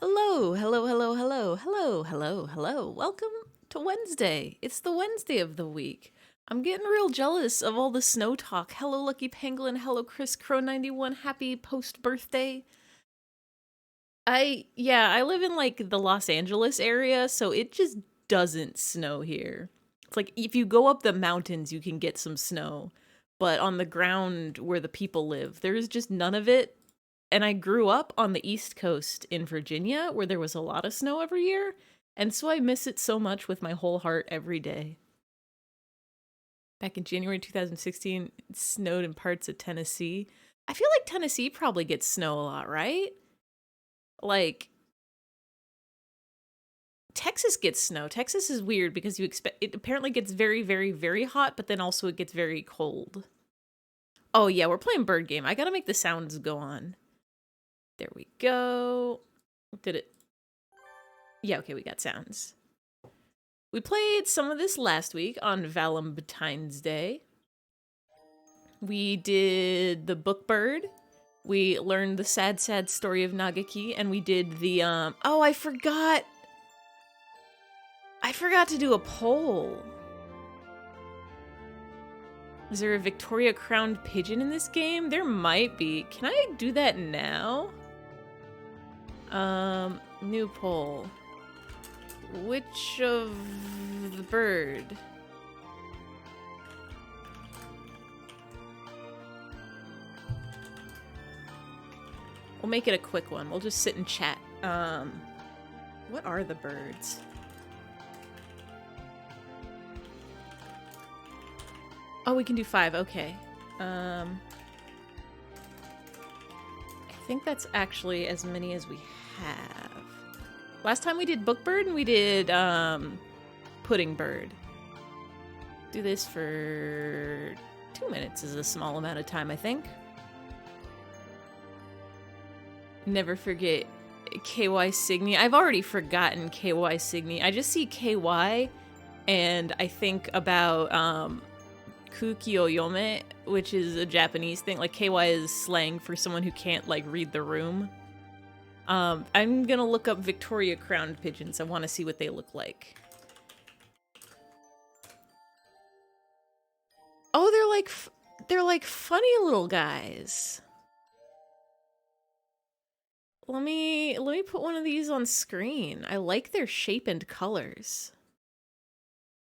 Hello, hello, hello, hello, hello, hello, hello. Welcome to Wednesday. It's the Wednesday of the week. I'm getting real jealous of all the snow talk. Hello, Lucky Penguin. Hello, Chris Crow 91. Happy post birthday. I live in like the Los Angeles area, so it just doesn't snow here. It's like if you go up the mountains, you can get some snow, but on the ground where the people live, there is just none of it. And I grew up on the East Coast in Virginia where there was a lot of snow every year, and so I miss it so much with my whole heart every day. Back in January 2016, it snowed in parts of Tennessee. I feel like Tennessee probably gets snow a lot, right? Like Texas gets snow. Texas is weird because you expect it apparently gets very, very, very hot, but then also it gets very cold. Oh yeah, we're playing bird game. I gotta make the sounds go on. There we go. Did it? Yeah, okay, we got sounds. We played some of this last week on Valentine's Day. We did the book bird. We learned the sad, sad story of Nagaki, and we did the, oh, I forgot to do a poll. Is there a Victoria crowned pigeon in this game? There might be. Can I do that now? New poll. Which of the bird? We'll make it a quick one. We'll just sit and chat. What are the birds? Oh, we can do 5. Okay. I think that's actually as many as we have. Last time we did book bird and we did pudding bird. Do this for 2 minutes is a small amount of time, I think. Never forget KY Signy. I've already forgotten KY Signy. I just see KY and I think about Kukyo Yome, which is a Japanese thing. Like KY is slang for someone who can't like read the room. I'm gonna look up Victoria crowned pigeons. I want to see what they look like. Oh, they're like funny little guys. Let me put one of these on screen. I like their shape and colors.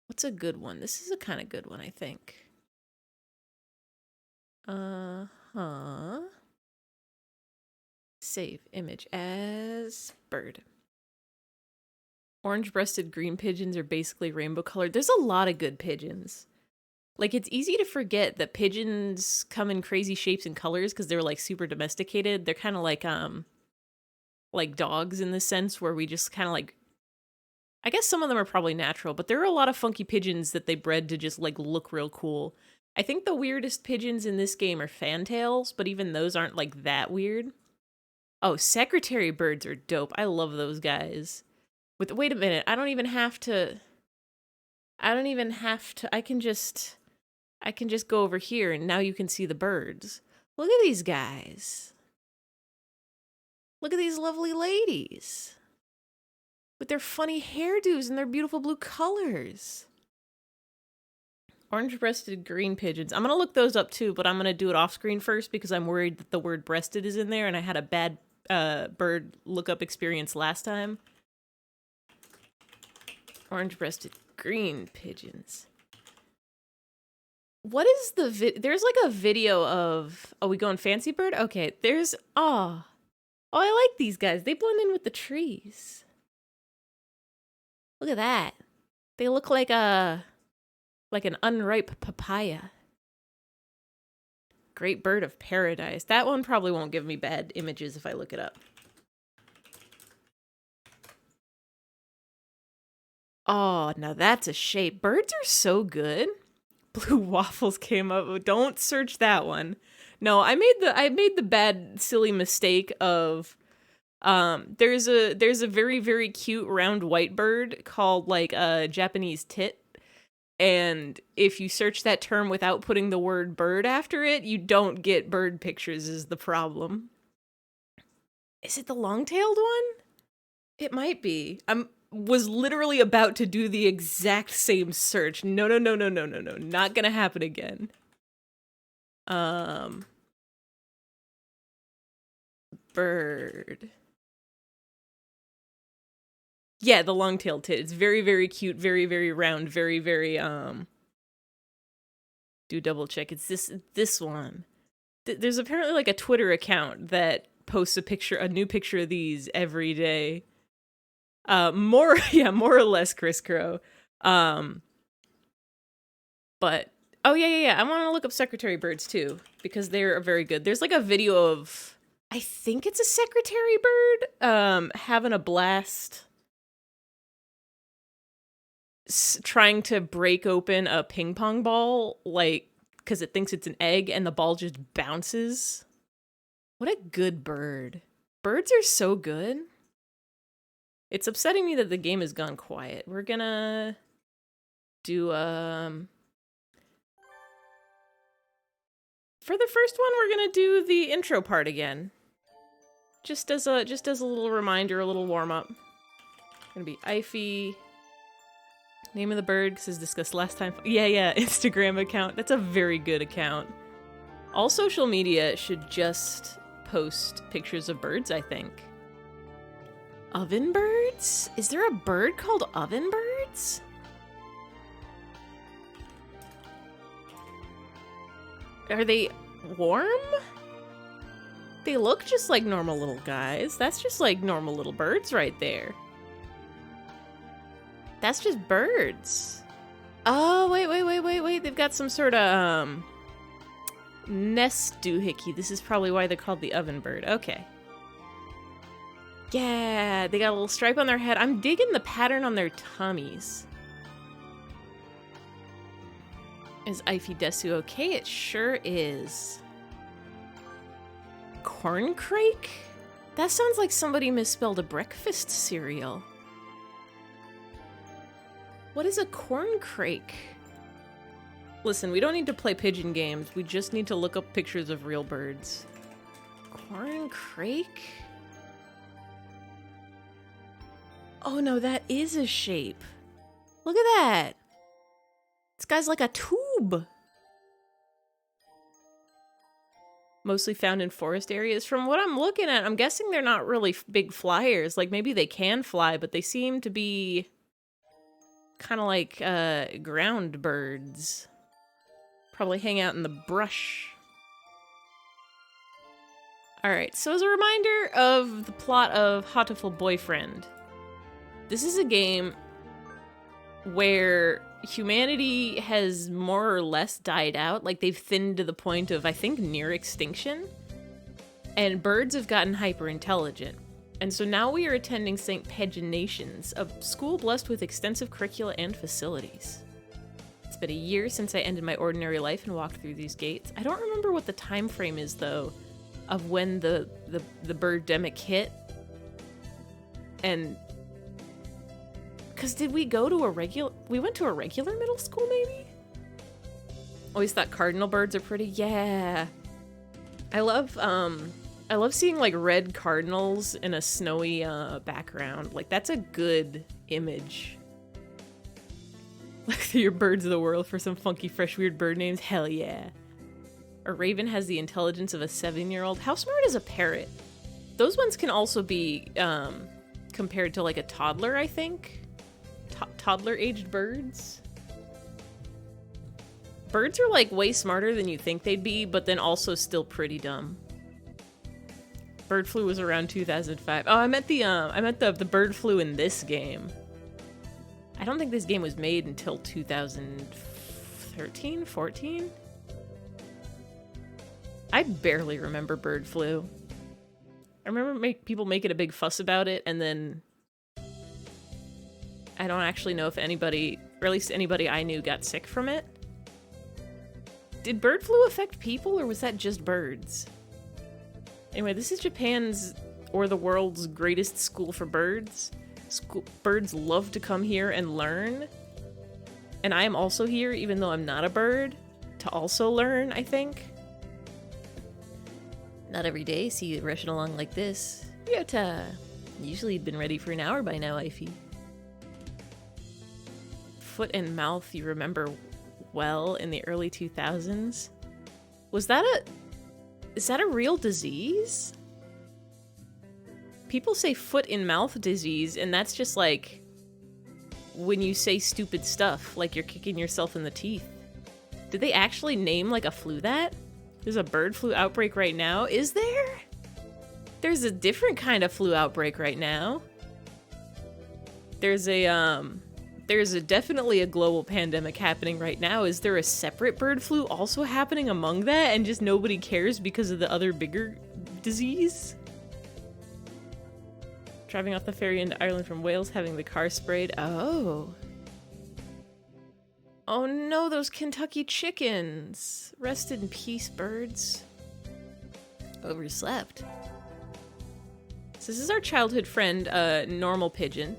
What's a good one? This is a kind of good one, I think. Save image as bird. Orange-breasted green pigeons are basically rainbow colored. There's a lot of good pigeons. Like, it's easy to forget that pigeons come in crazy shapes and colors because they're, like, super domesticated. They're kind of like dogs in the sense where we just kind of, like... I guess some of them are probably natural, but there are a lot of funky pigeons that they bred to just, like, look real cool. I think the weirdest pigeons in this game are fantails, but even those aren't, like, that weird. Oh, secretary birds are dope. I love those guys. Wait a minute. I don't even have to... I can just go over here and now you can see the birds. Look at these guys. Look at these lovely ladies. With their funny hairdos and their beautiful blue colors. Orange-breasted green pigeons. I'm gonna look those up too, but I'm gonna do it off screen first because I'm worried that the word breasted is in there and I had a bad bird lookup experience last time. Orange-breasted green pigeons. What is the there's like a video of... Oh, we going fancy bird? Okay, there's... Oh, I like these guys. They blend in with the trees. Look at that. They look like an unripe papaya. Great bird of paradise. That one probably won't give me bad images if I look it up. Oh, now that's a shape. Birds are so good. Blue waffles came up. Don't search that one. No, I made the bad silly mistake of there's a very, very cute round white bird called like a Japanese tit. And if you search that term without putting the word bird after it, you don't get bird pictures is the problem. Is it the long-tailed one? It might be. Was literally about to do the exact same search. No, no, no, no, no, no, no. Not gonna happen again. Bird. Yeah, the long-tailed tit. It's very, very cute, very, very round, very, very, do double check. It's this one. There's apparently like a Twitter account that posts a new picture of these every day. More or less Chris Crow. But oh yeah. I want to look up secretary birds too because they're very good. There's like a video of, I think it's a secretary bird, having a blast, trying to break open a ping pong ball, like, because it thinks it's an egg and the ball just bounces. What a good bird. Birds are so good. It's upsetting me that the game has gone quiet. We're gonna do, for the first one, we're gonna do the intro part again. Just as a little reminder, a little warm-up. Gonna be eyfey. Name of the bird, because as discussed last time. Yeah, Instagram account. That's a very good account. All social media should just post pictures of birds, I think. Oven birds? Is there a bird called oven birds? Are they warm? They look just like normal little guys. That's just like normal little birds right there. That's just birds. Oh, wait. They've got some sort of, nest doohickey. This is probably why they're called the oven bird. Okay. Yeah, they got a little stripe on their head. I'm digging the pattern on their tummies. Is eyfey desu okay? It sure is. Corncrake? That sounds like somebody misspelled a breakfast cereal. What is a corncrake? Listen, we don't need to play pigeon games. We just need to look up pictures of real birds. Corncrake? Oh no, that is a shape. Look at that. This guy's like a tube. Mostly found in forest areas. From what I'm looking at, I'm guessing they're not really big flyers. Like maybe they can fly, but they seem to be kind of like ground birds. Probably hang out in the brush. Alright, so as a reminder of the plot of Hatoful Boyfriend, this is a game where humanity has more or less died out. Like, they've thinned to the point of, I think, near extinction. And birds have gotten hyper-intelligent. And so now we are attending St. Paginations, a school blessed with extensive curricula and facilities. It's been a year since I ended my ordinary life and walked through these gates. I don't remember what the time frame is, though, of when the birdemic hit. And because did we go to we went to a regular middle school, maybe? Always thought cardinal birds are pretty. Yeah. I love seeing like red cardinals in a snowy background. Like, that's a good image. Look through your birds of the world for some funky, fresh, weird bird names. Hell yeah. A raven has the intelligence of a 7-year-old. How smart is a parrot? Those ones can also be compared to like a toddler, I think. Toddler-aged birds. Birds are like way smarter than you think they'd be, but then also still pretty dumb. Bird flu was around 2005. Oh, I meant the bird flu in this game. I don't think this game was made until 2013, 14. I barely remember bird flu. I remember people making a big fuss about it, and then I don't actually know if anybody, or at least anybody I knew, got sick from it. Did bird flu affect people, or was that just birds? Anyway, this is Japan's, or the world's, greatest school for birds. Birds love to come here and learn. And I am also here, even though I'm not a bird, to also learn, I think. Not every day see you rushing along like this. Ryota! Usually you'd been ready for an hour by now, eyfey. Foot and mouth you remember well in the early 2000s. Is that a real disease? People say foot and mouth disease, and that's just like when you say stupid stuff, like you're kicking yourself in the teeth. Did they actually name like a flu that? There's a bird flu outbreak right now. Is there? There's a different kind of flu outbreak right now. There's definitely a global pandemic happening right now. Is there a separate bird flu also happening among that and just nobody cares because of the other bigger disease? Driving off the ferry into Ireland from Wales, having the car sprayed. Oh. Oh no, those Kentucky chickens. Rest in peace, birds. Overslept. So this is our childhood friend, Normal Pigeon.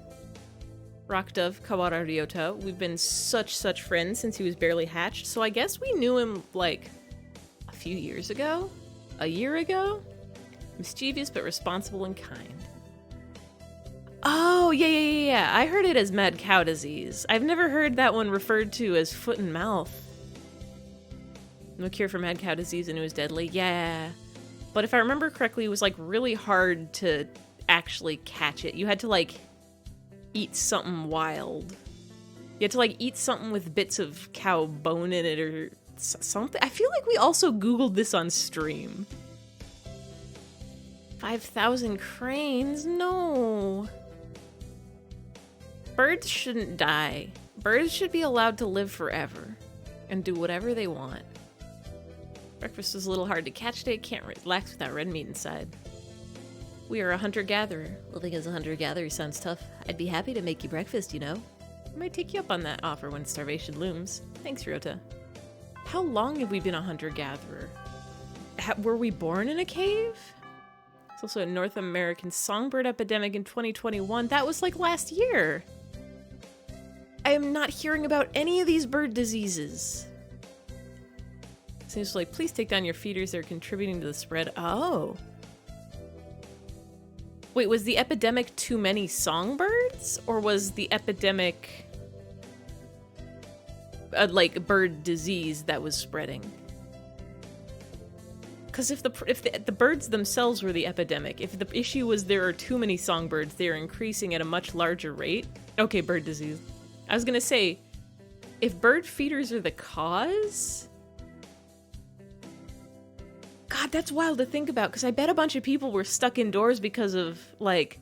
Rock Dove Kawara Ryota. We've been such friends since he was barely hatched, so I guess we knew him, like, a few years ago? A year ago? Mischievous but responsible and kind. Oh, yeah. I heard it as mad cow disease. I've never heard that one referred to as foot and mouth. No cure for mad cow disease and it was deadly. Yeah. But if I remember correctly, it was, like, really hard to actually catch it. You had to, like, eat something wild. You had to, like, eat something with bits of cow bone in it or something. I feel like we also Googled this on stream. 5,000 cranes? No. Birds shouldn't die. Birds should be allowed to live forever and do whatever they want. Breakfast was a little hard to catch today. Can't relax without red meat inside. We are a hunter-gatherer. Living as a hunter-gatherer sounds tough. I'd be happy to make you breakfast, you know. I might take you up on that offer when starvation looms. Thanks, Ryota. How long have we been a hunter-gatherer? Were we born in a cave? It's also a North American songbird epidemic in 2021. That was like last year. I am not hearing about any of these bird diseases. Seems like, please take down your feeders. They're contributing to the spread. Oh. Wait, was the epidemic too many songbirds? Or was the epidemic like bird disease that was spreading? Because if the birds themselves were the epidemic, if the issue was there are too many songbirds, they're increasing at a much larger rate. Okay, bird disease. I was gonna say, if bird feeders are the cause... God, that's wild to think about, because I bet a bunch of people were stuck indoors because of, like,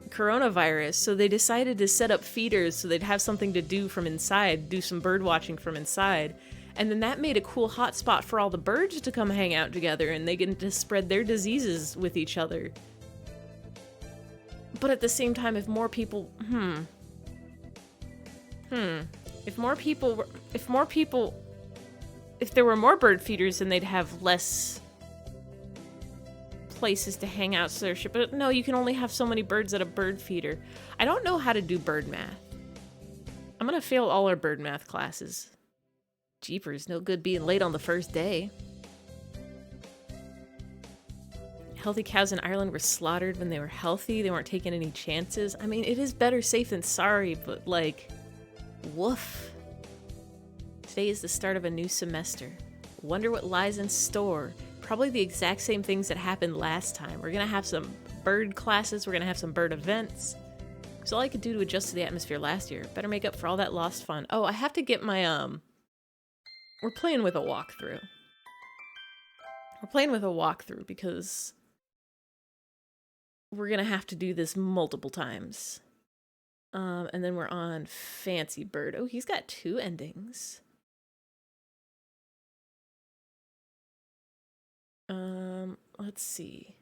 coronavirus, so they decided to set up feeders so they'd have something to do from inside, do some bird watching from inside. And then that made a cool hotspot for all the birds to come hang out together and they get to spread their diseases with each other. But at the same time, if more people... If there were more bird feeders, then they'd have less places to hang out. So but no, you can only have so many birds at a bird feeder. I don't know how to do bird math. I'm gonna fail all our bird math classes. Jeepers, no good being late on the first day. Healthy cows in Ireland were slaughtered when they were healthy. They weren't taking any chances. I mean, it is better safe than sorry, but like, woof. Today is the start of a new semester. Wonder what lies in store. Probably the exact same things that happened last time. We're gonna have some bird classes. We're gonna have some bird events. It's all I could do to adjust to the atmosphere last year. Better make up for all that lost fun. Oh, I have to get my, we're playing with a walkthrough. We're playing with a walkthrough because we're gonna have to do this multiple times. And then we're on Fancy Bird. Oh, he's got 2 endings. Let's see.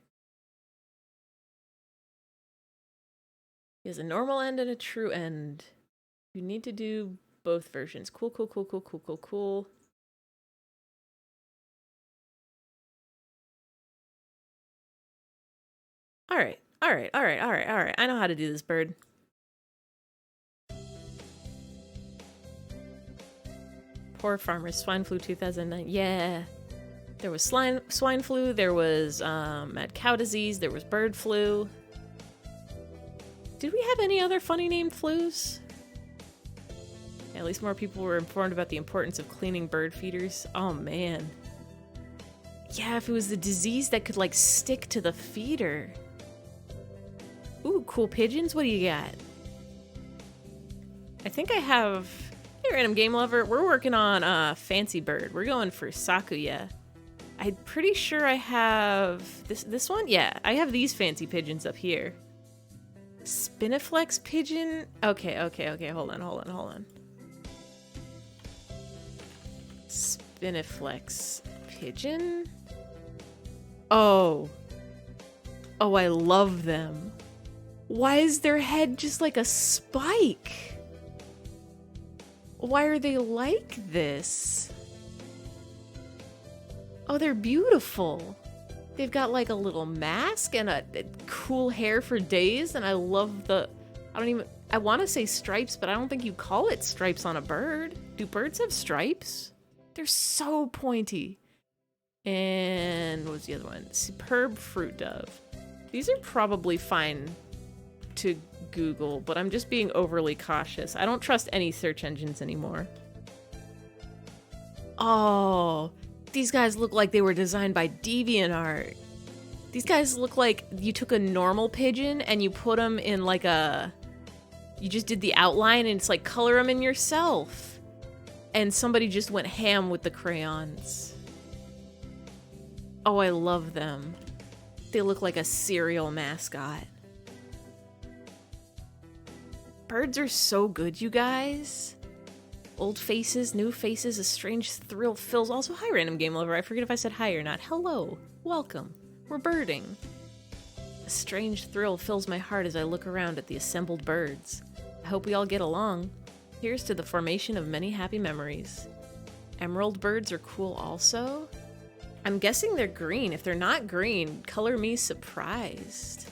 He has a normal end and a true end. You need to do both versions. Cool. All right. I know how to do this, bird. Poor farmers. Swine flu 2009. Yeah. There was swine flu. There was mad cow disease. There was bird flu. Did we have any other funny named flus? Yeah, at least more people were informed about the importance of cleaning bird feeders. Oh man. Yeah, if it was the disease that could like stick to the feeder. Ooh, cool pigeons. What do you got? I think I have... Hey, random game lover. We're working on Fancy Bird. We're going for Sakuya. I'm pretty sure I have... This one? Yeah, I have these fancy pigeons up here. Spiniflex pigeon? Okay. Hold on. Spiniflex pigeon? Oh, I love them. Why is their head just like a spike? Why are they like this? Oh, they're beautiful. They've got like a little mask and a cool hair for days, and I love the... I want to say stripes, but I don't think you call it stripes on a bird. Do birds have stripes? They're so pointy. And what was the other one? Superb fruit dove. These are probably fine to Google, but I'm just being overly cautious. I don't trust any search engines anymore. Oh, these guys look like they were designed by DeviantArt. These guys look like you took a normal pigeon and you put them in like a... You just did the outline and it's like color them in yourself. And somebody just went ham with the crayons. Oh, I love them. They look like a cereal mascot. Birds are so good, you guys. Old faces, new faces, a strange thrill fills... Also, hi, random game lover. I forget if I said hi or not. Hello. Welcome. We're birding. A strange thrill fills my heart as I look around at the assembled birds. I hope we all get along. Here's to the formation of many happy memories. Emerald birds are cool also. I'm guessing they're green. If they're not green, color me surprised.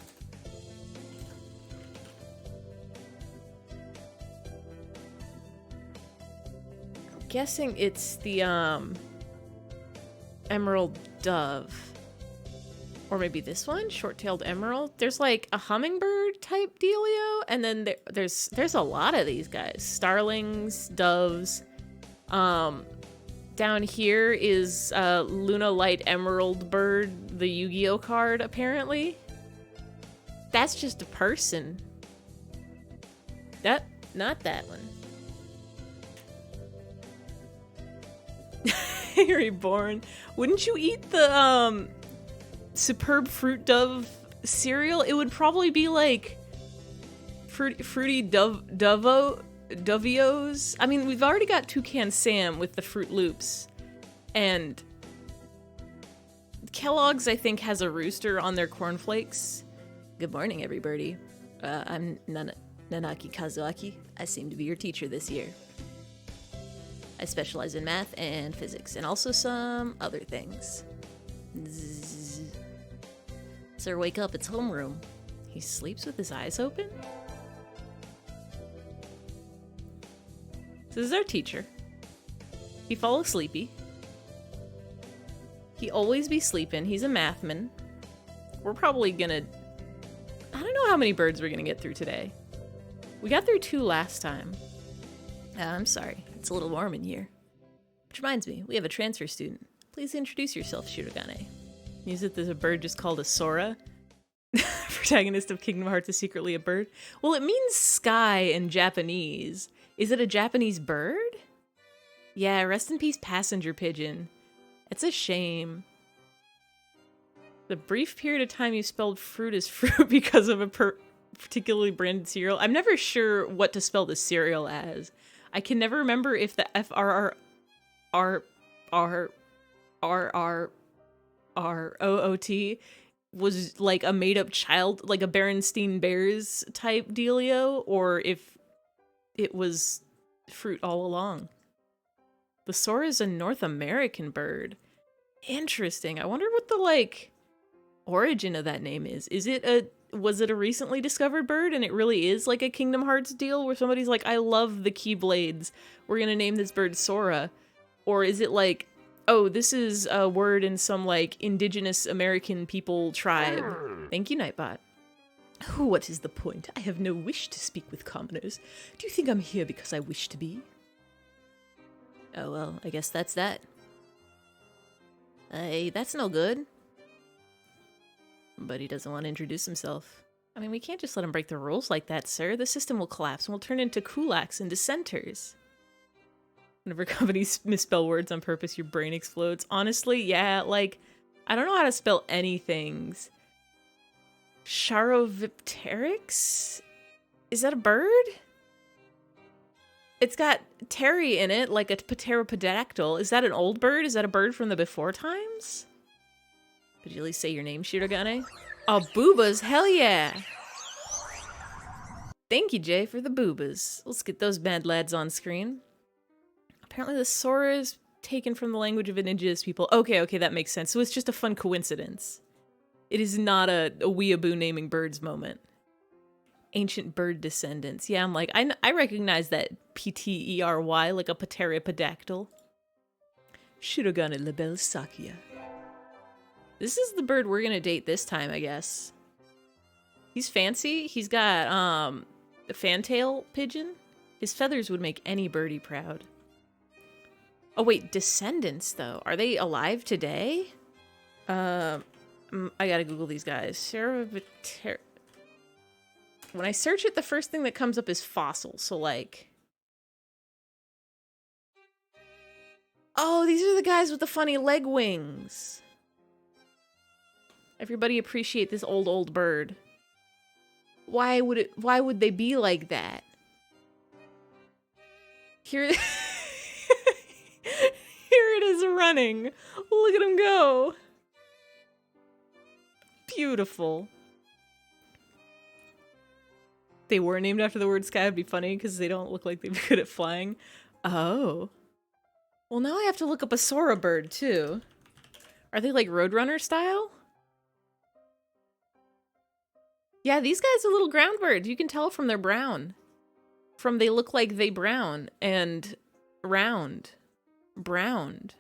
I'm guessing it's the emerald dove. Or maybe this one, short-tailed emerald. There's like a hummingbird type dealio, and then there's a lot of these guys. Starlings, doves. Down here is Luna Light Emerald Bird, the Yu-Gi-Oh card, apparently. That's just a person. Not that one. Reborn. Wouldn't you eat the Superb Fruit Dove cereal? It would probably be like fruity Dovios. I mean, we've already got Toucan Sam with the Fruit Loops, and Kellogg's, I think, has a rooster on their cornflakes. Good morning, everybody. I'm Nanaki Kazuaki. I seem to be your teacher this year. I specialize in math and physics, and also some other things. Zzz. Sir, wake up, it's homeroom. He sleeps with his eyes open? So this is our teacher. He fall sleepy. He always be sleeping. He's a mathman. We're probably gonna... I don't know how many birds we're gonna get through today. We got through 2 last time. I'm sorry. It's a little warm in here. Which reminds me, we have a transfer student. Please introduce yourself, Shirogane. Is it there's a bird just called a Sora? Protagonist of Kingdom Hearts is secretly a bird? Well, it means sky in Japanese. Is it a Japanese bird? Yeah, rest in peace, passenger pigeon. It's a shame. The brief period of time you spelled fruit as fruit because of a particularly branded cereal. I'm never sure what to spell the cereal as. I can never remember if the FRRRRRROOT was like a made-up child, like a Berenstein Bears type dealio, or if it was fruit all along. The Sora is a North American bird. Interesting. I wonder what the, like, origin of that name is. Was it a recently discovered bird and it really is like a Kingdom Hearts deal where somebody's like, I love the Keyblades, we're gonna name this bird Sora? Or is it like, oh, this is a word in some, like, indigenous American people tribe. Thank you, Nightbot. Oh, what is the point? I have no wish to speak with commoners. Do you think I'm here because I wish to be? Oh, well, I guess that's that. Hey, that's no good. But he doesn't want to introduce himself. I mean, we can't just let him break the rules like that, sir. The system will collapse and we'll turn into kulaks and dissenters. Whenever companies misspell words on purpose, your brain explodes. Honestly, yeah, like, I don't know how to spell anythings. Charovipteryx? Is that a bird? It's got Terry in it, like a pteropodactyl. Is that an old bird? Is that a bird from the before times? Did you at least say your name, Shirogane? Oh, boobas, hell yeah! Thank you, Jay, for the boobas. Let's get those bad lads on screen. Apparently the Sora is taken from the language of indigenous people. Okay, that makes sense. So it's just a fun coincidence. It is not a weeaboo naming birds moment. Ancient bird descendants. Yeah, I'm like, I recognize that P-T-E-R-Y, like a pteropodactyl. Shirogane Lebel Sakia. This is the bird we're gonna date this time, I guess. He's fancy. He's got, a fantail pigeon. His feathers would make any birdie proud. Oh wait, descendants though. Are they alive today? I gotta Google these guys. When I search it, the first thing that comes up is fossil, so like... Oh, these are the guys with the funny leg wings. Everybody appreciate this old bird. Why would they be like that? Here... Here it is running. Look at him go. Beautiful. They were named after the word sky. Would be funny because they don't look like they'd be good at flying. Oh. Well, now I have to look up a Sora bird too. Are they like Roadrunner style? Yeah, these guys are little ground birds. You can tell from their brown. From they look like they brown and round. Browned.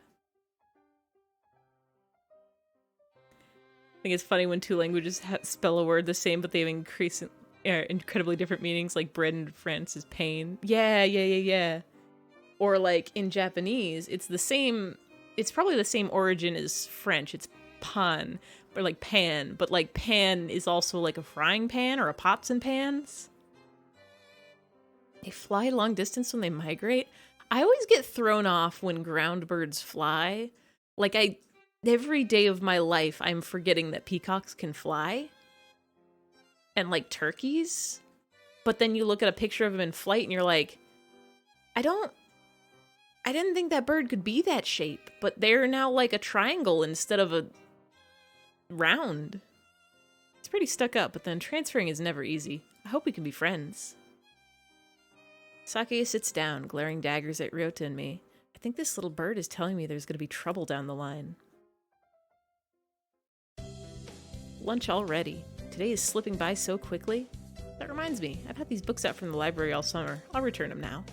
I think it's funny when two languages spell a word the same, but they have incredibly different meanings, like bread in France is pain. Yeah. Or like in Japanese, it's the same, it's probably the same origin as French. It's pan, or like pan, but like pan is also like a frying pan or a pots and pans. They fly long distance when they migrate. I always get thrown off when ground birds fly. Like every day of my life, I'm forgetting that peacocks can fly. And like turkeys. But then you look at a picture of them in flight and you're like, I didn't think that bird could be that shape, but they're now like a triangle instead of a round. It's pretty stuck up, but then transferring is never easy. I hope we can be friends. Sakuya sits down, glaring daggers at Ryota and me. I think this little bird is telling me there's going to be trouble down the line. Lunch already. Today is slipping by so quickly. That reminds me, I've had these books out from the library all summer. I'll return them now.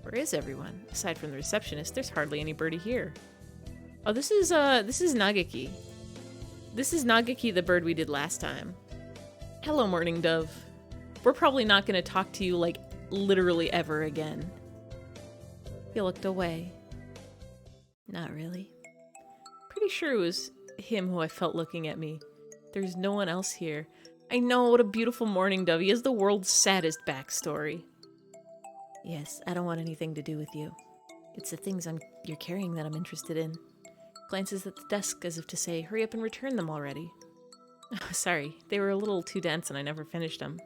Where is everyone? Aside from the receptionist, there's hardly any birdie here. Oh, this is Nageki. This is Nageki, the bird we did last time. Hello, Morning Dove. We're probably not going to talk to you, like, literally ever again. He looked away. Not really. Pretty sure it was him who I felt looking at me. There's no one else here. I know, what a beautiful Morning Dove. He has the world's saddest backstory. Yes, I don't want anything to do with you. It's the things you're carrying that I'm interested in. Glances at the desk as if to say, hurry up and return them already. Sorry, they were a little too dense and I never finished them.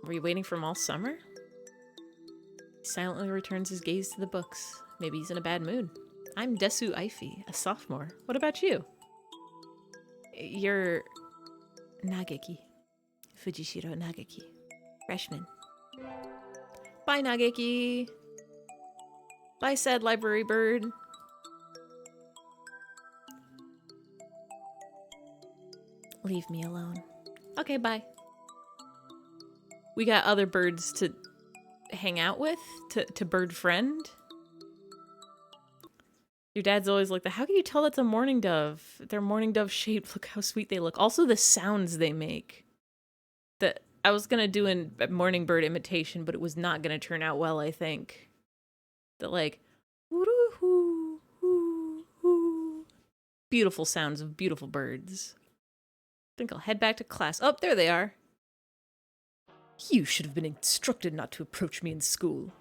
Were you waiting for him all summer? He silently returns his gaze to the books. Maybe he's in a bad mood. I'm Desu Eyfey, a sophomore. What about you? You're... Nageki. Fujishiro Nageki. Freshman. Bye, Nageki. Bye, sad library bird. Leave me alone. Okay, bye. We got other birds to hang out with, to bird friend. Your dad's always like, how can you tell that's a mourning dove? They're mourning dove shaped. Look how sweet they look. Also, the sounds they make. That I was going to do a morning bird imitation, but it was not going to turn out well, I think. The like, woo-hoo, hoo. Beautiful sounds of beautiful birds. I think I'll head back to class. Oh, there they are. You should have been instructed not to approach me in school.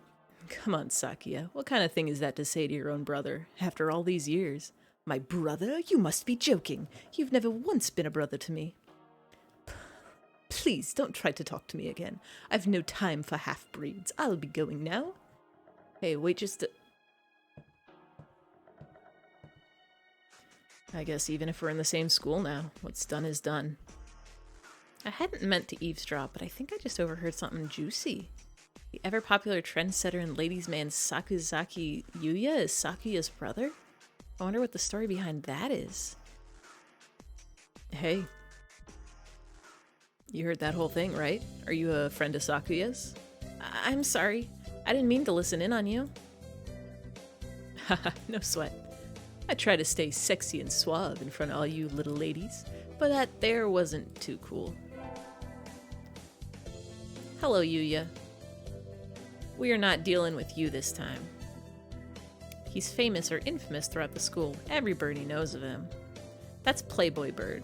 Come on, Sakia. What kind of thing is that to say to your own brother, after all these years? My brother? You must be joking. You've never once been a brother to me. Please, don't try to talk to me again. I've no time for half-breeds. I'll be going now. Hey, wait just a... I guess even if we're in the same school now, what's done is done. I hadn't meant to eavesdrop, but I think I just overheard something juicy. The ever-popular trendsetter and ladies' man Sakuzaki Yuya is Sakuya's brother? I wonder what the story behind that is. Hey. You heard that whole thing, right? Are you a friend of Sakuya's? I'm sorry. I didn't mean to listen in on you. Haha, no sweat. I try to stay sexy and suave in front of all you little ladies, but that there wasn't too cool. Hello, Yuya. We are not dealing with you this time. He's famous or infamous throughout the school. Every birdie knows of him. That's Playboy Bird.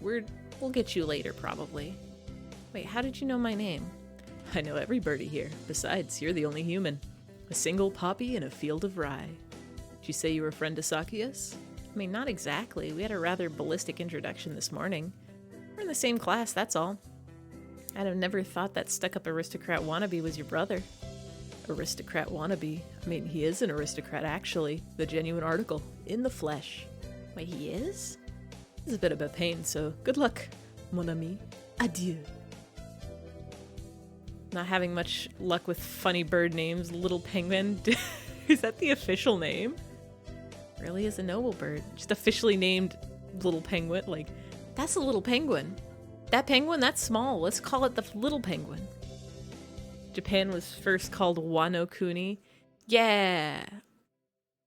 We'll get you later, probably. Wait, how did you know my name? I know every birdie here. Besides, you're the only human. A single poppy in a field of rye. Did you say you were a friend to Sakuya's? I mean, not exactly. We had a rather ballistic introduction this morning. We're in the same class, that's all. I'd have never thought that stuck-up aristocrat wannabe was your brother. Aristocrat wannabe? I mean, he is an aristocrat, actually. The genuine article. In the flesh. Wait, he is? It's a bit of a pain, so good luck, mon ami. Adieu. Not having much luck with funny bird names. Little penguin. Is that the official name? Really is a noble bird. Just officially named little penguin. Like, that's a little penguin. That penguin, that's small. Let's call it the little penguin. Japan was first called Wano Kuni. Yeah.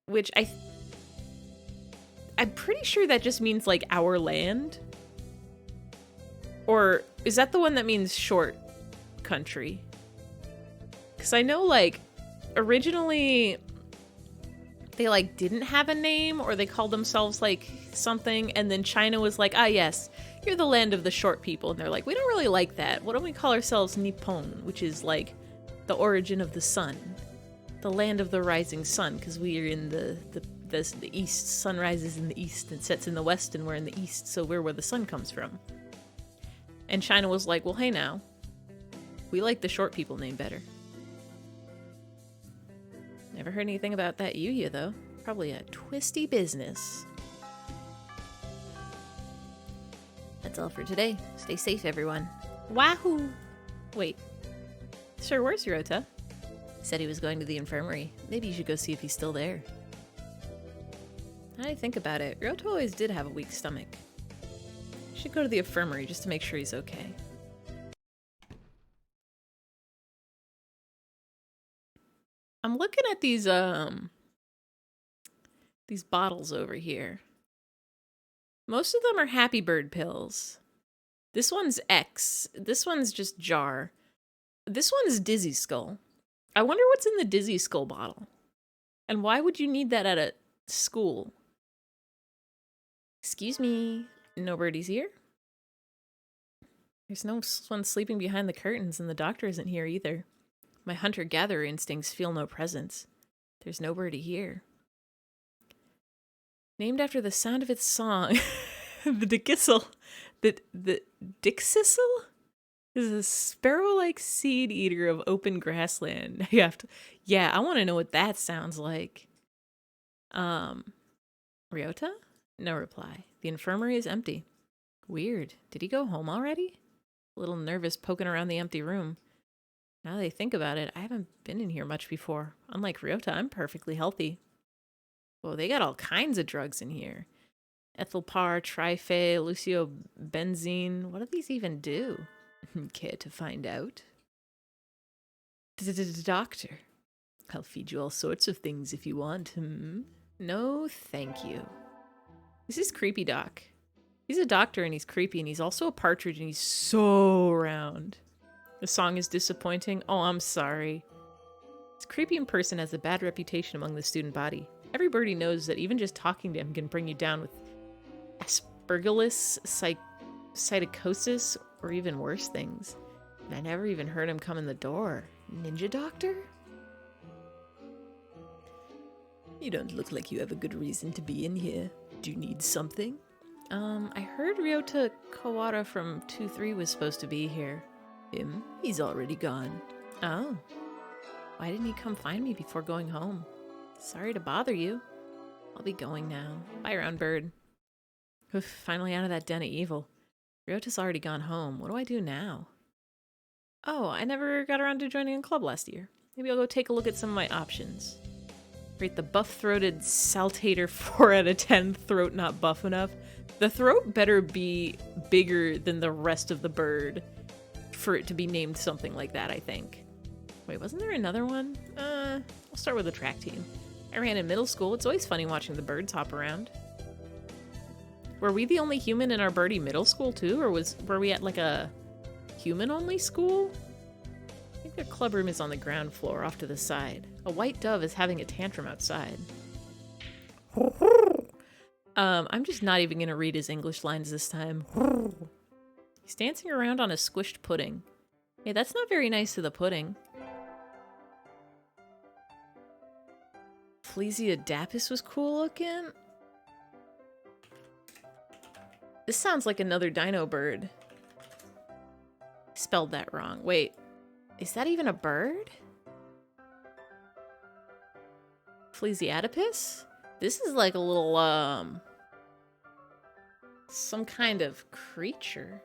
Which I'm pretty sure that just means like our land. Or is that the one that means short country? Because I know like originally they like didn't have a name, or they called themselves like something, and then China was like, ah yes, you're the land of the short people, and they're like, we don't really like that. Why don't we call ourselves Nippon, which is like the origin of the sun, the land of the rising sun, because we are in the east. Sun rises in the east and sets in the west, and we're in the east, so we're where the sun comes from. And China was like, well, hey now, we like the short people name better. Never heard anything about that Yuya, though. Probably a twisty business. That's all for today. Stay safe, everyone. Wahoo! Wait. Sir, where's Ryota? Said he was going to the infirmary. Maybe you should go see if he's still there. Now I think about it, Ryota always did have a weak stomach. Should go to the infirmary just to make sure he's okay. I'm looking at these bottles over here. Most of them are Happy Bird pills. This one's X. This one's just Jar. This one's Dizzy Skull. I wonder what's in the Dizzy Skull bottle. And why would you need that at a school? Excuse me. No birdies here? There's no one sleeping behind the curtains, and the doctor isn't here either. My hunter-gatherer instincts feel no presence. There's no birdie here. Named after the sound of its song, the Dickissel. The Dickissel is a sparrow-like seed eater of open grassland. You have to, yeah, I want to know what that sounds like. Ryota? No reply. The infirmary is empty. Weird. Did he go home already? A little nervous poking around the empty room. Now that I think about it, I haven't been in here much before. Unlike Ryota, I'm perfectly healthy. Whoa, they got all kinds of drugs in here. Ethylpar, Trifay, Luciobenzene. What do these even do? Care to find out? Doctor. I'll feed you all sorts of things if you want. No, thank you. This is Creepy Doc. He's a doctor and he's creepy and he's also a partridge and he's so round. The song is disappointing. Oh, I'm sorry. This creepy in person has a bad reputation among the student body. Every birdie knows that even just talking to him can bring you down with aspergillus, psittacosis, or even worse things. And I never even heard him come in the door. Ninja doctor? You don't look like you have a good reason to be in here. Do you need something? I heard Ryota Kawada from 2-3 was supposed to be here. Him? He's already gone. Oh. Why didn't he come find me before going home? Sorry to bother you. I'll be going now. Bye, round bird. Oof, finally out of that den of evil. Ryota's already gone home. What do I do now? Oh, I never got around to joining a club last year. Maybe I'll go take a look at some of my options. Rate the buff-throated saltator 4 out of 10. Throat not buff enough. The throat better be bigger than the rest of the bird for it to be named something like that, I think. Wait, wasn't there another one? I'll start with the track team. I ran in middle school. It's always funny watching the birds hop around. Were we the only human in our birdie middle school too? Or were we at like a human-only school? I think their clubroom is on the ground floor off to the side. A white dove is having a tantrum outside. I'm just not even gonna read his English lines this time. He's dancing around on a squished pudding. Hey, that's not very nice to the pudding. Flesiodapis was cool looking. This sounds like another dino bird. Spelled that wrong. Wait, is that even a bird? Flesiodapis? This is like a little, some kind of creature.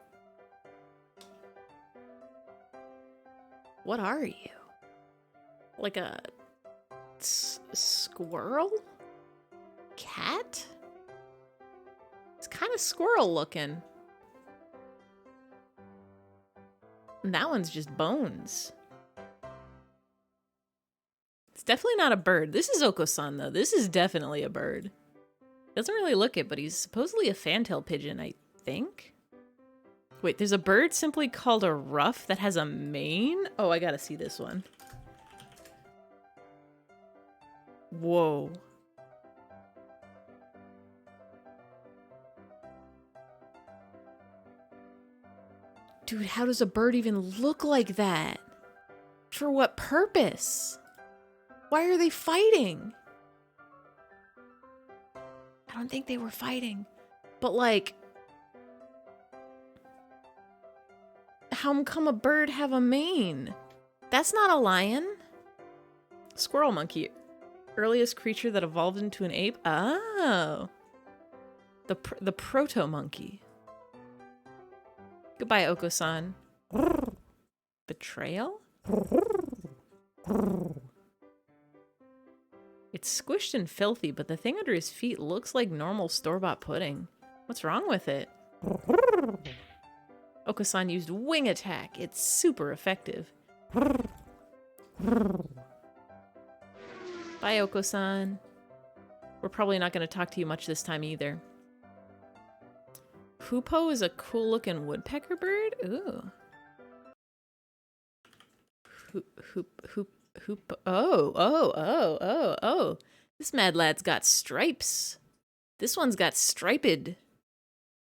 What are you? Like a squirrel? Cat? It's kind of squirrel looking. And that one's just bones. It's definitely not a bird. This is Oko-san, though. This is definitely a bird. Doesn't really look it, but he's supposedly a fantail pigeon, I think. Wait, there's a bird simply called a ruff that has a mane? Oh, I gotta see this one. Whoa. Dude, how does a bird even look like that? For what purpose? Why are they fighting? I don't think they were fighting. But like, how come a bird have a mane? That's not a lion. Squirrel monkey. Earliest creature that evolved into an ape? Oh. The proto-monkey. Goodbye, Oko-san. Betrayal? It's squished and filthy, but the thing under his feet looks like normal store-bought pudding. What's wrong with it? Oko-san used wing attack. It's super effective. Bye, Oko-san. We're probably not going to talk to you much this time either. Hoopoe is a cool-looking woodpecker bird? Ooh. Oh. This mad lad's got stripes. This one's got striped.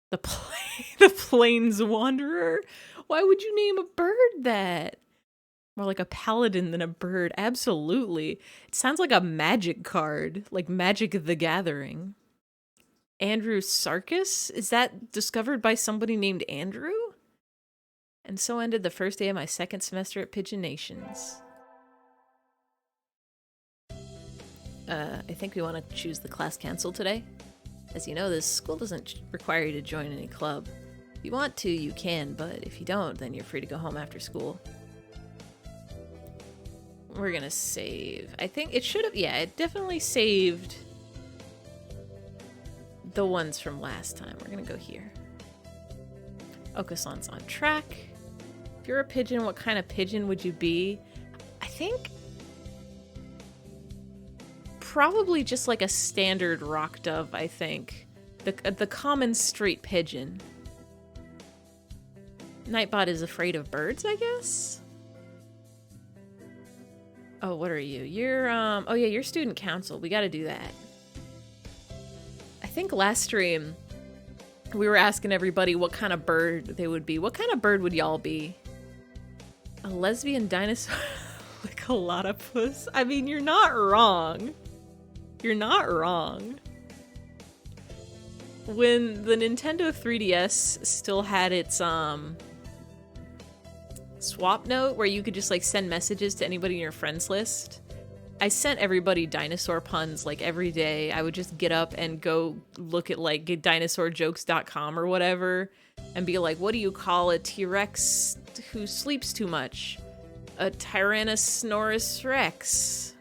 The Plains Wanderer? Why would you name a bird that? More like a paladin than a bird. Absolutely. It sounds like a magic card. Like Magic the Gathering. Andrew Sarkis? Is that discovered by somebody named Andrew? And so ended the first day of my second semester at Pigeon Nations. I think we want to choose the class cancel today. As you know, this school doesn't require you to join any club. If you want to, you can, but if you don't, then you're free to go home after school. We're gonna save. I think it should have, yeah, it definitely saved the ones from last time. We're gonna go here. Oko-san's on track. If you're a pigeon, what kind of pigeon would you be? I think probably just like a standard rock dove, I think. The common street pigeon. Nightbot is afraid of birds, I guess? Oh, what are you? You're, oh yeah, you're student council. We gotta do that. I think last stream, we were asking everybody what kind of bird they would be. What kind of bird would y'all be? A lesbian dinosaur? Like a platypus? I mean, you're not wrong. You're not wrong. When the Nintendo 3DS still had its, swap note where you could just like send messages to anybody in your friends list, I sent everybody dinosaur puns like every day. I would just get up and go look at like dinosaurjokes.com or whatever and be like, what do you call a T-Rex who sleeps too much? A Tyrannosaurus Rex.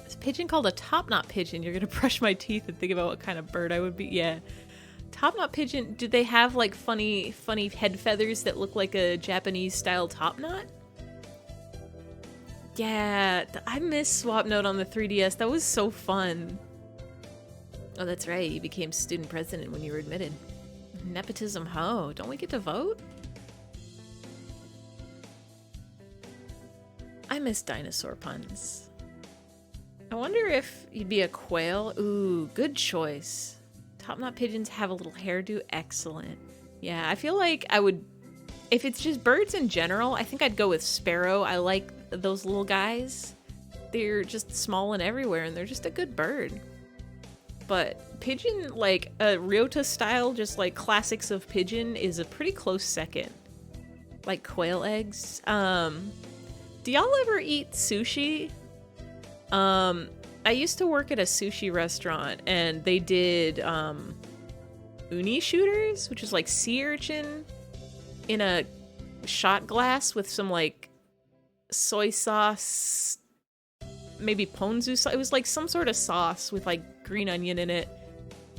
Is a pigeon called a top-knot pigeon? You're gonna brush my teeth and think about what kind of bird I would be. Yeah. Top-knot pigeon, did they have like funny head feathers that look like a Japanese style top-knot? Yeah, I miss Swap Note on the 3DS. That was so fun. Oh, that's right. You became student president when you were admitted. Nepotism ho. Don't we get to vote? I miss dinosaur puns. I wonder if you'd be a quail. Ooh, good choice. Top-knot pigeons have a little hairdo. Excellent. Yeah, I feel like I would... If it's just birds in general, I think I'd go with sparrow. I like those little guys. They're just small and everywhere, and they're just a good bird. But pigeon, like a Ryota style, just like classics of pigeon, is a pretty close second. Like quail eggs. Do y'all ever eat sushi? I used to work at a sushi restaurant, and they did uni shooters, which is like sea urchin in a shot glass with some like soy sauce, maybe ponzu sauce. It was like some sort of sauce with like green onion in it,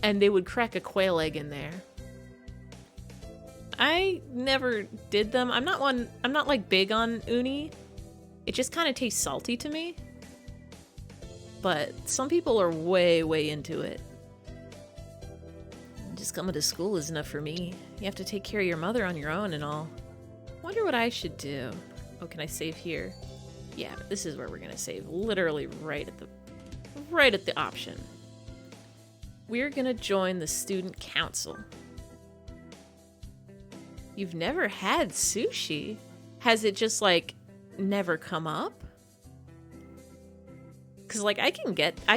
and they would crack a quail egg in there. I never did them. I'm not like big on uni. It just kind of tastes salty to me. But some people are way into it. Just coming to school is enough for me. You have to take care of your mother on your own and all. Wonder what I should do. Oh, can I save here? Yeah, but this is where we're gonna save. Literally right at the option. We're gonna join the student council. You've never had sushi? Has it just like never come up? Because, like, I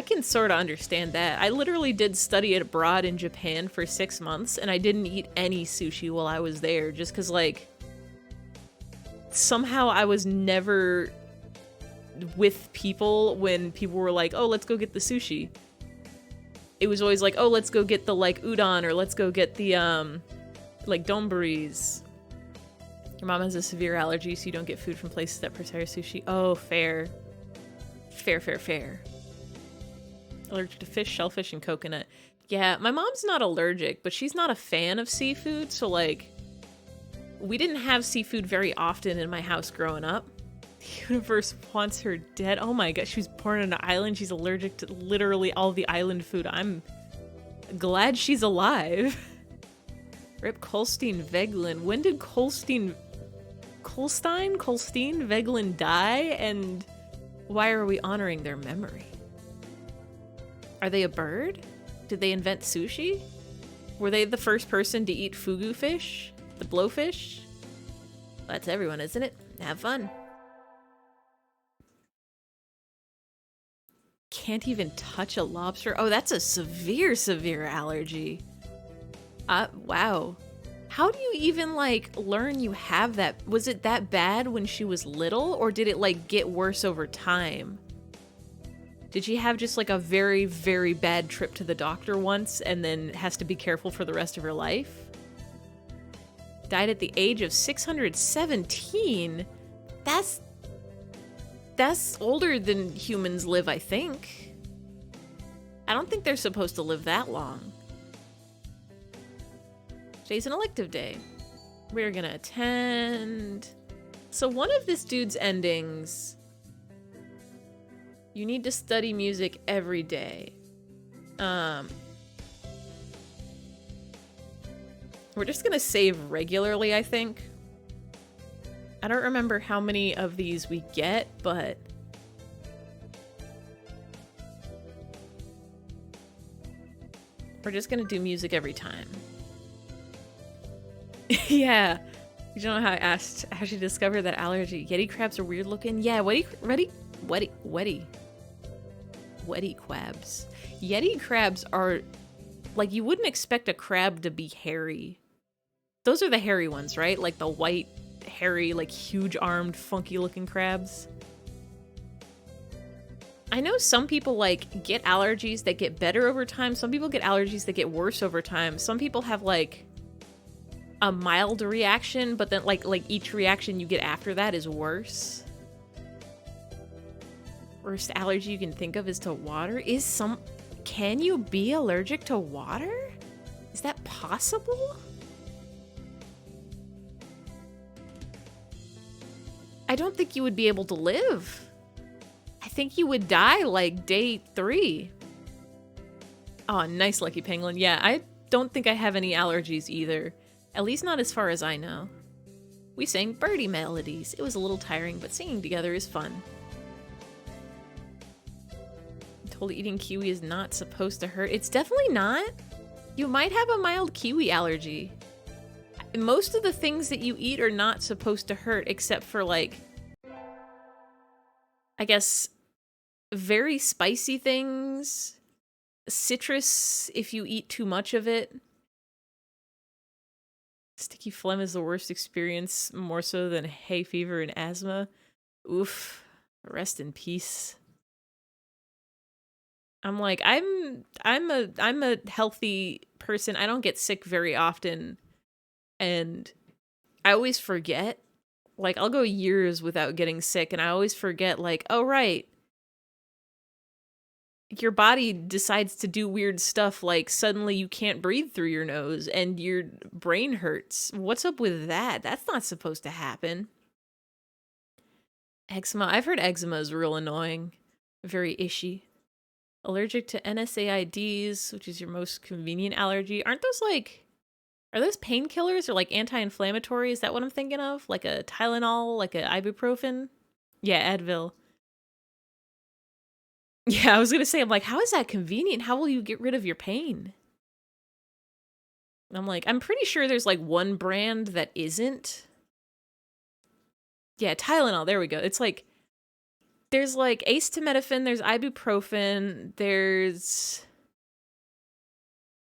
can sort of understand that. I literally did study it abroad in Japan for 6 months, and I didn't eat any sushi while I was there, just because, like, somehow I was never with people when people were like, oh, let's go get the sushi. It was always like, oh, let's go get the, like, udon, or let's go get the, like, donburis. Your mom has a severe allergy, so you don't get food from places that prepare sushi. Oh, fair. Fair. Allergic to fish, shellfish, and coconut. Yeah, my mom's not allergic, but she's not a fan of seafood, so, like, we didn't have seafood very often in my house growing up. The universe wants her dead. Oh my god, she was born on an island. She's allergic to literally all the island food. I'm glad she's alive. Rip Kolstein Veglin. When did Kolstein Veglin die, and why are we honoring their memory? Are they a bird? Did they invent sushi? Were they the first person to eat fugu fish? The blowfish? That's everyone, isn't it? Have fun. Can't even touch a lobster? Oh, that's a severe allergy. Wow. How do you even, like, learn you have that? Was it that bad when she was little, or did it, like, get worse over time? Did she have just, like, a very bad trip to the doctor once and then has to be careful for the rest of her life? Died at the age of 617? That's older than humans live, I think. I don't think they're supposed to live that long. Today's an elective day. We're gonna attend. So one of this dude's endings, You need to study music every day. We're just gonna save regularly, I think. I don't remember how many of these we get, but... we're just gonna do music every time. Yeah. You don't know how I asked how she discovered that allergy. Yeti crabs are weird looking. Yeah, wetty crabs. Yeti crabs are... like, you wouldn't expect a crab to be hairy. Those are the hairy ones, right? Like the white, hairy, like huge-armed, funky-looking crabs. I know some people, like, get allergies that get better over time. Some people get allergies that get worse over time. Some people have, like, a mild reaction, but then, like each reaction you get after that is worse. Worst allergy you can think of is to water? Can you be allergic to water? Is that possible? I don't think you would be able to live. I think you would die like day 3. Oh, nice, Lucky Penguin. Yeah, I don't think I have any allergies either. At least not as far as I know. We sang birdie melodies. It was a little tiring, but singing together is fun. I'm told eating kiwi is not supposed to hurt. It's definitely not. You might have a mild kiwi allergy. Most of the things that you eat are not supposed to hurt, except for, like, I guess, very spicy things. Citrus, if you eat too much of it. Sticky phlegm is the worst experience, more so than hay fever and asthma. Oof. Rest in peace. I'm like, I'm a healthy person. I don't get sick very often. And I always forget. Like, I'll go years without getting sick, and I always forget, like, oh, right. Your body decides to do weird stuff, like suddenly you can't breathe through your nose and your brain hurts. What's up with that? That's not supposed to happen. Eczema. I've heard eczema is real annoying. Very ishy. Allergic to Nsaids, which is your most convenient allergy. Aren't those like... are those painkillers or like anti-inflammatory? Is that what I'm thinking of? Like a Tylenol, like a ibuprofen? Yeah, Advil. Yeah, I was gonna say, I'm like, how is that convenient? How will you get rid of your pain? I'm like, I'm pretty sure there's like one brand that isn't. Yeah, Tylenol, there we go. It's like, there's like acetaminophen, there's ibuprofen, there's...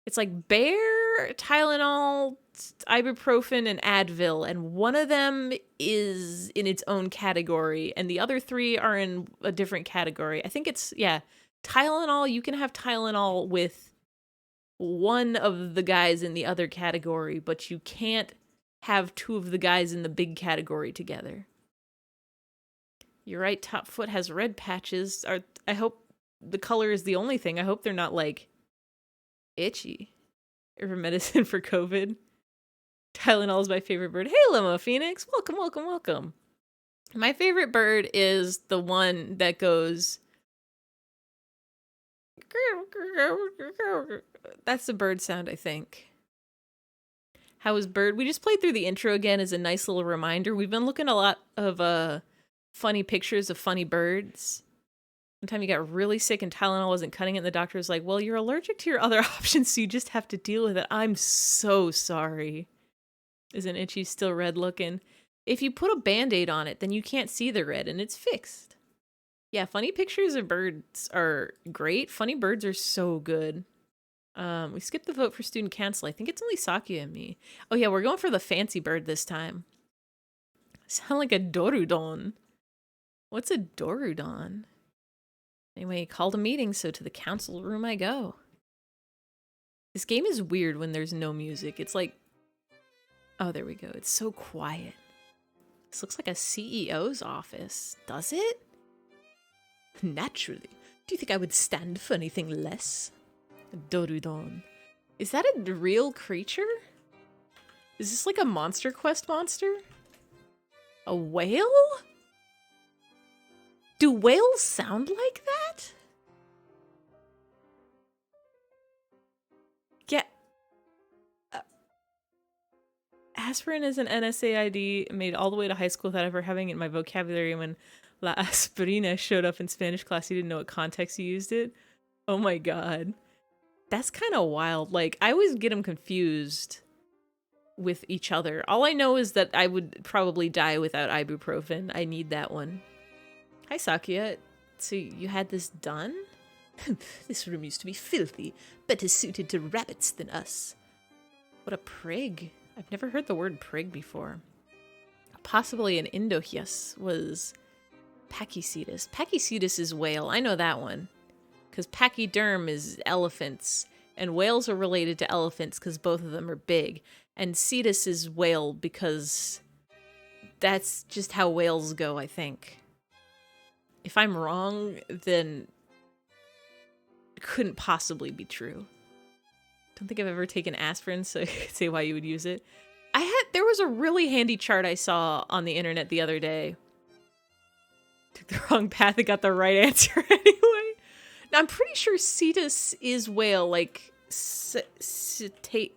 it's like Bayer, Tylenol, ibuprofen, and Advil, and one of them is in its own category, and the other 3 are in a different category. I think it's, yeah, Tylenol, you can have Tylenol with one of the guys in the other category, but you can't have 2 of the guys in the big category together. You're right, top foot has red patches. I hope the color is the only thing. I hope they're not, like, itchy. Or medicine for COVID. Tylenol is my favorite bird. Hey, Limo Phoenix. Welcome, welcome, welcome. My favorite bird is the one that goes... that's the bird sound, I think. How is bird? We just played through the intro again as a nice little reminder. We've been looking a lot of funny pictures of funny birds. One time you got really sick and Tylenol wasn't cutting it, and the doctor was like, well, you're allergic to your other options, so you just have to deal with it. I'm so sorry. Isn't itchy still red looking? If you put a Band-Aid on it, then you can't see the red, and it's fixed. Yeah, funny pictures of birds are great. Funny birds are so good. We skipped the vote for student council. I think it's only Sakya and me. Oh yeah, we're going for the fancy bird this time. Sound like a Dorudon. What's a Dorudon? Anyway, called a meeting, so to the council room I go. This game is weird when there's no music. It's like... oh, there we go. It's so quiet. This looks like a CEO's office. Does it? Naturally. Do you think I would stand for anything less? Dorudon. Is that a real creature? Is this like a Monster Quest monster? A whale? Do whales sound like that? Yeah. Aspirin is an NSAID made all the way to high school without ever having it in my vocabulary. When La Aspirina showed up in Spanish class, you didn't know what context you used it. Oh my god. That's kind of wild. Like, I always get them confused with each other. All I know is that I would probably die without ibuprofen. I need that one. Hi, Sakuya. So you had this done? This room used to be filthy, better suited to rabbits than us. What a prig. I've never heard the word prig before. Possibly an Indohyus was Pachycetus. Pachycetus is whale. I know that one. Because pachyderm is elephants, and whales are related to elephants because both of them are big. And cetus is whale because that's just how whales go, I think. If I'm wrong, then it couldn't possibly be true. Don't think I've ever taken aspirin, so I could say why you would use it. There was a really handy chart I saw on the internet the other day. Took the wrong path and got the right answer anyway. Now, I'm pretty sure cetus is whale, like cetacean?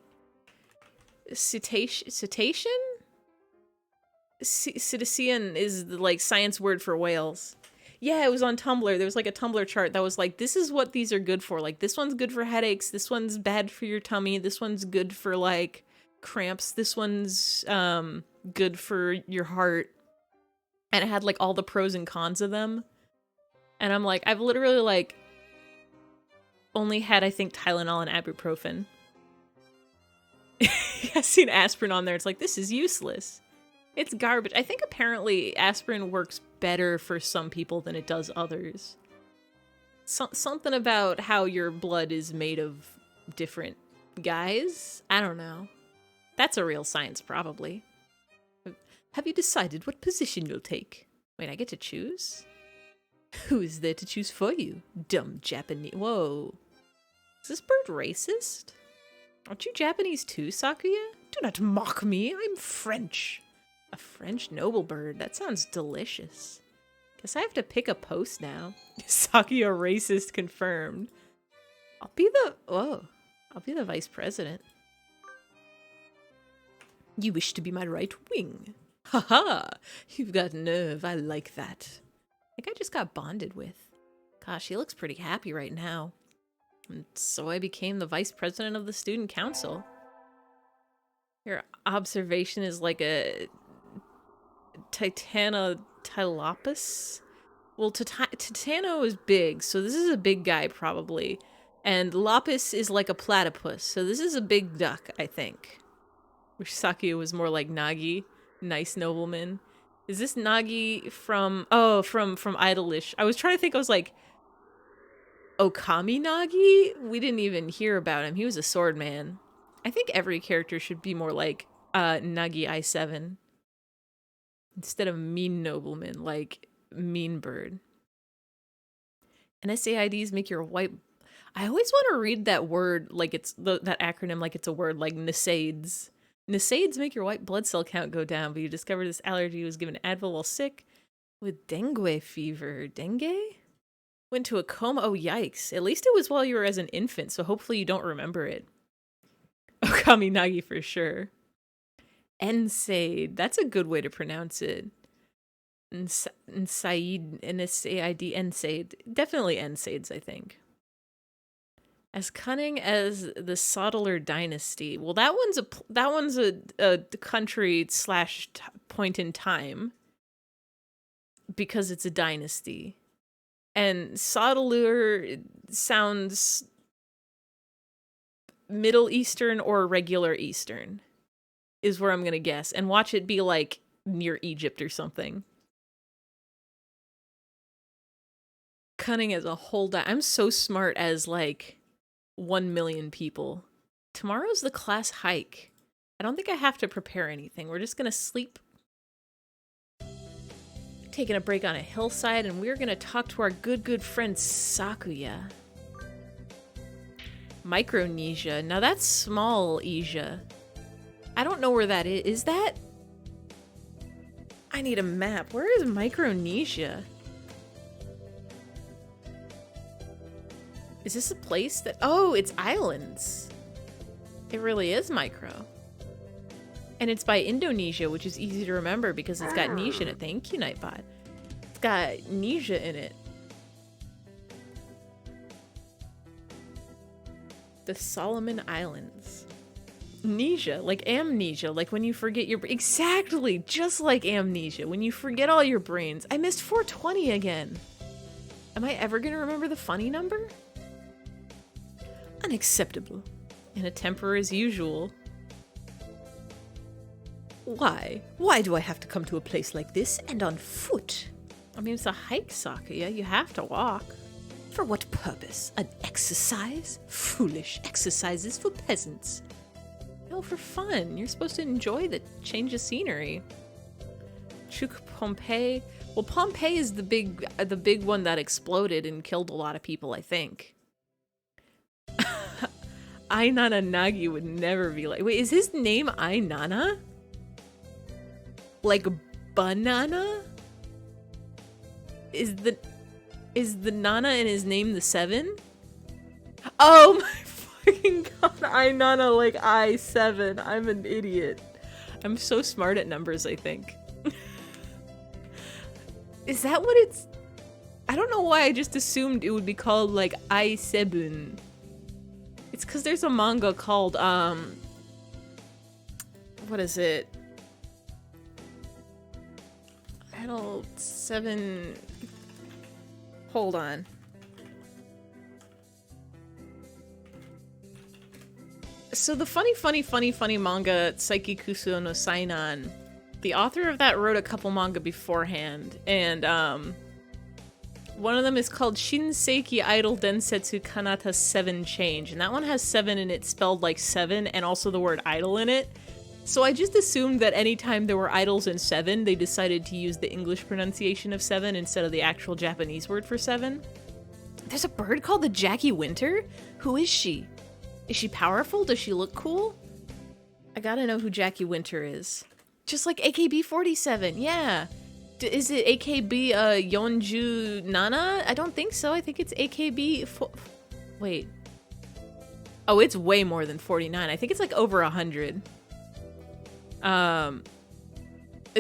Cetacean is the, like, science word for whales. Yeah, it was on Tumblr. There was like a Tumblr chart that was like, this is what these are good for. Like, this one's good for headaches. This one's bad for your tummy. This one's good for, like, cramps. This one's good for your heart. And it had, like, all the pros and cons of them. And I'm like, I've literally, like, only had, I think, Tylenol and ibuprofen. I've seen aspirin on there. It's like, this is useless. It's garbage. I think apparently aspirin works better for some people than it does others. Something about how your blood is made of different guys? I don't know. That's a real science, probably. Have you decided what position you'll take? Wait, I get to choose? Who is there to choose for you, dumb Japanese? Whoa. Is this bird racist? Aren't you Japanese too, Sakuya? Do not mock me. I'm French. A French noble bird. That sounds delicious. Guess I have to pick a post now. Sakuya racist confirmed. I'll be the vice president. You wish to be my right wing. Haha, you've got nerve. I like that. I think I just got bonded with. Gosh, he looks pretty happy right now. And so I became the vice president of the student council. Your observation is like a Titanotylopus? Well, Titano is big, so this is a big guy probably. And Lapis is like a platypus, so this is a big duck, I think. Which Sakuya was more like Nagi, nice nobleman. Is this Nagi from Idolish? I was trying to think, I was like, Okami Nagi? We didn't even hear about him. He was a sword man. I think every character should be more like Nagi I7. Instead of mean nobleman, like mean bird. NSAIDs make your white... I always want to read that word like it's that acronym like it's a word, like Nsaids. Nsaids make your white blood cell count go down, but you discovered this allergy was given Advil while sick with dengue fever. Dengue? Went to a coma. Oh, yikes. At least it was while you were as an infant, so hopefully you don't remember it. Okami Nagi for sure. Nsaid. That's a good way to pronounce it. Nsaid. N-S-A-I-D. Nsaid. Definitely Nsaids, I think. As cunning as the Sottler dynasty. Well, that one's a country / point in time because it's a dynasty. And Sottler sounds Middle Eastern or regular Eastern is where I'm going to guess. And watch it be like near Egypt or something. Cunning as a whole I'm so smart as like 1 million people. Tomorrow's the class hike. I don't think I have to prepare anything. We're just gonna sleep. Taking a break on a hillside, and we're gonna talk to our good friend Sakuya. Micronesia. Now that's small Asia. I don't know where that is. Is that? I need a map. Where is Micronesia? Is this a place that... Oh, it's islands. It really is micro. And it's by Indonesia, which is easy to remember because it's got Nisha in it. Thank you, Nightbot. It's got Nisha in it. The Solomon Islands. Amnesia, like amnesia, like when you forget your... Exactly, just like amnesia, when you forget all your brains. I missed 420 again. Am I ever gonna remember the funny number? Unacceptable. In a temper as usual. Why? Why do I have to come to a place like this and on foot? I mean, it's a hike, Sakuya. You have to walk. For what purpose? An exercise? Foolish exercises for peasants. No, for fun. You're supposed to enjoy the change of scenery. Chuk Pompeii. Well, Pompeii is the big one that exploded and killed a lot of people, I think. Ainana Nagi would never be like... Wait, is his name Ainana? Like banana? Is the Nana in his name the 7? Oh my fucking god, Ainana like I7. I'm an idiot. I'm so smart at numbers, I think. Is that what it's... I don't know why I just assumed it would be called like I7. It's because there's a manga called, what is it? Idol 7... Hold on. So the funny manga, Saiki Kusuo no Sainan, the author of that wrote a couple manga beforehand, and one of them is called Shinseiki Idol Densetsu Kanata 7 Change, and that one has 7 in it spelled like 7, and also the word idol in it. So I just assumed that anytime there were idols in 7, they decided to use the English pronunciation of 7 instead of the actual Japanese word for 7. There's a bird called the Jackie Winter? Who is she? Is she powerful? Does she look cool? I gotta know who Jackie Winter is. Just like AKB47, yeah. Is it AKB Yonju Nana? I don't think so. I think it's AKB... Wait. Oh, it's way more than 49. I think it's like over 100.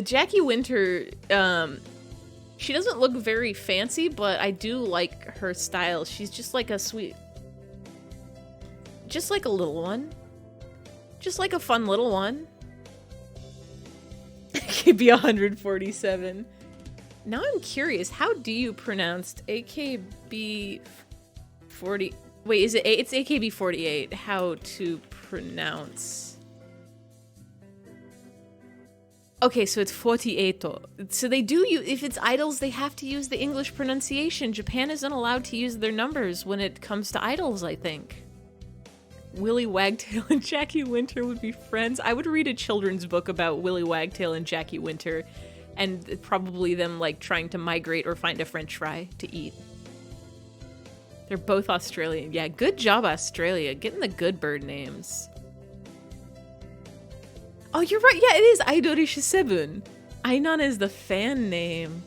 Jackie Winter, she doesn't look very fancy, but I do like her style. She's just like a sweet... Just like a little one. Just like a fun little one. AKB 147. Now I'm curious, how do you pronounce AKB 40... Wait, is it... It's AKB 48. How to pronounce... Okay, so it's 48. So they do use, if it's idols, they have to use the English pronunciation. Japan isn't allowed to use their numbers when it comes to idols, I think. Willy Wagtail and Jackie Winter would be friends. I would read a children's book about Willy Wagtail and Jackie Winter, and probably them like trying to migrate or find a french fry to eat. They're both Australian. Yeah, good job, Australia. Getting the good bird names. Oh, you're right. Yeah, it is Aidori Shisebun. Ainan is the fan name.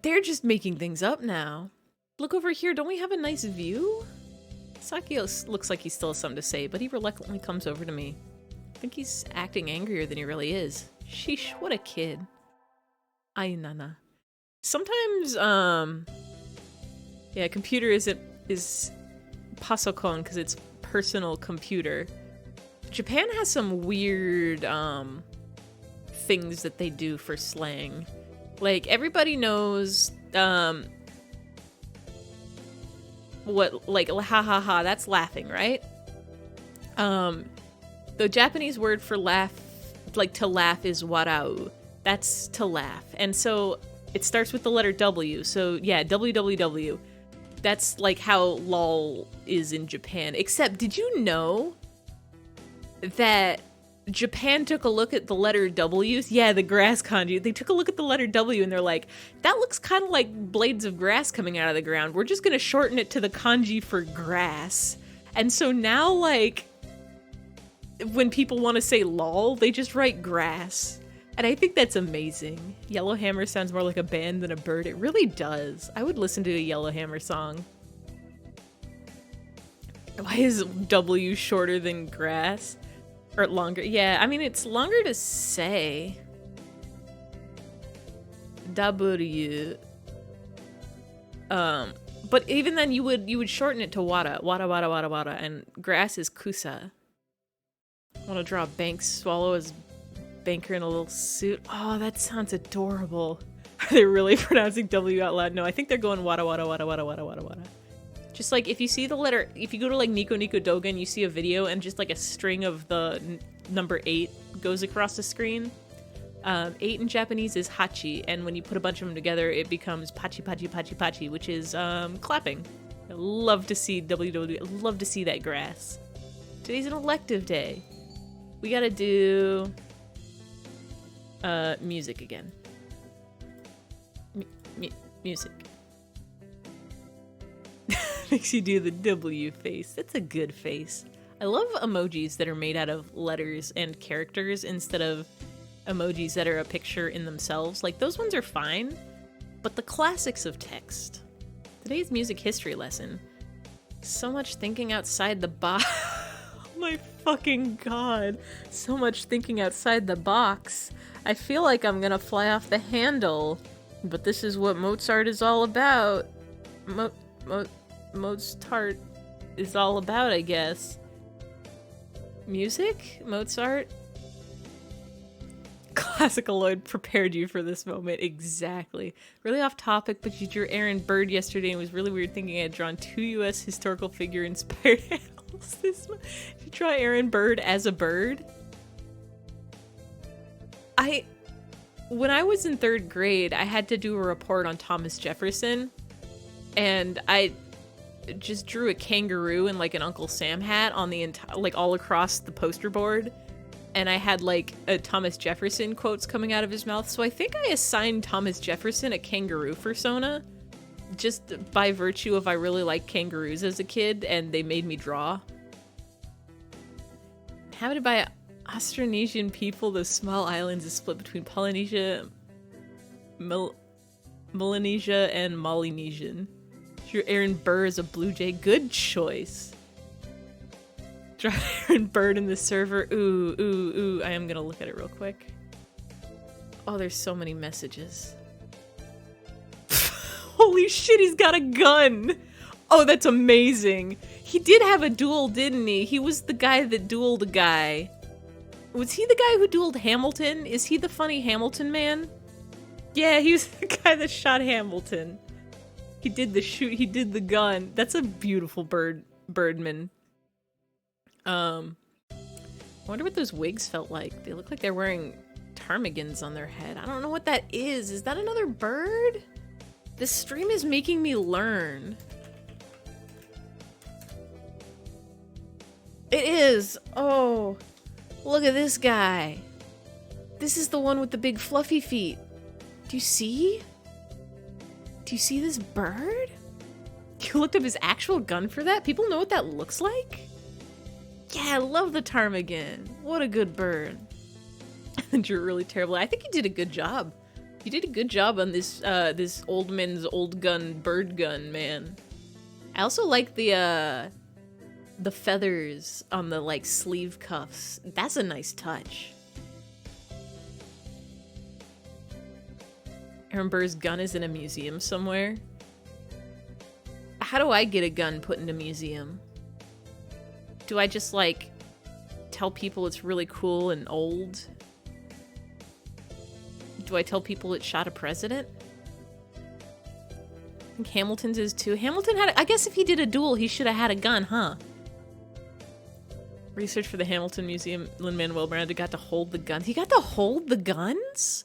They're just making things up now. Look over here. Don't we have a nice view? Sakio looks like he still has something to say, but he reluctantly comes over to me. I think he's acting angrier than he really is. Sheesh, what a kid. Ainana. Sometimes, yeah, computer is pasokon because it's personal computer. Japan has some weird things that they do for slang. Like, everybody knows what, like, ha ha ha, that's laughing, right? The Japanese word for laugh, like to laugh, is warau. That's to laugh. And so it starts with the letter W. So yeah, WWW. That's like how lol is in Japan. Except, did you know that Japan took a look at the letter W? Yeah, the grass kanji. They took a look at the letter W and they're like, that looks kind of like blades of grass coming out of the ground. We're just going to shorten it to the kanji for grass. And so now, like, when people want to say lol, they just write grass. And I think that's amazing. Yellowhammer sounds more like a band than a bird. It really does. I would listen to a Yellowhammer song. Why is W shorter than grass? Or longer? Yeah, I mean, it's longer to say. W. But even then you would shorten it to wada. Wada, wada, wada, wada. And grass is kusa. Want to draw a bank swallow as banker in a little suit. Oh, that sounds adorable. Are they really pronouncing W out loud? No, I think they're going wada, wada, wada, wada, wada, wada, wada. Just like if you see the letter, if you go to like Nico Nico Dogen, you see a video and just like a string of the number 8 goes across the screen. 8 in Japanese is hachi, and when you put a bunch of them together, it becomes pachi pachi pachi pachi, which is clapping. I love to see WW. I love to see that grass. Today's an elective day. We gotta do music again. Music. Makes you do the W face. That's a good face. I love emojis that are made out of letters and characters instead of emojis that are a picture in themselves. Like, those ones are fine, but the classics of text. Today's music history lesson. So much thinking outside the box. Oh my fucking god. So much thinking outside the box. I feel like I'm gonna fly off the handle. But this is what Mozart is all about. Mozart is all about, I guess. Music? Mozart? Classical Lloyd prepared you for this moment. Exactly. Really off topic, but you drew Aaron Bird yesterday and it was really weird thinking I had drawn 2 US historical figure inspired animals this month. Did you draw Aaron Bird as a bird? When I was in 3rd grade, I had to do a report on Thomas Jefferson, and I just drew a kangaroo and like an Uncle Sam hat on the entire, like all across the poster board. And I had like a Thomas Jefferson quotes coming out of his mouth. So I think I assigned Thomas Jefferson a kangaroo persona just by virtue of I really liked kangaroos as a kid and they made me draw. Inhabited by Austronesian people, the small islands is split between Polynesia, Melanesia, and Molynesian. Your Aaron Burr is a blue jay. Good choice. Draw Aaron Bird in the server. Ooh, ooh, ooh. I am gonna look at it real quick. Oh, there's so many messages. Holy shit, he's got a gun! Oh, that's amazing. He did have a duel, didn't he? He was the guy that dueled a guy. Was he the guy who dueled Hamilton? Is he the funny Hamilton man? Yeah, he was the guy that shot Hamilton. He did the shoot, he did the gun. That's a beautiful birdman. I wonder what those wigs felt like. They look like they're wearing ptarmigans on their head. I don't know what that is. Is that another bird? This stream is making me learn. It is. Oh, look at this guy. This is the one with the big fluffy feet. Do you see? Do you see this bird? You looked up his actual gun for that? People know what that looks like? Yeah, I love the ptarmigan. What a good bird. And you're really terrible. I think you did a good job. You did a good job on this this old man's old gun bird gun, man. I also like the feathers on the like sleeve cuffs. That's a nice touch. Aaron Burr's gun is in a museum somewhere. How do I get a gun put in a museum? Do I just, like, tell people it's really cool and old? Do I tell people it shot a president? I think Hamilton's is too. Hamilton had, I guess if he did a duel, he should have had a gun, huh? Research for the Hamilton Museum, Lin-Manuel Miranda got to hold the guns. He got to hold the guns?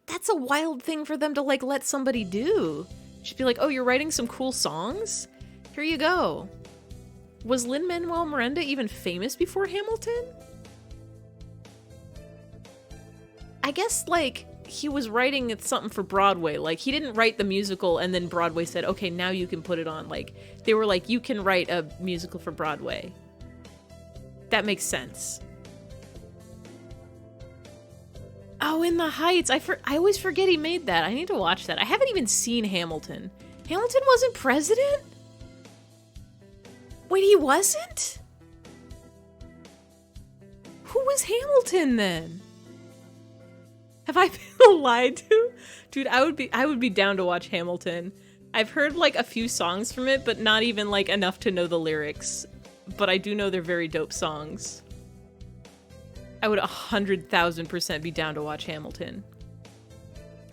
That's a wild thing for them to, like, let somebody do. Just be like, oh, you're writing some cool songs? Here you go. Was Lin-Manuel Miranda even famous before Hamilton? I guess, like, he was writing something for Broadway. Like, he didn't write the musical and then Broadway said, okay, now you can put it on. Like, they were like, you can write a musical for Broadway. That makes sense. Oh, In the Heights. I always forget he made that. I need to watch that. I haven't even seen Hamilton. Hamilton wasn't president? Wait, he wasn't? Who was Hamilton then? Have I been lied to? Dude, I would be down to watch Hamilton. I've heard like a few songs from it, but not even like enough to know the lyrics. But I do know they're very dope songs. I would 100,000% be down to watch Hamilton.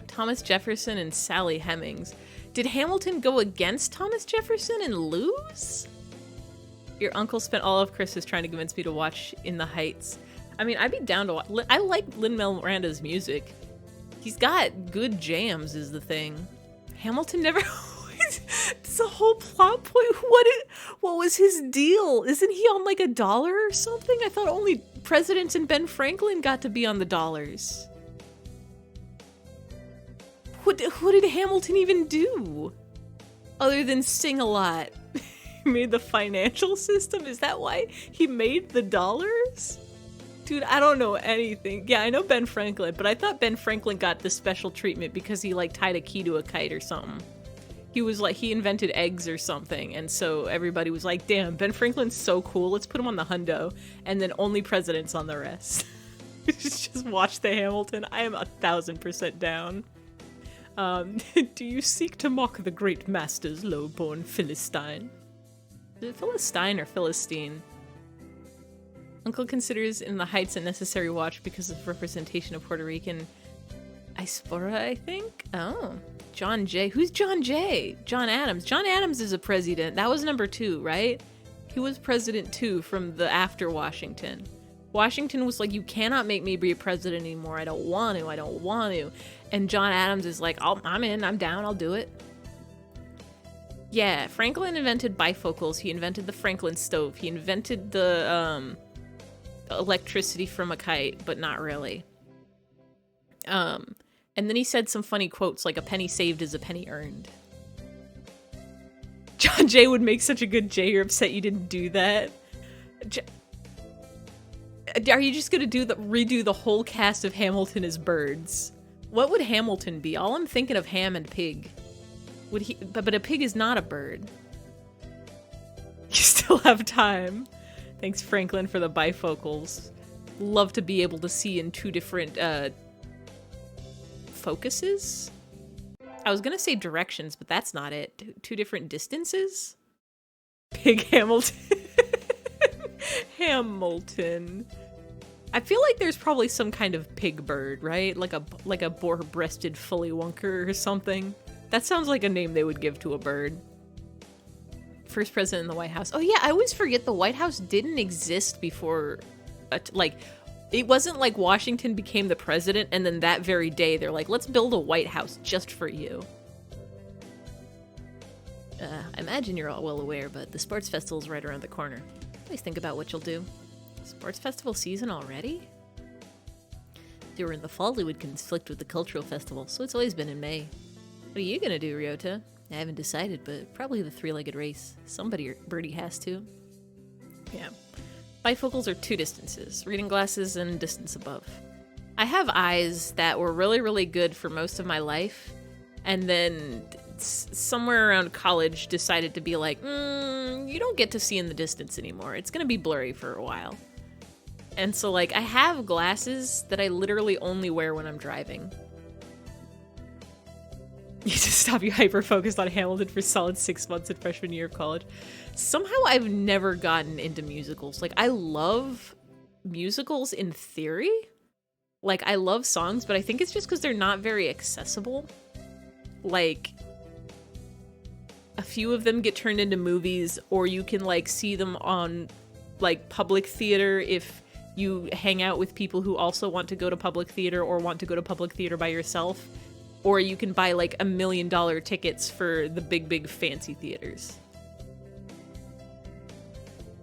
Thomas Jefferson and Sally Hemings. Did Hamilton go against Thomas Jefferson and lose? Your uncle spent all of Christmas trying to convince me to watch In the Heights. I mean, I'd be down to watch. I like Lin-Manuel Miranda's music. He's got good jams is the thing. Hamilton never... It's a whole plot point. What was his deal? Isn't he on like $1 or something? I thought only presidents and Ben Franklin got to be on the dollars. What did Hamilton even do? Other than sing a lot. He made the financial system? Is that why he made the dollars? Dude, I don't know anything. Yeah, I know Ben Franklin, but I thought Ben Franklin got the special treatment because he like tied a key to a kite or something. He was like, he invented eggs or something, and so everybody was like, damn, Ben Franklin's so cool, let's put him on the hundo, and then only presidents on the rest. Just watch the Hamilton. I am 1,000% down. Do you seek to mock the great masters, low-born Philistine? Is it Philistine or Philistine? Uncle considers In the Heights a necessary watch because of representation of Puerto Rican diaspora, I think? Oh. John Jay. Who's John Jay? John Adams. John Adams is a president. That was number 2, right? He was president 2 from the after Washington. Washington was like, you cannot make me be a president anymore. I don't want to. I don't want to. And John Adams is like, oh, I'm in. I'm down. I'll do it. Yeah, Franklin invented bifocals. He invented the Franklin stove. He invented the electricity from a kite, but not really. And then he said some funny quotes like, a penny saved is a penny earned. John Jay would make such a good Jay. You're upset you didn't do that. Are you just gonna redo the whole cast of Hamilton as birds? What would Hamilton be? All I'm thinking of ham and pig. Would he? But a pig is not a bird. You still have time. Thanks, Franklin, for the bifocals. Love to be able to see in 2 different focuses? I was gonna say directions, but that's not it. 2 different distances? Pig Hamilton. Hamilton. I feel like there's probably some kind of pig bird, right? Like a boar-breasted fullywonker or something. That sounds like a name they would give to a bird. First president in the White House. Oh yeah, I always forget the White House didn't exist before, it wasn't like Washington became the president and then that very day they're like, let's build a White House just for you. I imagine you're all well aware, but the sports festival's right around the corner. Always think about what you'll do. Sports festival season already? If they were in the fall, it would conflict with the cultural festival, so it's always been in May. What are you gonna do, Ryota? I haven't decided, but probably the 3-legged race. Somebody or Birdie has to. Yeah. Bifocals are 2 distances. Reading glasses and distance above. I have eyes that were really, really good for most of my life, and then somewhere around college decided to be like, you don't get to see in the distance anymore. It's gonna be blurry for a while. And so, like, I have glasses that I literally only wear when I'm driving. You just stop. You hyper-focused on Hamilton for solid 6 months in freshman year of college. Somehow I've never gotten into musicals. Like, I love musicals in theory. Like, I love songs, but I think it's just because they're not very accessible. Like, a few of them get turned into movies, or you can, like, see them on, like, public theater if you hang out with people who also want to go to public theater or want to go to public theater by yourself. Or you can buy, like, $1 million tickets for the big fancy theaters.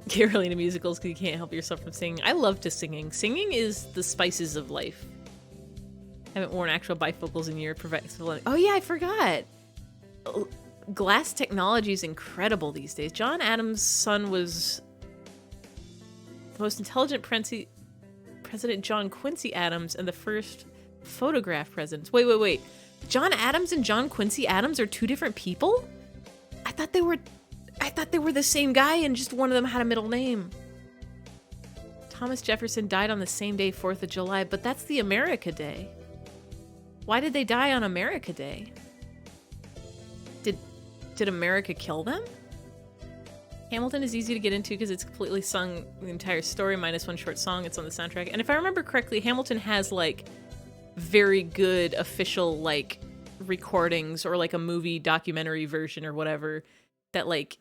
Get really into musicals because you can't help yourself from singing. I love to singing. Singing is the spices of life. I haven't worn actual bifocals in a year. Oh yeah, I forgot. Glass technology is incredible these days. John Adams' son was the most intelligent President John Quincy Adams and the first photograph presidents. Wait. John Adams and John Quincy Adams are 2 different people? I thought thought they were the same guy and just one of them had a middle name. Thomas Jefferson died on the same day, 4th of July, but that's the America Day. Why did they die on America Day? Did America kill them? Hamilton is easy to get into because it's completely sung the entire story minus one short song. It's on the soundtrack. And if I remember correctly, Hamilton has like very good official like recordings or like a movie documentary version or whatever that like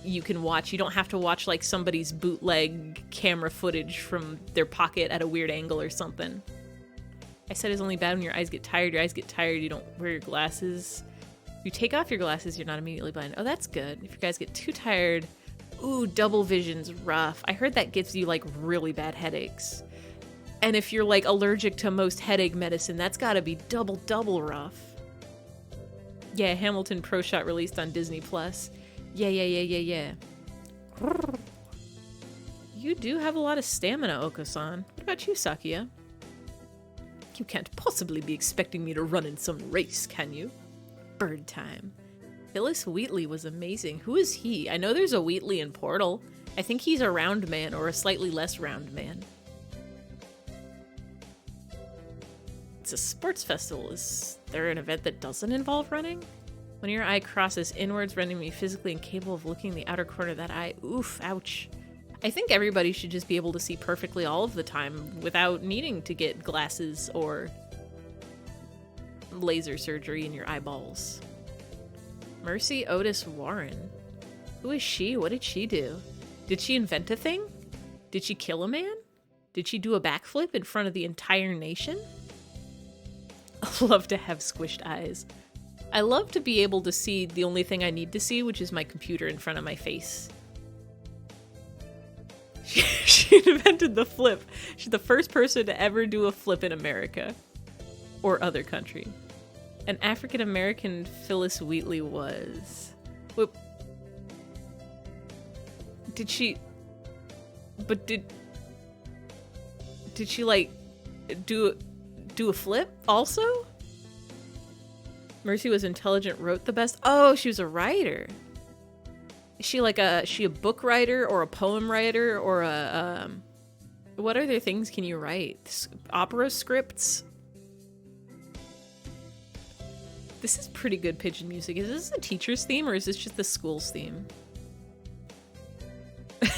you can watch. You don't have to watch like somebody's bootleg camera footage from their pocket at a weird angle or something. I said it's only bad when your eyes get tired. Your eyes get tired, you don't wear your glasses. If you take off your glasses, you're not immediately blind. Oh, that's good. If you guys get too tired, ooh, double vision's rough. I heard that gives you like really bad headaches. And if you're like allergic to most headache medicine, that's gotta be double rough. Yeah, Hamilton Pro Shot released on Disney Plus. Yeah. You do have a lot of stamina, Oko-san. What about you, Sakia? You can't possibly be expecting me to run in some race, can you? Bird time. Phyllis Wheatley was amazing. Who is he? I know there's a Wheatley in Portal. I think he's a round man or a slightly less round man. It's a sports festival. Is there an event that doesn't involve running? When your eye crosses inwards, rendering me physically incapable of looking in the outer corner of that eye. Oof, ouch. I think everybody should just be able to see perfectly all of the time without needing to get glasses or laser surgery in your eyeballs. Mercy Otis Warren. Who is she? What did she do? Did she invent a thing? Did she kill a man? Did she do a backflip in front of the entire nation? I love to have squished eyes. I love to be able to see the only thing I need to see, which is my computer in front of my face. She invented the flip. She's the first person to ever do a flip in America. Or other country. An African-American Phyllis Wheatley was... Whoop. Did she... But did she, like, do a flip also? Mercy was intelligent, wrote the best. Oh, she was a writer. Is she like a book writer or a poem writer or a what other things can you write? Opera scripts? This is pretty good pigeon music. Is this a teacher's theme or is this just the school's theme?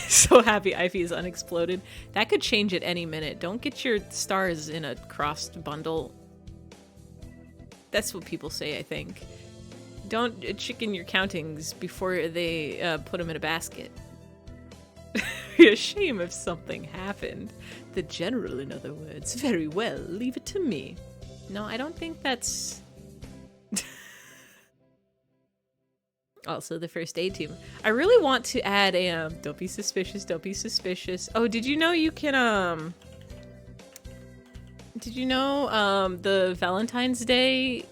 So happy eyfey is unexploded. That could change at any minute. Don't get your stars in a crossed bundle. That's what people say, I think. Don't chicken your countings before they put them in a basket. Be a shame if something happened. The general, in other words. Very well, leave it to me. No, I don't think that's... Also, the first aid team. I really want to add a, don't be suspicious, don't be suspicious. Oh, did you know you can, did you know, the Valentine's Day...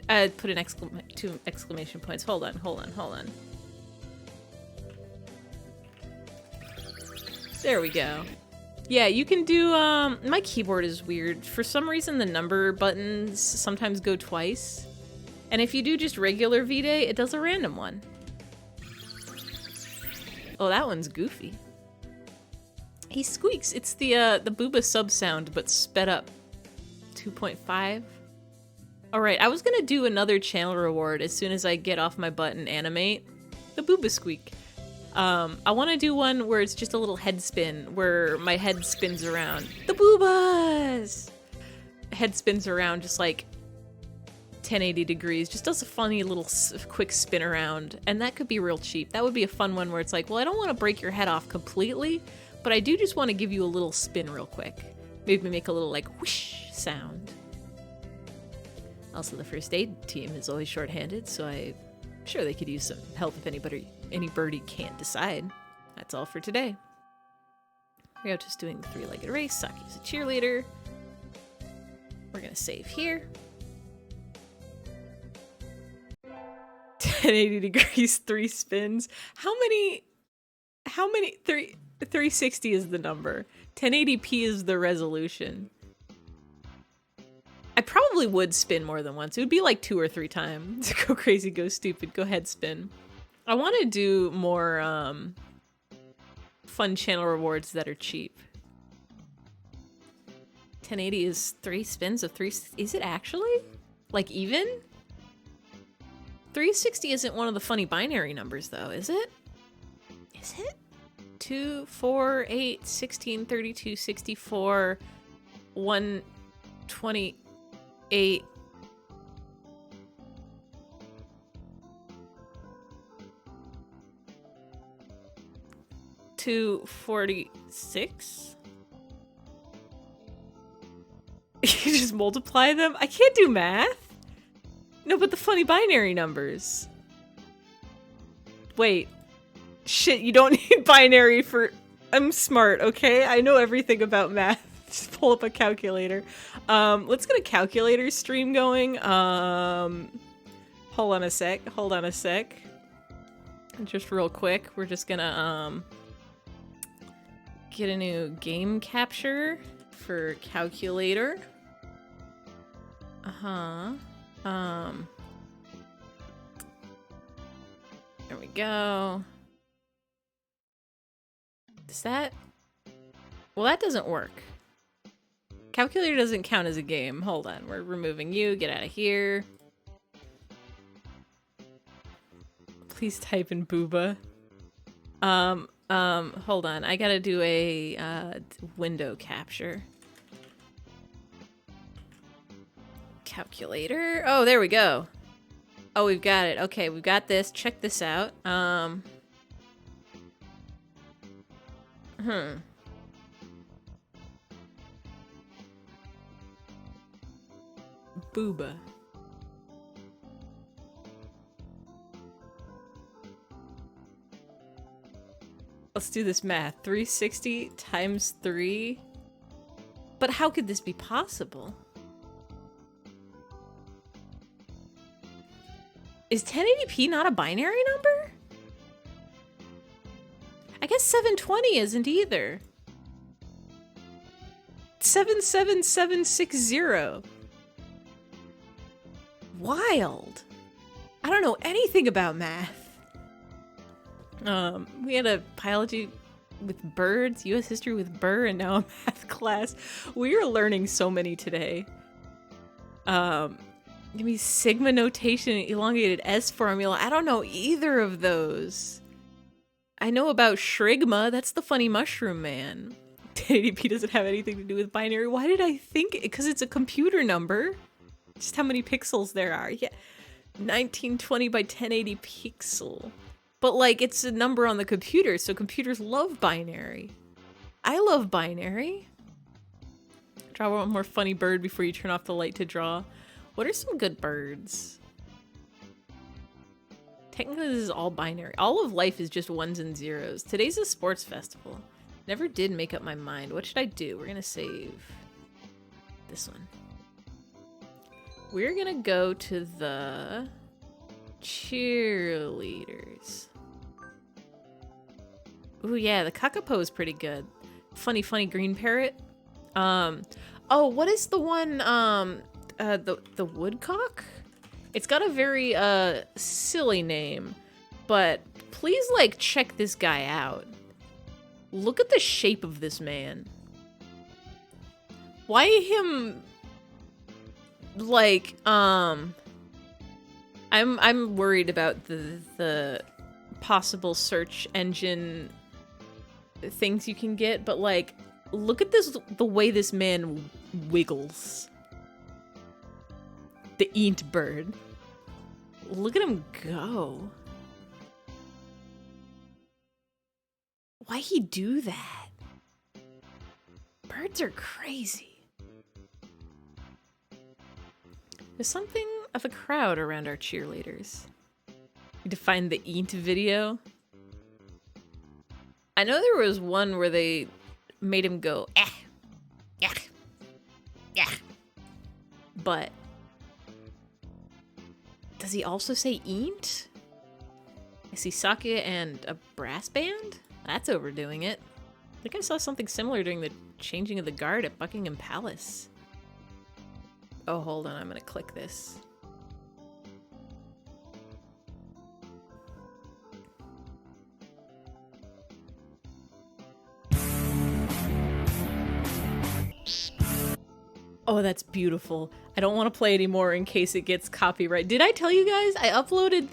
put an two exclamation points. Hold on. There we go. Yeah, you can do, my keyboard is weird. For some reason, the number buttons sometimes go twice. And if you do just regular V-Day, it does a random one. Oh, that one's goofy. He squeaks. It's the Booba sub sound, but sped up. 2.5. Alright, I was gonna do another channel reward as soon as I get off my butt and animate. The Booba squeak. I want to do one where it's just a little head spin, where my head spins around. The Boobas! Head spins around just like 1080 degrees, just does a funny little quick spin around, and that could be real cheap. That would be a fun one where it's like, well, I don't want to break your head off completely, but I do just want to give you a little spin real quick. Maybe make a little like whoosh sound. Also, the first aid team is always short-handed, so I'm sure they could use some help if any birdie can't decide. That's all for today. We're just doing the three-legged race. Saki's a cheerleader. We're gonna save here. 1080 degrees, 3 spins. How many 360 is the number. 1080p is the resolution. I probably would spin more than once. It would be like 2 or 3 times. Go crazy, go stupid, go ahead, spin. I want to do more fun channel rewards that are cheap. 1080 is 3 spins of 3. Is it actually? Like even? 360 isn't one of the funny binary numbers though, is it? Is it? 2, 4, 8, 16, 32, 64, 128. 246? You just multiply them? I can't do math. No, but the funny binary numbers. Wait. Shit, you don't need binary for... I'm smart, okay? I know everything about math. Just pull up a calculator. Let's get a calculator stream going. Hold on a sec. Just real quick, we're just gonna, get a new game capture for calculator. There we go. Does that... Well, that doesn't work. Calculator doesn't count as a game. Hold on, we're removing you. Get out of here. Please type in booba. Hold on. I gotta do a, window capture. Calculator. Oh, there we go. Oh, we've got it. Okay, we've got this. Check this out. Booba. Let's do this math. 360 times 3. But how could this be possible? Is 1080p not a binary number? I guess 720 isn't either. 77760. Wild. I don't know anything about math. We had a biology with birds, US history with Burr, and now a math class. We are learning so many today. Give me sigma notation and elongated S formula. I don't know either of those. I know about Shrigma. That's the funny mushroom man. 1080p doesn't have anything to do with binary. Why did I think it? Because it's a computer number. Just how many pixels there are. Yeah. 1920 by 1080 pixel. But like, it's a number on the computer, so computers love binary. I love binary. Draw one more funny bird before you turn off the light to draw. What are some good birds? Technically, this is all binary. All of life is just ones and zeros. Today's a sports festival. Never did make up my mind. What should I do? We're gonna save this one. We're gonna go to the cheerleaders. Ooh, yeah, the Kakapo is pretty good. Funny green parrot. Oh, what is the one, the Woodcock? It's got a very, silly name, but please, like, check this guy out. Look at the shape of this man. Why him, like, I'm worried about the possible search engine things you can get, but like, look at this, the way this man wiggles. The eent bird. Look at him go. Why he do that? Birds are crazy. There's something of a crowd around our cheerleaders. Need to find the eent video. I know there was one where they made him go, eh, yeah, yeah. But does he also say eent? I see sake and a brass band? That's overdoing it. I think I saw something similar during the changing of the guard at Buckingham Palace. Oh, hold on. I'm gonna click this. Oh, that's beautiful. I don't want to play anymore in case it gets copyright. Did I tell you guys? I uploaded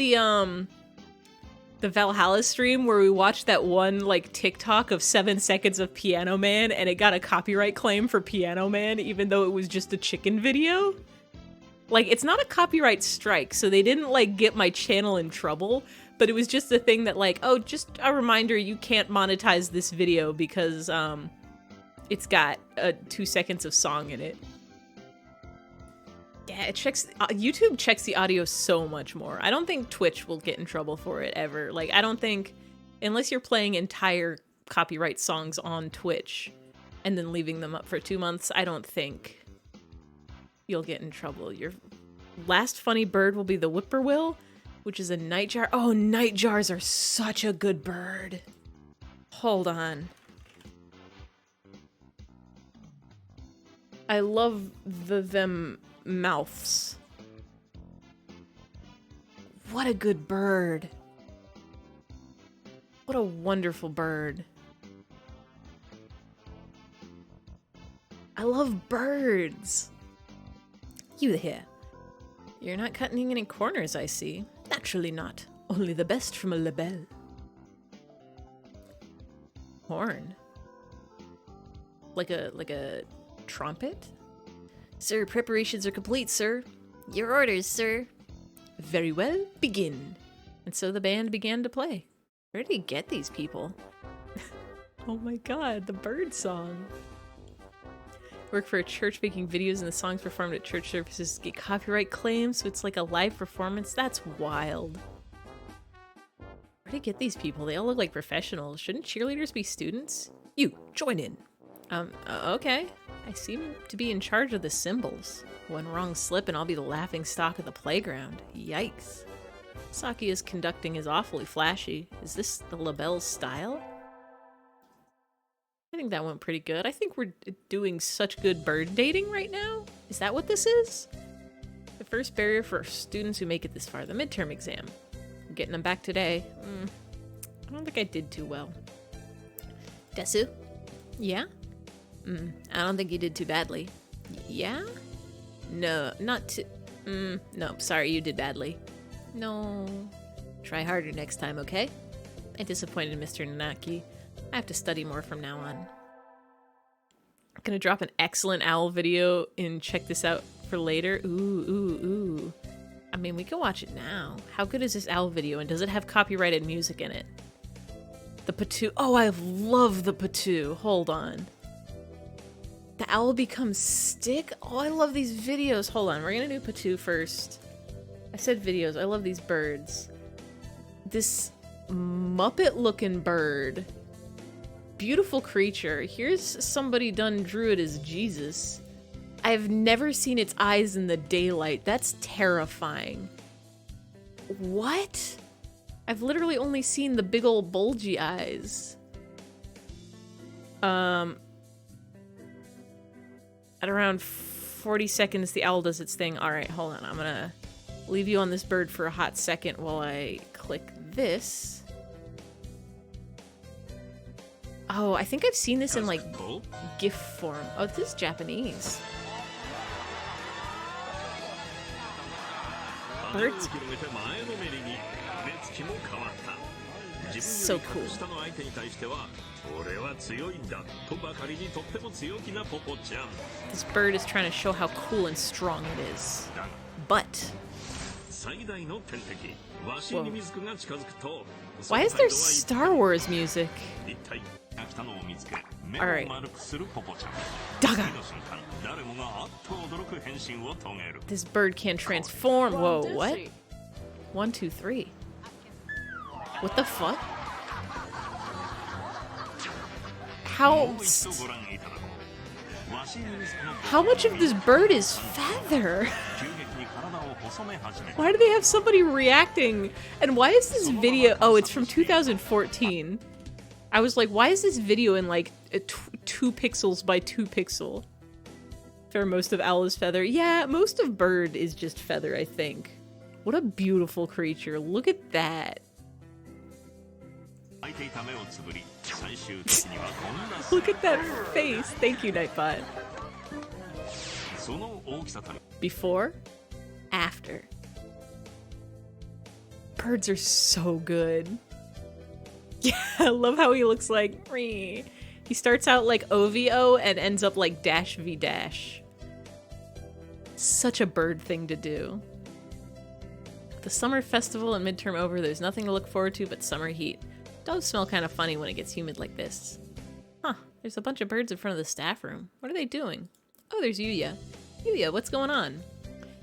the Valhalla stream where we watched that one like TikTok of 7 seconds of Piano Man, and it got a copyright claim for Piano Man even though it was just a chicken video. Like, it's not a copyright strike, so they didn't like get my channel in trouble, but it was just a thing that like, oh, just a reminder, you can't monetize this video because it's got 2 seconds of song in it. Yeah, it checks. YouTube checks the audio so much more. I don't think Twitch will get in trouble for it ever. Like, I don't think, unless you're playing entire copyright songs on Twitch and then leaving them up for 2 months, I don't think you'll get in trouble. Your last funny bird will be the whippoorwill, which is a nightjar. Oh, nightjars are such a good bird. Hold on. I love them mouths. What a good bird. What a wonderful bird. I love birds. You here. You're not cutting any corners, I see. Naturally not. Only the best from a label. Horn. Like a trumpet? Sir, preparations are complete, sir. Your orders, sir. Very well, begin. And so the band began to play. Where did he get these people? Oh my god, the bird song. Work for a church making videos and the songs performed at church services get copyright claims, so it's like a live performance. That's wild. Where did he get these people? They all look like professionals. Shouldn't cheerleaders be students? You, join in. Okay. I seem to be in charge of the cymbals. One wrong slip and I'll be the laughing stock of the playground. Yikes. Saki is conducting is awfully flashy. Is this the label's style? I think that went pretty good. I think we're doing such good bird dating right now. Is that what this is? The first barrier for students who make it this far, the midterm exam. I'm getting them back today. I don't think I did too well. Desu? Yeah? I don't think you did too badly. Yeah? No, not too... no, sorry, you did badly. No. Try harder next time, okay? I disappointed Mr. Nanaki. I have to study more from now on. I'm gonna drop an excellent owl video and check this out for later. Ooh. I mean, we can watch it now. How good is this owl video, and does it have copyrighted music in it? The patoo. Oh, I love the patoo. Hold on. The owl becomes stick? Oh, I love these videos. Hold on, we're gonna do patoo first. I said videos. I love these birds. This Muppet-looking bird. Beautiful creature. Here's somebody done drew it as Jesus. I've never seen its eyes in the daylight. That's terrifying. What? I've literally only seen the big old bulgy eyes. At around 40 seconds, the owl does its thing. Alright, hold on. I'm gonna leave you on this bird for a hot second while I click this. Oh, I think I've seen this in, like, GIF form. Oh, this is Japanese. Birds. So cool. This bird is trying to show how cool and strong it is. But... Whoa. Why is there Star Wars music? Alright. Daga! This bird can transform. Whoa, what? 1, 2, 3. What the fuck? How much of this bird is feather? Why do they have somebody reacting? And why is this video... Oh, it's from 2014. I was like, why is this video in like 2 pixels by 2 pixel? Fair most of owl is feather. Yeah, most of bird is just feather, I think. What a beautiful creature. Look at that. Look at that face. Thank you, Nightbot. Before, after. Birds are so good. Yeah, I love how he looks like. He starts out like OVO and ends up like dash v dash. Such a bird thing to do. The summer festival and midterm over, there's nothing to look forward to but summer heat. Does smell kind of funny when it gets humid like this. Huh, there's a bunch of birds in front of the staff room. What are they doing? Oh, there's Yuya. Yuya, what's going on?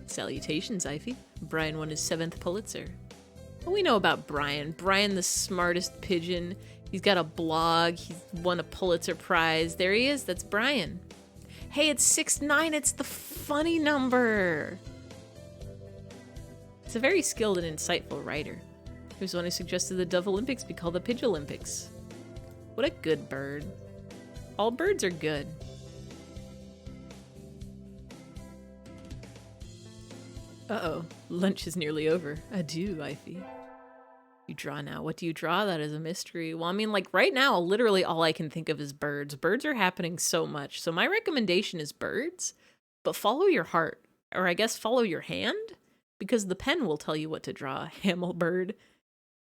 Salutations, eyfey. Brian won his 7th Pulitzer. Well, we know about Brian. Brian, the smartest pigeon. He's got a blog. He's won a Pulitzer Prize. There he is. That's Brian. Hey, it's 6'9". It's the funny number. He's a very skilled and insightful writer. He was the one who suggested the Dove Olympics be called the Pidge Olympics. What a good bird. All birds are good. Uh-oh. Lunch is nearly over. Adieu, eyfey. You draw now. What do you draw? That is a mystery. Well, I mean, like, right now, literally all I can think of is birds. Birds are happening so much. So my recommendation is birds, but follow your heart. Or I guess follow your hand, because the pen will tell you what to draw. Hamilbird.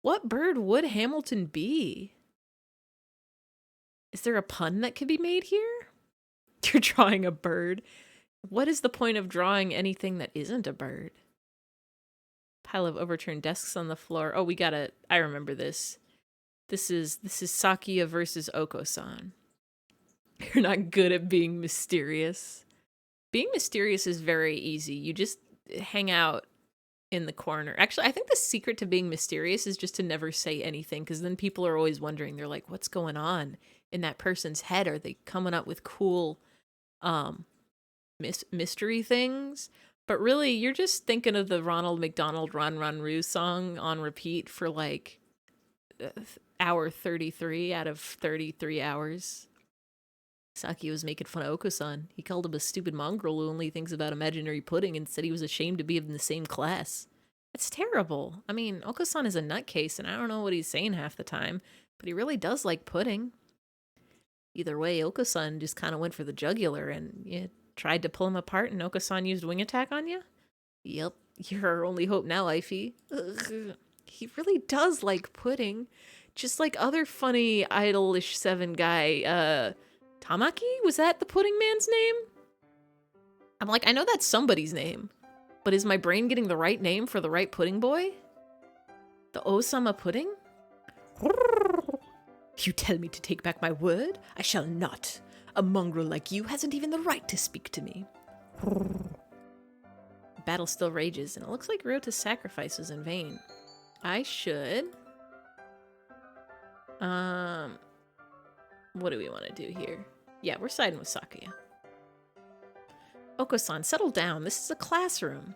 What bird would Hamilton be? Is there a pun that could be made here? You're drawing a bird. What is the point of drawing anything that isn't a bird? Pile of overturned desks on the floor. Oh, we gotta... I remember this. This is Sakuya versus Oko-san. You're not good at being mysterious. Being mysterious is very easy. You just hang out in the corner. Actually, I think the secret to being mysterious is just to never say anything, because then people are always wondering. They're like, what's going on in that person's head? Are they coming up with cool mystery things? But really, you're just thinking of the Ronald McDonald Run Run Roo song on repeat for like hour 33 out of 33 hours. Saki was making fun of Oko-san. He called him a stupid mongrel who only thinks about imaginary pudding and said he was ashamed to be in the same class. It's terrible. I mean, Oko-san is a nutcase, and I don't know what he's saying half the time, but he really does like pudding. Either way, Oko-san just kind of went for the jugular, and you tried to pull him apart, and Oko-san used wing attack on you? Yep, you're our only hope now, eyfey. Ugh. He really does like pudding. Just like other funny Idolish 7 guy, Tamaki? Was that the pudding man's name? I'm like, I know that's somebody's name, but is my brain getting the right name for the right pudding boy? The Osama pudding? You tell me to take back my word? I shall not. A mongrel like you hasn't even the right to speak to me. The battle still rages, and it looks like Ryota's sacrifice was in vain. I should... What do we want to do here? Yeah, we're siding with Sakuya. Oko-san, settle down. This is a classroom.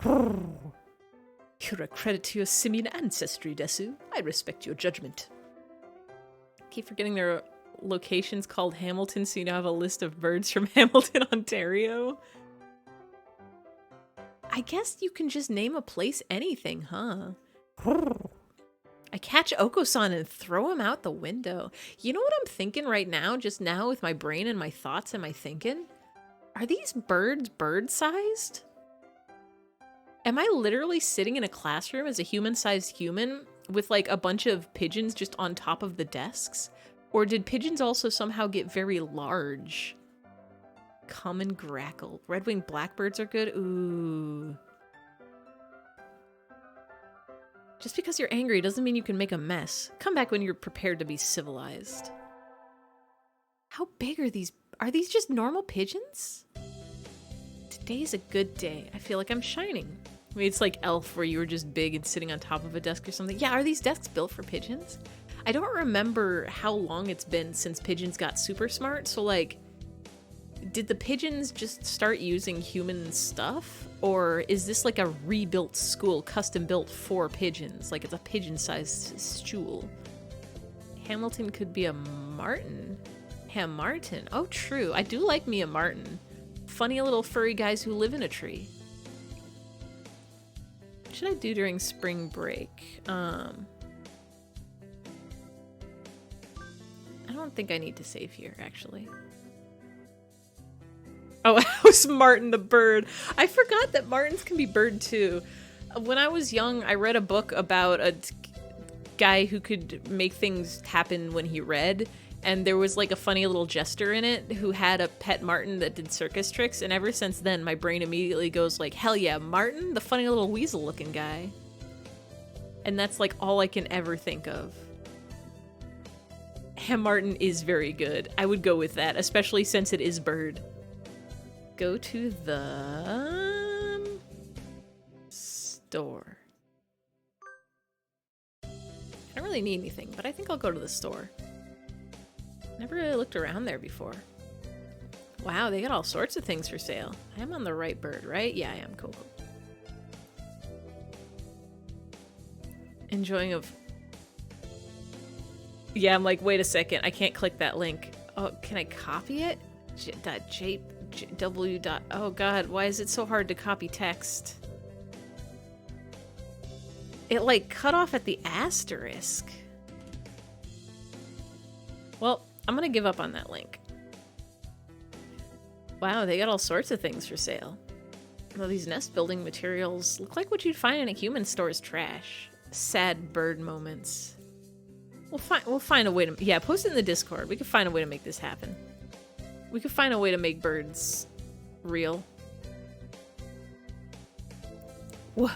You're a credit to your simian ancestry, Desu. I respect your judgment. Keep forgetting there are locations called Hamilton, so you now have a list of birds from Hamilton, Ontario. I guess you can just name a place anything, huh? I catch Oko-san and throw him out the window. You know what I'm thinking right now, just now with my brain and my thoughts? Am I thinking? Are these birds bird-sized? Am I literally sitting in a classroom as a human-sized human with like a bunch of pigeons just on top of the desks? Or did pigeons also somehow get very large? Common grackle. Red-winged blackbirds are good. Ooh. Just because you're angry doesn't mean you can make a mess. Come back when you're prepared to be civilized. How big are these? Are these just normal pigeons? Today's a good day. I feel like I'm shining. I mean, it's like Elf where you were just big and sitting on top of a desk or something. Yeah, are these desks built for pigeons? I don't remember how long it's been since pigeons got super smart, so like, did the pigeons just start using human stuff? Or is this like a rebuilt school, custom built for pigeons? Like it's a pigeon-sized stool. Hamilton could be a Martin. Ham Martin. Oh, true. I do like me a Martin. funny little furry guys who live in a tree. What should I do during spring break? I don't think I need to save here, actually. Oh, House Martin the bird. I forgot that martins can be bird too. When I was young, I read a book about a guy who could make things happen when he read, and there was like a funny little jester in it who had a pet martin that did circus tricks, and ever since then my brain immediately goes like, hell yeah, Martin, the funny little weasel looking guy. And that's like all I can ever think of. Ham Martin is very good. I would go with that, especially since it is bird. Go to the store. I don't really need anything, but I think I'll go to the store. Never really looked around there before. Wow, they got all sorts of things for sale. I'm on the right bird, right? Yeah, I am. Cool. Enjoying of... Yeah, I'm like, wait a second. I can't click that link. Oh, can I copy it? Oh god, why is it so hard to copy text? It like cut off at the asterisk. Well, I'm gonna give up on that link. Wow, they got all sorts of things for sale. Well, these nest building materials look like what you'd find in a human store's trash. Sad bird moments. We'll find a way to... Yeah, post it in the Discord. We could find a way to make this happen. We could find a way to make birds real. What?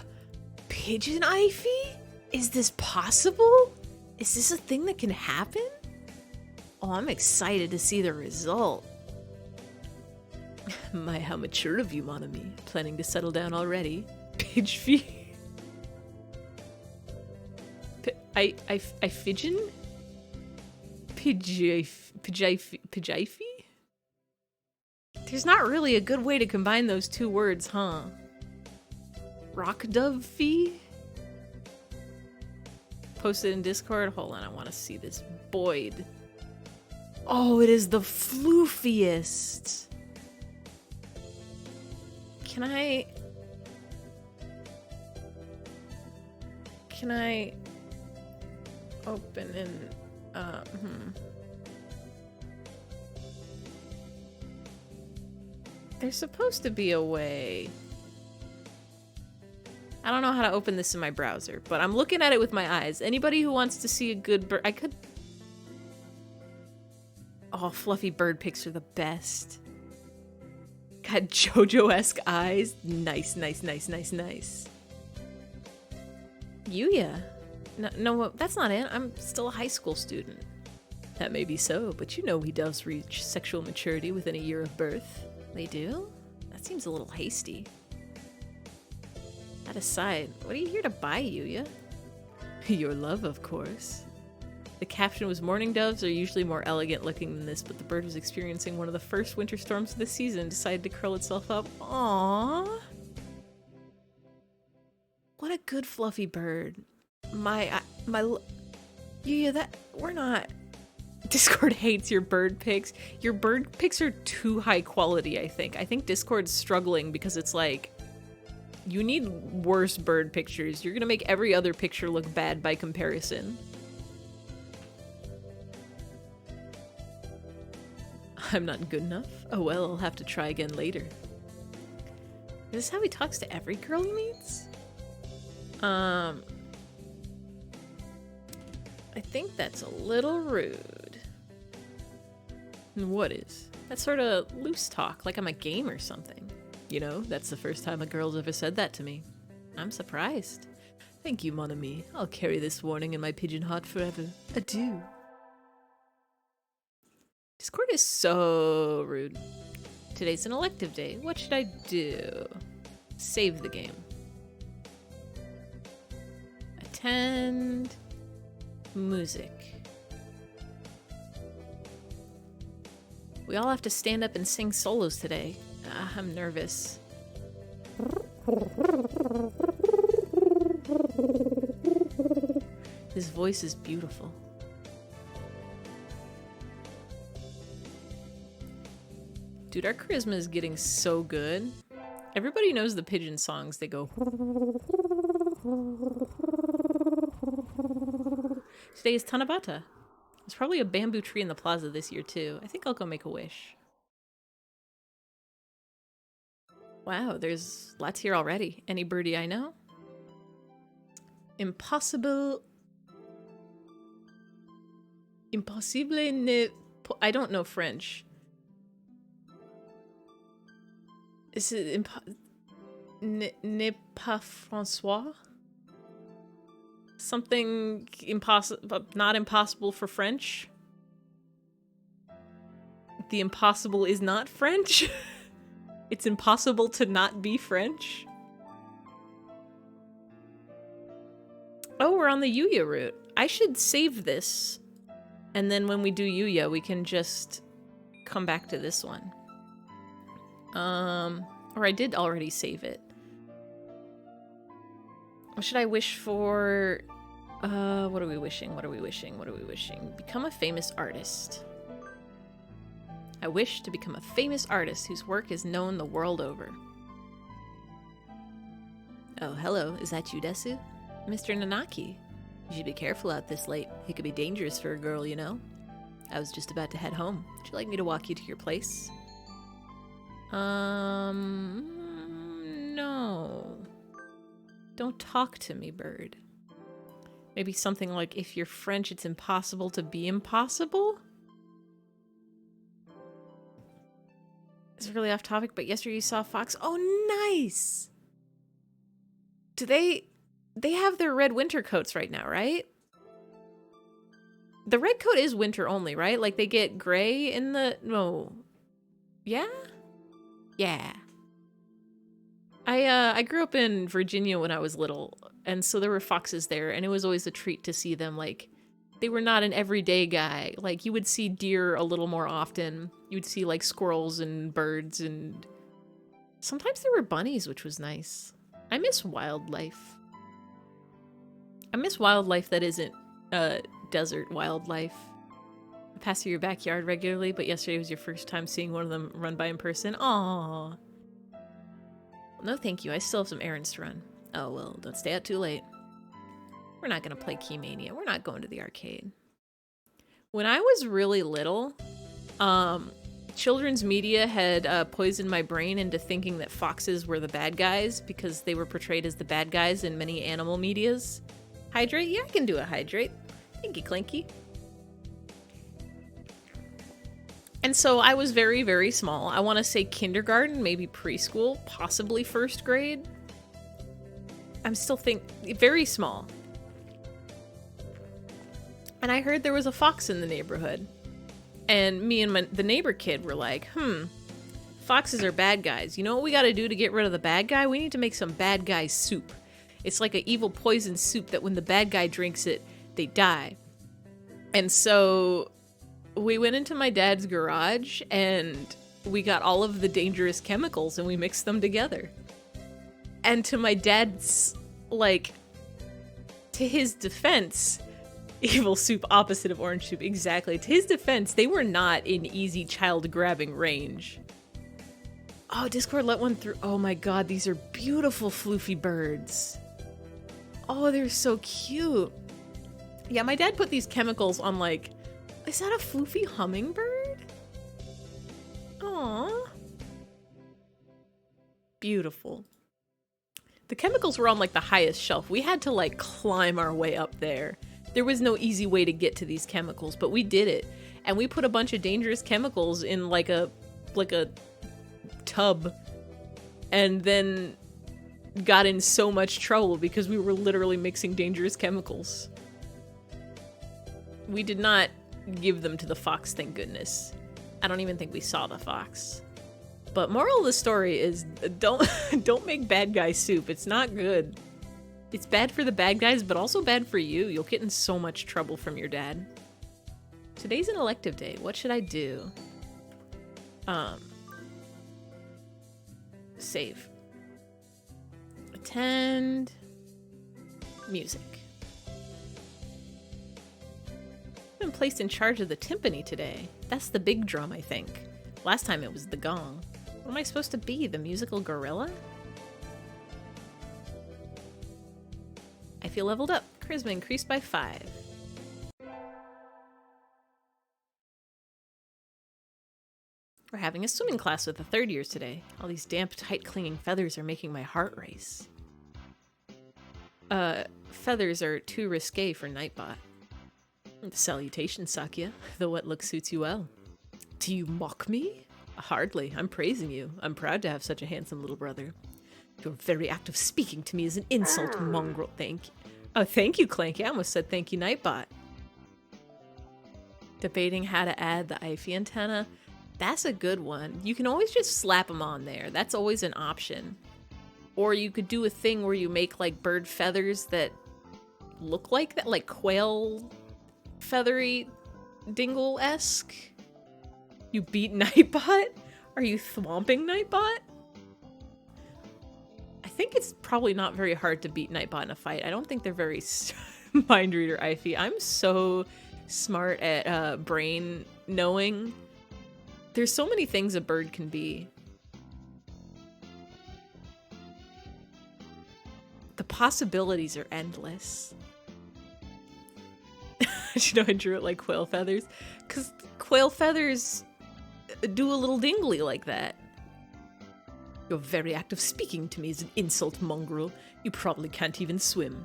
Pigeon eyfey? Is this possible? Is this a thing that can happen? Oh, I'm excited to see the result. My, how mature of you, mon ami. Planning to settle down already. Pidgefy. I fidgeon? Pidgeify? There's not really a good way to combine those two words, huh? Rock dove fee? Post it in Discord? Hold on, I want to see this. Boyd. Oh, it is the floofiest. Can I open in, There's supposed to be a way. I don't know how to open this in my browser, but I'm looking at it with my eyes. Anybody who wants to see a good bird, I could... Oh, fluffy bird pics are the best. Got JoJo-esque eyes. Nice, nice, nice, nice, nice. Yuya. No, that's not it. I'm still a high school student. That may be so, but you know he does reach sexual maturity within a year of birth. They do? That seems a little hasty. That aside, what are you here to buy, Yuya? Your love, of course. The caption was, mourning doves are usually more elegant looking than this, but the bird was experiencing one of the first winter storms of the season and decided to curl itself up. Aww. What a good fluffy bird. Yuya, that, we're not... Discord hates your bird pics. Your bird pics are too high quality, I think. I think Discord's struggling because it's like, you need worse bird pictures. You're gonna make every other picture look bad by comparison. I'm not good enough? Oh well, I'll have to try again later. Is this how he talks to every girl he meets? I think that's a little rude. What is? That's sort of loose talk, like I'm a game or something. You know, that's the first time a girl's ever said that to me. I'm surprised. Thank you, mon ami. I'll carry this warning in my pigeon heart forever. Adieu. Discord is so rude. Today's an elective day. What should I do? Save the game. Attend. Music. We all have to stand up and sing solos today. I'm nervous. His voice is beautiful. Dude, our charisma is getting so good. Everybody knows the pigeon songs. They go... Today is Tanabata. There's probably a bamboo tree in the plaza this year, too. I think I'll go make a wish. Wow, there's lots here already. Any birdie I know? Impossible... Impossible ne... I don't know French. Is it n'est pas François? Something impossible, not impossible for French? The impossible is not French? It's impossible to not be French? Oh, we're on the Yuya route. I should save this. And then when we do Yuya, we can just come back to this one. Or I did already save it. What should I wish for? What are we wishing? What are we wishing? What are we wishing? Become a famous artist. I wish to become a famous artist whose work is known the world over. Oh, hello. Is that you, Desu? Mr. Nanaki. You should be careful out this late. It could be dangerous for a girl, you know? I was just about to head home. Would you like me to walk you to your place? No. Don't talk to me, bird. Maybe something like, if you're French, it's impossible to be impossible? It's really off topic, but yesterday you saw a fox. Oh, nice! Do they have their red winter coats right now, right? The red coat is winter only, right? Like, they get gray in the... No. Yeah? Yeah. I grew up in Virginia when I was little, and so there were foxes there, and it was always a treat to see them. Like, they were not an everyday guy. Like, you would see deer a little more often. You'd see, like, squirrels and birds, and sometimes there were bunnies, which was nice. I miss wildlife. I miss wildlife that isn't desert wildlife. I pass through your backyard regularly, but yesterday was your first time seeing one of them run by in person. Aww. No thank you, I still have some errands to run. Oh well, don't stay out too late. We're not gonna play Keymania. We're not going to the arcade. When I was really little, children's media had poisoned my brain into thinking that foxes were the bad guys because they were portrayed as the bad guys in many animal medias. Hydrate? Yeah, I can do a hydrate. Thanky clinky. And so I was very, very small. I want to say kindergarten, maybe preschool, possibly first grade. I'm still very small. And I heard there was a fox in the neighborhood. And me and the neighbor kid were like, foxes are bad guys. You know what we got to do to get rid of the bad guy? We need to make some bad guy soup. It's like an evil poison soup that when the bad guy drinks it, they die. And so we went into my dad's garage and we got all of the dangerous chemicals and we mixed them together. And to my dad's, like, to his defense, evil soup opposite of orange soup, exactly. To his defense, they were not in easy child grabbing range. Oh, Discord let one through. Oh my god, these are beautiful floofy birds. Oh, they're so cute. Yeah, my dad put these chemicals on, like, is that a floofy hummingbird? Aww. Beautiful. The chemicals were on, like, the highest shelf. We had to, like, climb our way up there. There was no easy way to get to these chemicals, but we did it. And we put a bunch of dangerous chemicals in, like a tub. And then got in so much trouble because we were literally mixing dangerous chemicals. We did not give them to the fox, thank goodness. I don't even think we saw the fox. But moral of the story is don't make bad guy soup. It's not good. It's bad for the bad guys, but also bad for you. You'll get in so much trouble from your dad. Today's an elective day. What should I do? Save. Attend. Music. I've been placed in charge of the timpani today. That's the big drum, I think. Last time it was the gong. What am I supposed to be? The musical gorilla? I feel leveled up. Charisma increased by 5. We're having a swimming class with the 3rd years today. All these damp, tight, clinging feathers are making my heart race. Feathers are too risque for Nightbot. Salutations, Sakya. The wet look suits you well. Do you mock me? Hardly. I'm praising you. I'm proud to have such a handsome little brother. Your very act of speaking to me is an insult, mongrel. Thank you. Oh, thank you, Clanky. I almost said thank you, Nightbot. Debating how to add the eyfey antenna. That's a good one. You can always just slap them on there. That's always an option. Or you could do a thing where you make like bird feathers that look like that, like quail feathery dingle-esque. You beat Nightbot? Are you thwomping Nightbot? I think it's probably not very hard to beat Nightbot in a fight. I don't think they're very mind reader eyfey. I'm so smart at brain knowing. There's so many things a bird can be. The possibilities are endless. You know, I drew it like quail feathers. Because quail feathers do a little dingly like that. Your very act of speaking to me is an insult, mongrel. You probably can't even swim.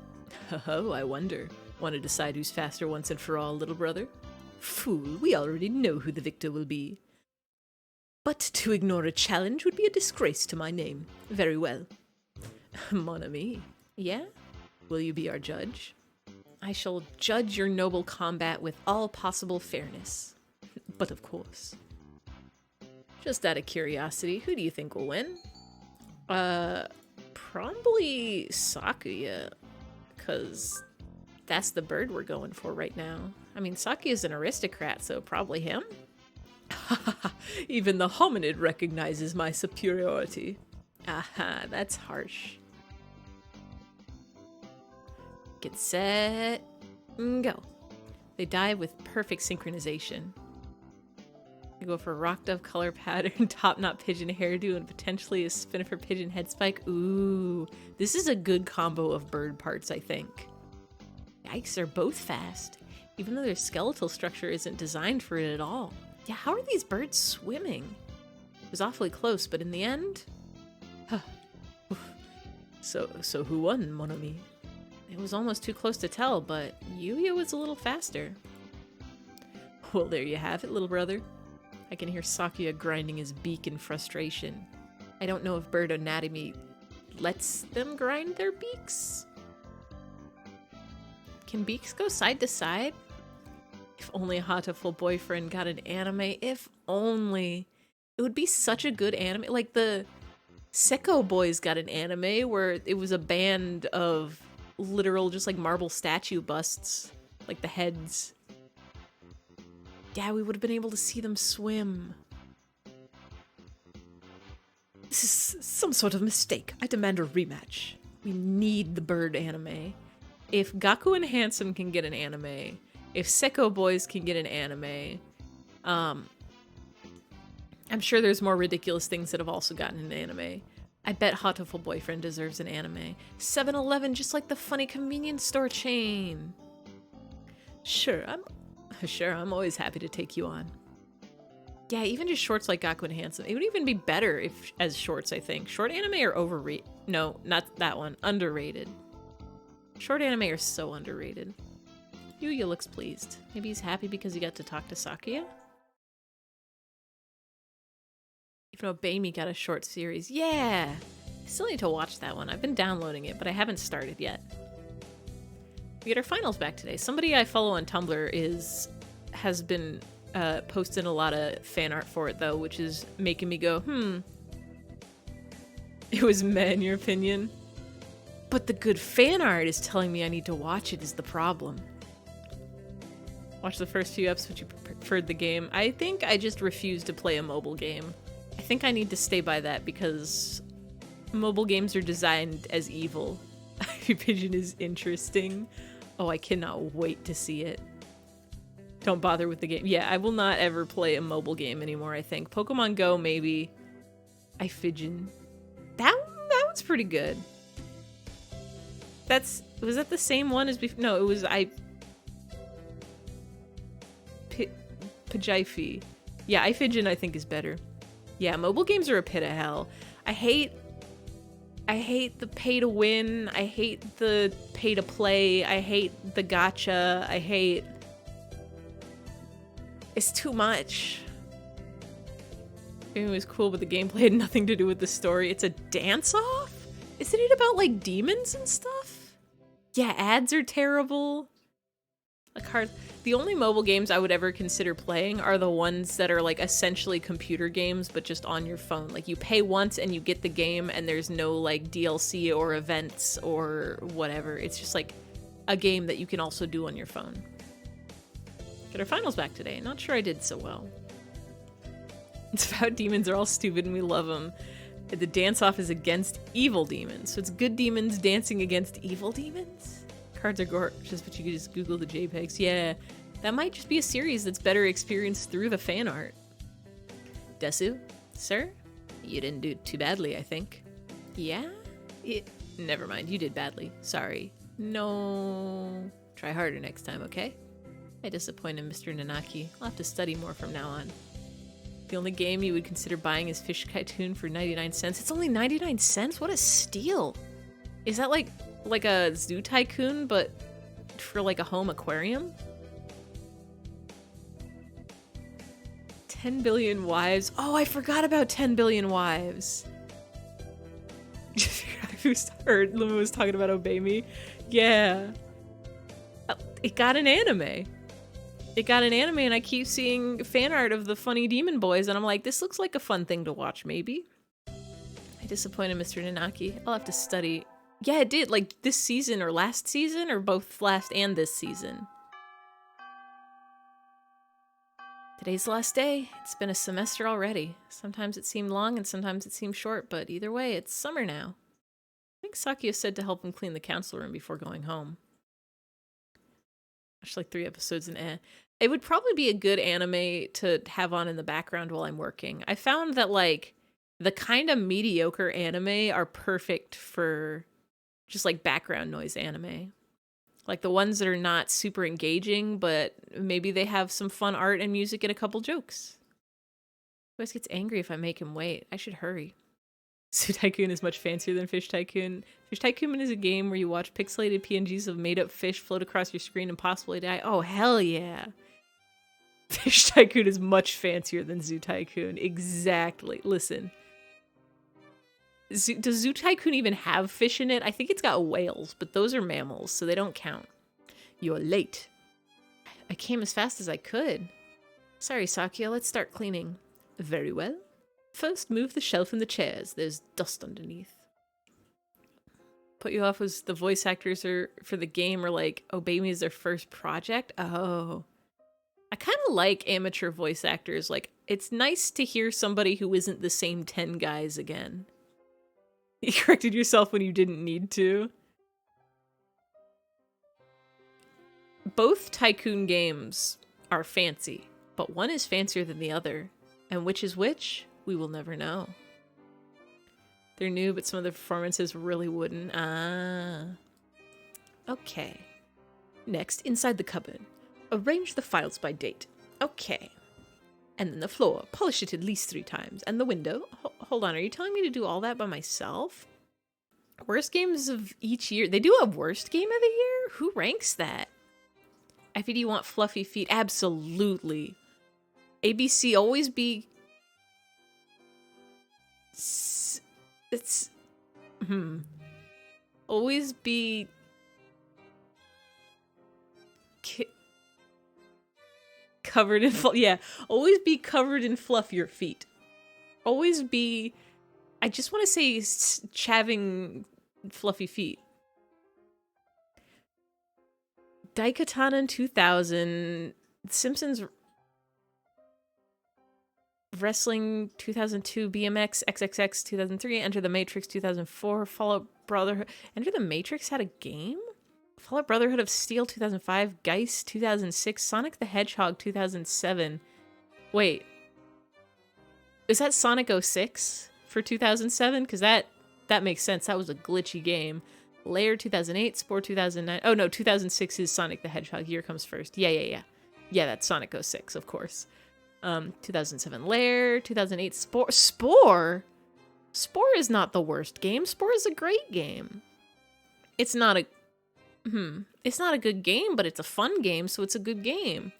Oh, I wonder. Want to decide who's faster once and for all, little brother? Fool, we already know who the victor will be. But to ignore a challenge would be a disgrace to my name. Very well. Mon ami. Yeah? Will you be our judge? I shall judge your noble combat with all possible fairness. But of course. Just out of curiosity, who do you think will win? Probably Sakuya. Because that's the bird we're going for right now. I mean, Sakuya's an aristocrat, so probably him? Even the hominid recognizes my superiority. Aha, that's harsh. Get set, go. They dive with perfect synchronization. They go for a rock dove color pattern, top knot pigeon hairdo, and potentially a spinnifer pigeon head spike. Ooh, this is a good combo of bird parts, I think. Yikes, they're both fast, even though their skeletal structure isn't designed for it at all. Yeah, how are these birds swimming? It was awfully close, but in the end... So who won, mon ami? It was almost too close to tell, but Yuya was a little faster. Well, there you have it, little brother. I can hear Sakuya grinding his beak in frustration. I don't know if bird anatomy lets them grind their beaks. Can beaks go side to side? If only a Hatoful boyfriend got an anime. If only. It would be such a good anime. Like the Seko boys got an anime where it was a band of literal just like marble statue busts. Like the heads. Yeah, we would have been able to see them swim. This is some sort of mistake. I demand a rematch. We need the bird anime. If Gaku and Handsome can get an anime, if Seko boys can get an anime, I'm sure there's more ridiculous things that have also gotten an anime. I bet Hatoful boyfriend deserves an anime. 7-Eleven, just like the funny convenience store chain. Sure, I'm always happy to take you on. Yeah, even just shorts like Gaku and Handsome. It would even be better if as shorts, I think. Short anime are overrated. No, not that one. Underrated. Short anime are so underrated. Yuya looks pleased. Maybe he's happy because he got to talk to Sakuya? Even Obey Me got a short series. Yeah! I still need to watch that one. I've been downloading it, but I haven't started yet. We get our finals back today. Somebody I follow on Tumblr has been posting a lot of fan art for it, though, which is making me go, It was meh, in your opinion? But the good fan art is telling me I need to watch it is the problem. Watch the first few episodes, you preferred the game. I think I just refuse to play a mobile game. I think I need to stay by that because mobile games are designed as evil. Pigeon is interesting. Oh, I cannot wait to see it. Don't bother with the game. Yeah, I will not ever play a mobile game anymore, I think. Pokemon Go, maybe. Eyfey. That one's pretty good. Was that the same one as before? No, it was Pajayfi. Yeah, Eyfey I think is better. Yeah, mobile games are a pit of hell. I hate the pay to win. I hate the pay to play. I hate the gacha. It's too much. It was cool, but the gameplay had nothing to do with the story. It's a dance-off? Isn't it about, like, demons and stuff? Yeah, ads are terrible. The only mobile games I would ever consider playing are the ones that are, like, essentially computer games, but just on your phone. Like, you pay once and you get the game, and there's no, like, DLC or events or whatever. It's just, like, a game that you can also do on your phone. Get our finals back today. Not sure I did so well. It's about demons are all stupid and we love them. The dance-off is against evil demons. So it's good demons dancing against evil demons? Cards are gorgeous, but you can just Google the JPEGs. Yeah, that might just be a series that's better experienced through the fan art. Desu, sir? You didn't do too badly, I think. Yeah? Never mind, you did badly. Sorry. No. Try harder next time, okay? I disappointed Mr. Nanaki. I'll have to study more from now on. The only game you would consider buying is Fish Tycoon for 99 cents. It's only 99 cents? What a steal! Is that like a Zoo Tycoon, but for like a home aquarium? 10 Billion Wives. Oh, I forgot about 10 Billion Wives. Luma was talking about Obey Me. Yeah. It got an anime. And I keep seeing fan art of the funny demon boys, and I'm like, this looks like a fun thing to watch, maybe. I disappointed Mr. Nanaki. I'll have to study. Yeah, it did, like, this season or last season, or both last and this season. Today's the last day. It's been a semester already. Sometimes it seemed long, and sometimes it seemed short, but either way, it's summer now. I think Sakia said to help him clean the council room before going home. Watched like 3 episodes and It would probably be a good anime to have on in the background while I'm working. I found that, like, the kind of mediocre anime are perfect for just, like, background noise anime. Like, the ones that are not super engaging, but maybe they have some fun art and music and a couple jokes. He always gets angry if I make him wait. I should hurry. Zoo Tycoon is much fancier than Fish Tycoon. Fish Tycoon is a game where you watch pixelated PNGs of made-up fish float across your screen and possibly die. Oh, hell yeah. Fish Tycoon is much fancier than Zoo Tycoon. Exactly. Listen. Does Zoo Tycoon even have fish in it? I think it's got whales, but those are mammals, so they don't count. You're late. I came as fast as I could. Sorry, Sakia, let's start cleaning. Very well. First, move the shelf and the chairs. There's dust underneath. Put you off as the voice actors for the game are like, Obey Me is their first project? Oh. I kind of like amateur voice actors. Like, it's nice to hear somebody who isn't the same 10 guys again. You corrected yourself when you didn't need to. Both Tycoon games are fancy, but one is fancier than the other. And which is which? We will never know. They're new, but some of the performances really wooden. Ah. Okay. Next, inside the cupboard. Arrange the files by date. Okay. And then the floor. Polish it at least 3 times. And the window. Hold on, are you telling me to do all that by myself? Worst games of each year. They do a worst game of the year? Who ranks that? If you want fluffy feet, absolutely. ABC, always be... Always be... covered in... Yeah, always be covered in fluffier feet. Always be... I just want to say chaving fluffy feet. Daikatana 2000... Simpsons... Wrestling 2002, BMX, XXX 2003, Enter the Matrix 2004, Fallout Brotherhood. Enter the Matrix had a game? Fallout Brotherhood of Steel 2005, Geist 2006, Sonic the Hedgehog 2007. Wait, is that Sonic 06 for 2007? Because that makes sense. That was a glitchy game. Lair 2008, Spore 2009. Oh no, 2006 is Sonic the Hedgehog. Year comes first. Yeah, that's Sonic 06, of course. 2007 Lair, 2008 Spore. Spore is not the worst game. Spore is a great game. It's not a good game, but it's a fun game, so it's a good game.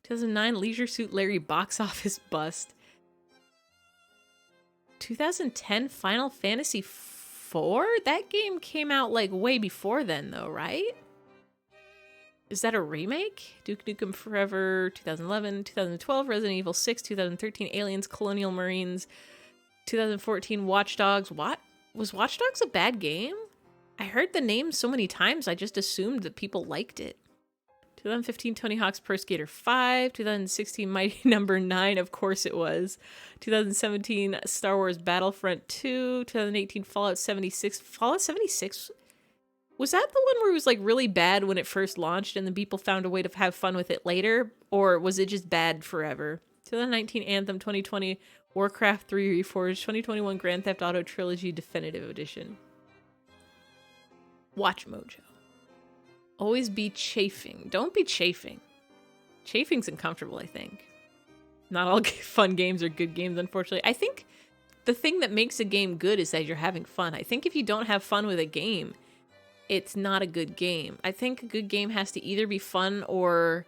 2009 Leisure Suit Larry box office bust. 2010 Final Fantasy IV? That game came out like way before then though, right? Is that a remake? Duke Nukem Forever, 2011, 2012 Resident Evil 6, 2013 Aliens Colonial Marines, 2014 Watch Dogs. What? Was Watch Dogs a bad game? I heard the name so many times, I just assumed that people liked it. 2015 Tony Hawk's Pro Skater 5, 2016 Mighty Number 9, of course it was. 2017 Star Wars Battlefront 2, 2018 Fallout 76. Fallout 76? Was that the one where it was like really bad when it first launched and then people found a way to have fun with it later? Or was it just bad forever? 2019 Anthem, 2020 Warcraft 3 Reforged, 2021 Grand Theft Auto Trilogy Definitive Edition. Watch Mojo. Always be chafing. Don't be chafing. Chafing's uncomfortable, I think. Not all fun games are good games, unfortunately. I think the thing that makes a game good is that you're having fun. I think if you don't have fun with a game, it's not a good game. I think a good game has to either be fun or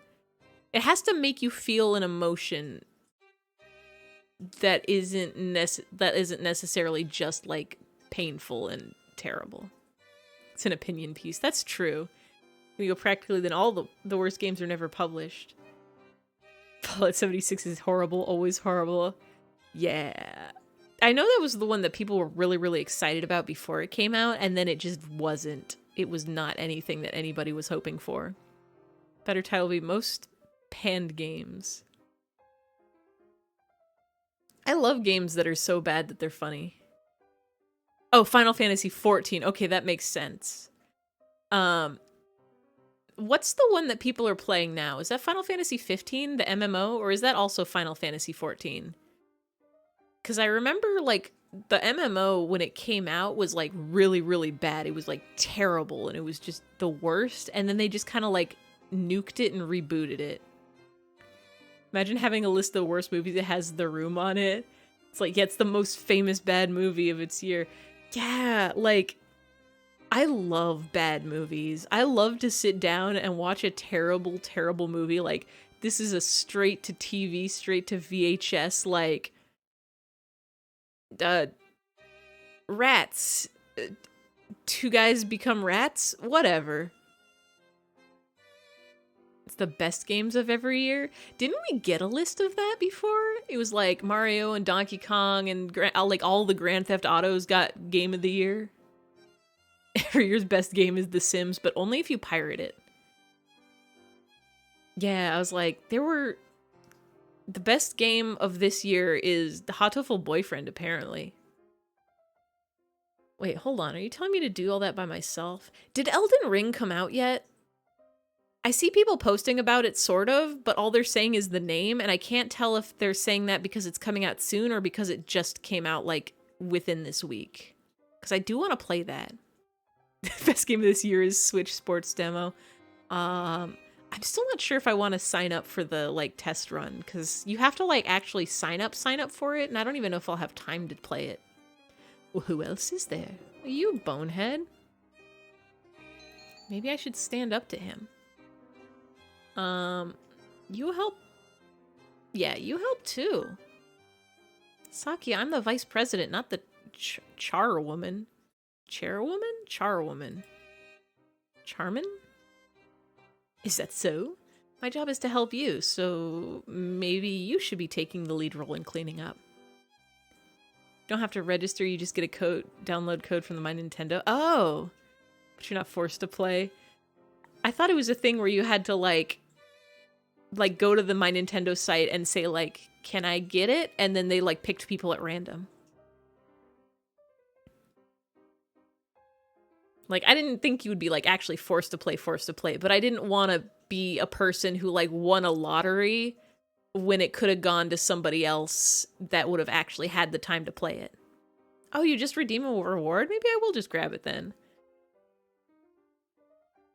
it has to make you feel an emotion that isn't necessarily just like painful and terrible. It's an opinion piece. That's true. When you go practically, then all the worst games are never published. Fallout 76 is horrible, always horrible. Yeah. I know that was the one that people were really, really excited about before it came out, and then it just wasn't. It was not anything that anybody was hoping for. Better title would be Most Panned Games. I love games that are so bad that they're funny. Oh, Final Fantasy XIV. Okay, that makes sense. What's the one that people are playing now? Is that Final Fantasy 15, the MMO, or is that also Final Fantasy 14? Because I remember, like, the MMO, when it came out, was, like, really, really bad. It was, like, terrible, and it was just the worst, and then they just kind of, like, nuked it and rebooted it. Imagine having a list of the worst movies that has The Room on it. It's like, yeah, it's the most famous bad movie of its year. Yeah, like, I love bad movies. I love to sit down and watch a terrible, terrible movie. Like, this is a straight to TV, straight to VHS, like, rats. Two guys become rats? Whatever. It's the best games of every year. Didn't we get a list of that before? It was like Mario and Donkey Kong and like all the Grand Theft Autos got Game of the Year. Every year's best game is The Sims, but only if you pirate it. Yeah, I was like, the best game of this year is the Hatoful Boyfriend, apparently. Wait, hold on. Are you telling me to do all that by myself? Did Elden Ring come out yet? I see people posting about it, sort of, but all they're saying is the name, and I can't tell if they're saying that because it's coming out soon or because it just came out, like, within this week. Because I do want to play that. The best game of this year is Switch Sports Demo. I'm still not sure if I want to sign up for the, like, test run, because you have to, like, actually sign up for it, and I don't even know if I'll have time to play it. Well, who else is there? You bonehead. Maybe I should stand up to him. You help? Yeah, you help too. Saki, I'm the vice president, not the charwoman. Chairwoman? Charwoman. Charmin? Is that so? My job is to help you, so maybe you should be taking the lead role in cleaning up. You don't have to register, you just get a download code from the My Nintendo. Oh! But you're not forced to play. I thought it was a thing where you had to, like go to the My Nintendo site and say, like, can I get it? And then they, like, picked people at random. Like, I didn't think you would be, like, actually forced to play, but I didn't want to be a person who, like, won a lottery when it could have gone to somebody else that would have actually had the time to play it. Oh, you just redeem a reward? Maybe I will just grab it then.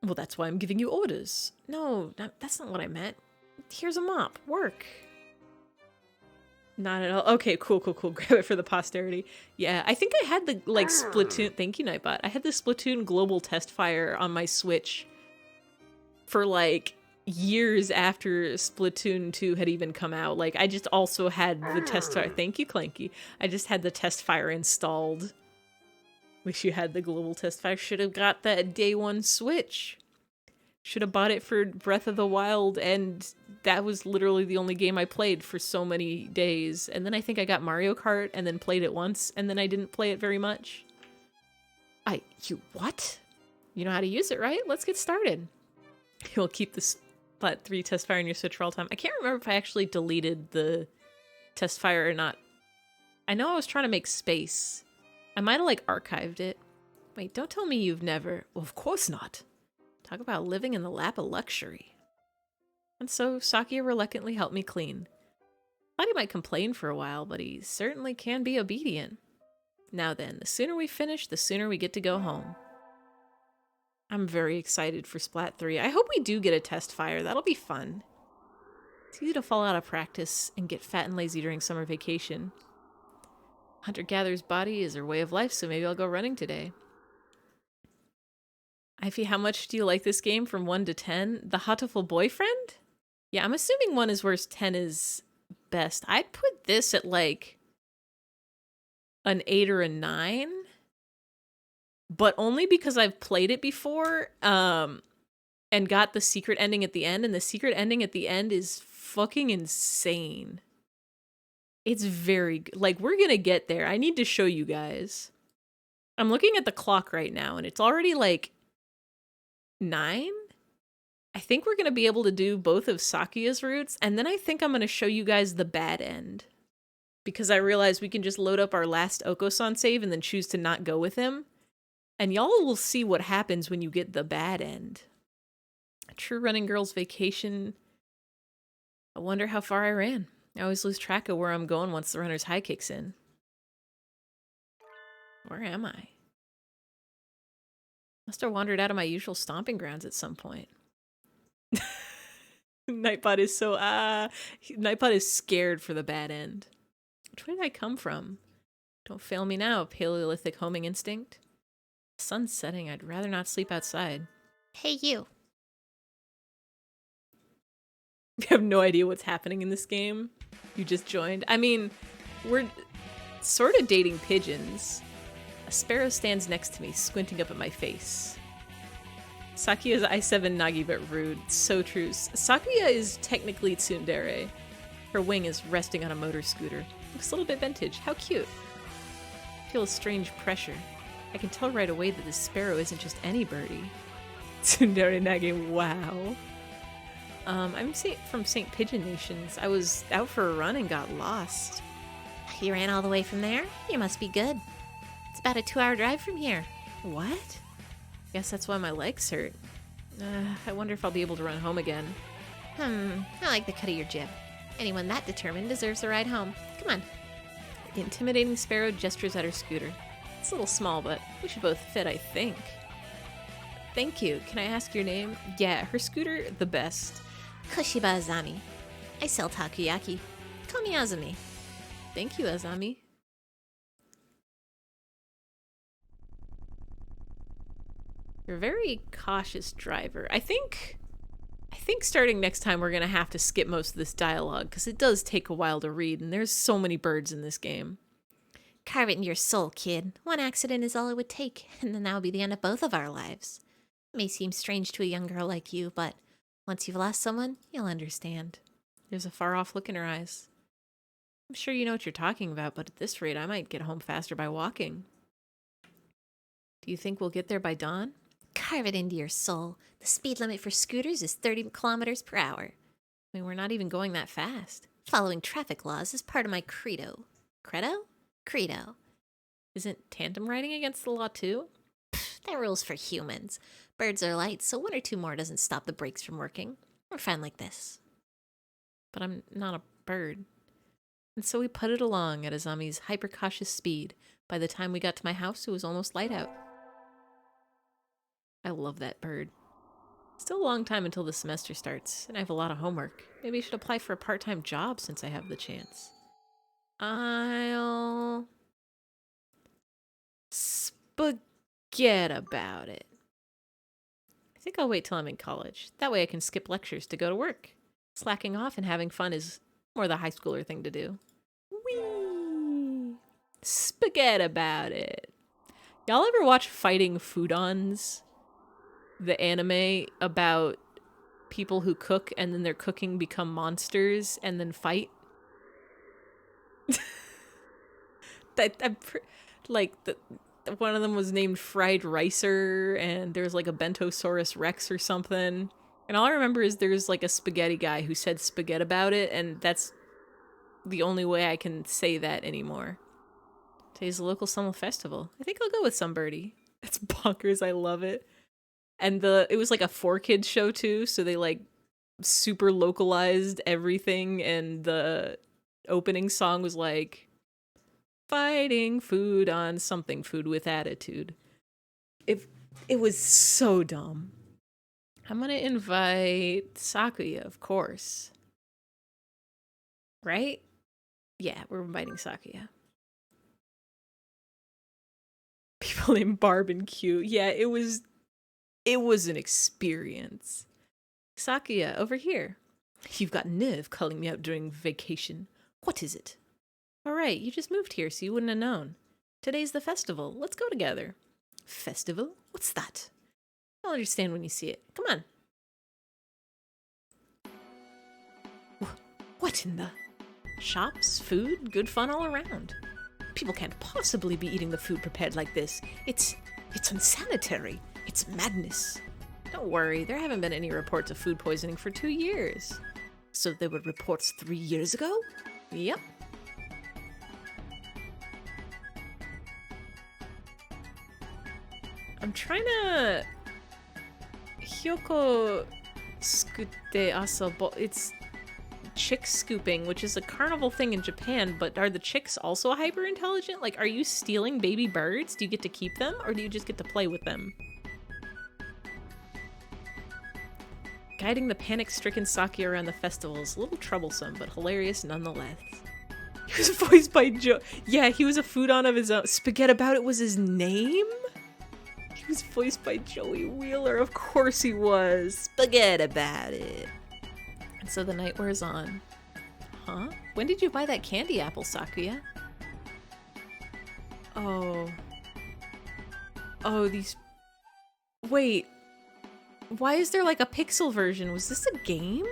Well, that's why I'm giving you orders. No, that's not what I meant. Here's a mop. Work. Not at all. Okay, cool. Grab it for the posterity. Yeah, I think I had the, like, Splatoon... Thank you, Nightbot. I had the Splatoon Global Test Fire on my Switch for, like, years after Splatoon 2 had even come out. Like, I just also had the test fire. Thank you, Clanky. I just had the test fire installed. Wish you had the Global Test Fire. Should have got that day one Switch. Should have bought it for Breath of the Wild, and that was literally the only game I played for so many days. And then I think I got Mario Kart, and then played it once, and then I didn't play it very much. You what? You know how to use it, right? Let's get started. You'll keep the Splat 3 test fire in your Switch for all time. I can't remember if I actually deleted the test fire or not. I know I was trying to make space. I might have, like, archived it. Wait, don't tell me you've never... Well, of course not. Talk about living in the lap of luxury. And so Sakia reluctantly helped me clean. Thought he might complain for a while, but he certainly can be obedient. Now then, the sooner we finish, the sooner we get to go home. I'm very excited for Splat 3. I hope we do get a test fire. That'll be fun. It's easy to fall out of practice and get fat and lazy during summer vacation. Hunter-gatherer's body is her way of life, so maybe I'll go running today. Eyfey, how much do you like this game from 1 to 10? The Hatoful boyfriend? Yeah, I'm assuming 1 is worst, 10 is best. I'd put this at, like, an 8 or a 9. But only because I've played it before, and got the secret ending at the end, and the secret ending at the end is fucking insane. It's very good. Like, we're gonna get there. I need to show you guys. I'm looking at the clock right now, and it's already, like, 9? I think we're gonna be able to do both of Sakia's routes, and then I think I'm gonna show you guys the bad end. Because I realized we can just load up our last Oko-san save and then choose to not go with him. And y'all will see what happens when you get the bad end. A true running girl's vacation. I wonder how far I ran. I always lose track of where I'm going once the runner's high kicks in. Where am I? Must have wandered out of my usual stomping grounds at some point. Nightbot is so, Nightbot is scared for the bad end. Which way did I come from? Don't fail me now, Paleolithic homing instinct. Sun's setting, I'd rather not sleep outside. Hey, you. You have no idea what's happening in this game. You just joined. I mean, we're sort of dating pigeons. A sparrow stands next to me, squinting up at my face. Sakia is i7 Nagi, but rude. So true. Sakia is technically tsundere. Her wing is resting on a motor scooter. Looks a little bit vintage. How cute. I feel a strange pressure. I can tell right away that this sparrow isn't just any birdie. Tsundere Nagi, wow. I'm from St. Pigeon Nations. I was out for a run and got lost. You ran all the way from there? You must be good. It's about a 2-hour drive from here. What? Guess that's why my legs hurt. I wonder if I'll be able to run home again. I like the cut of your jib. Anyone that determined deserves a ride home. Come on. The intimidating sparrow gestures at her scooter. It's a little small, but we should both fit, I think. Thank you. Can I ask your name? Yeah, her scooter, the best. Koshiba Azami. I sell takoyaki. Call me Azami. Thank you, Azami. You're a very cautious driver. I think starting next time we're going to have to skip most of this dialogue because it does take a while to read and there's so many birds in this game. Carve it in your soul, kid. One accident is all it would take, and then that would be the end of both of our lives. It may seem strange to a young girl like you, but once you've lost someone, you'll understand. There's a far-off look in her eyes. I'm sure you know what you're talking about, but at this rate, I might get home faster by walking. Do you think we'll get there by dawn? Carve it into your soul. The speed limit for scooters is 30 kilometers per hour. I mean, we're not even going that fast. Following traffic laws is part of my credo. Credo? Credo. Isn't tandem riding against the law too? That rule's for humans. Birds are light, so one or two more doesn't stop the brakes from working. We're fine like this. But I'm not a bird. And so we putted along at Azami's hyper-cautious speed. By the time we got to my house, it was almost light out. I love that bird. Still a long time until the semester starts, and I have a lot of homework. Maybe I should apply for a part-time job since I have the chance. I'll forget about it. I think I'll wait till I'm in college. That way I can skip lectures to go to work. Slacking off and having fun is more the high schooler thing to do. Whee! Spaghetti about it. Y'all ever watch Fighting Foodons? The anime about people who cook and then their cooking become monsters and then fight? One of them was named Fried Ricer, and there's like a Bentosaurus Rex or something. And all I remember is there's like a spaghetti guy who said spaghetti about it, and that's the only way I can say that anymore. Today's the local summer festival. I think I'll go with some birdie. It's bonkers. I love it. And it was like a 4-kid show too, so they like super localized everything, and the opening song was like fighting food on something food with attitude. It was so dumb. I'm gonna invite Sakuya, of course. Right? Yeah, we're inviting Sakuya. People named Barb and Q. Yeah, it was an experience. Sakuya, over here. You've got nerve calling me out during vacation. What is it? All right, you just moved here, so you wouldn't have known. Today's the festival. Let's go together. Festival? What's that? I'll understand when you see it. Come on. What in the... Shops, food, good fun all around. People can't possibly be eating the food prepared like this. It's unsanitary. It's madness. Don't worry, there haven't been any reports of food poisoning for 2 years. So there were reports 3 years ago? Yep. I'm trying to... Hyoko skute asobo... It's chick scooping, which is a carnival thing in Japan, but are the chicks also hyper intelligent? Like, are you stealing baby birds? Do you get to keep them, or do you just get to play with them? Guiding the panic-stricken Saki around the festival is a little troublesome, but hilarious nonetheless. He was voiced by Joe. Yeah, he was a foodon of his own. Spaghetti About It was his name? He was voiced by Joey Wheeler. Of course he was. Spaghetti About It. And so the night wears on. Huh? When did you buy that candy apple, Sakuya? Oh. Oh, these... Wait. Why is there like a pixel version? Was this a game?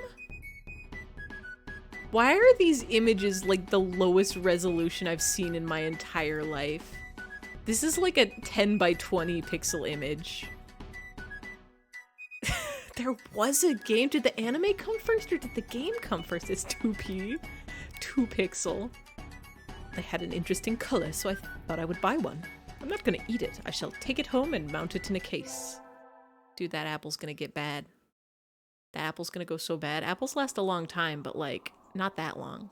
Why are these images like the lowest resolution I've seen in my entire life? This is like a 10 by 20 pixel image. There was a game. Did the anime come first or did the game come first? It's 2P. 2 pixel. They had an interesting color, so I thought I would buy one. I'm not gonna eat it. I shall take it home and mount it in a case. Dude, that apple's gonna get bad. The apple's gonna go so bad. Apples last a long time, but like, not that long.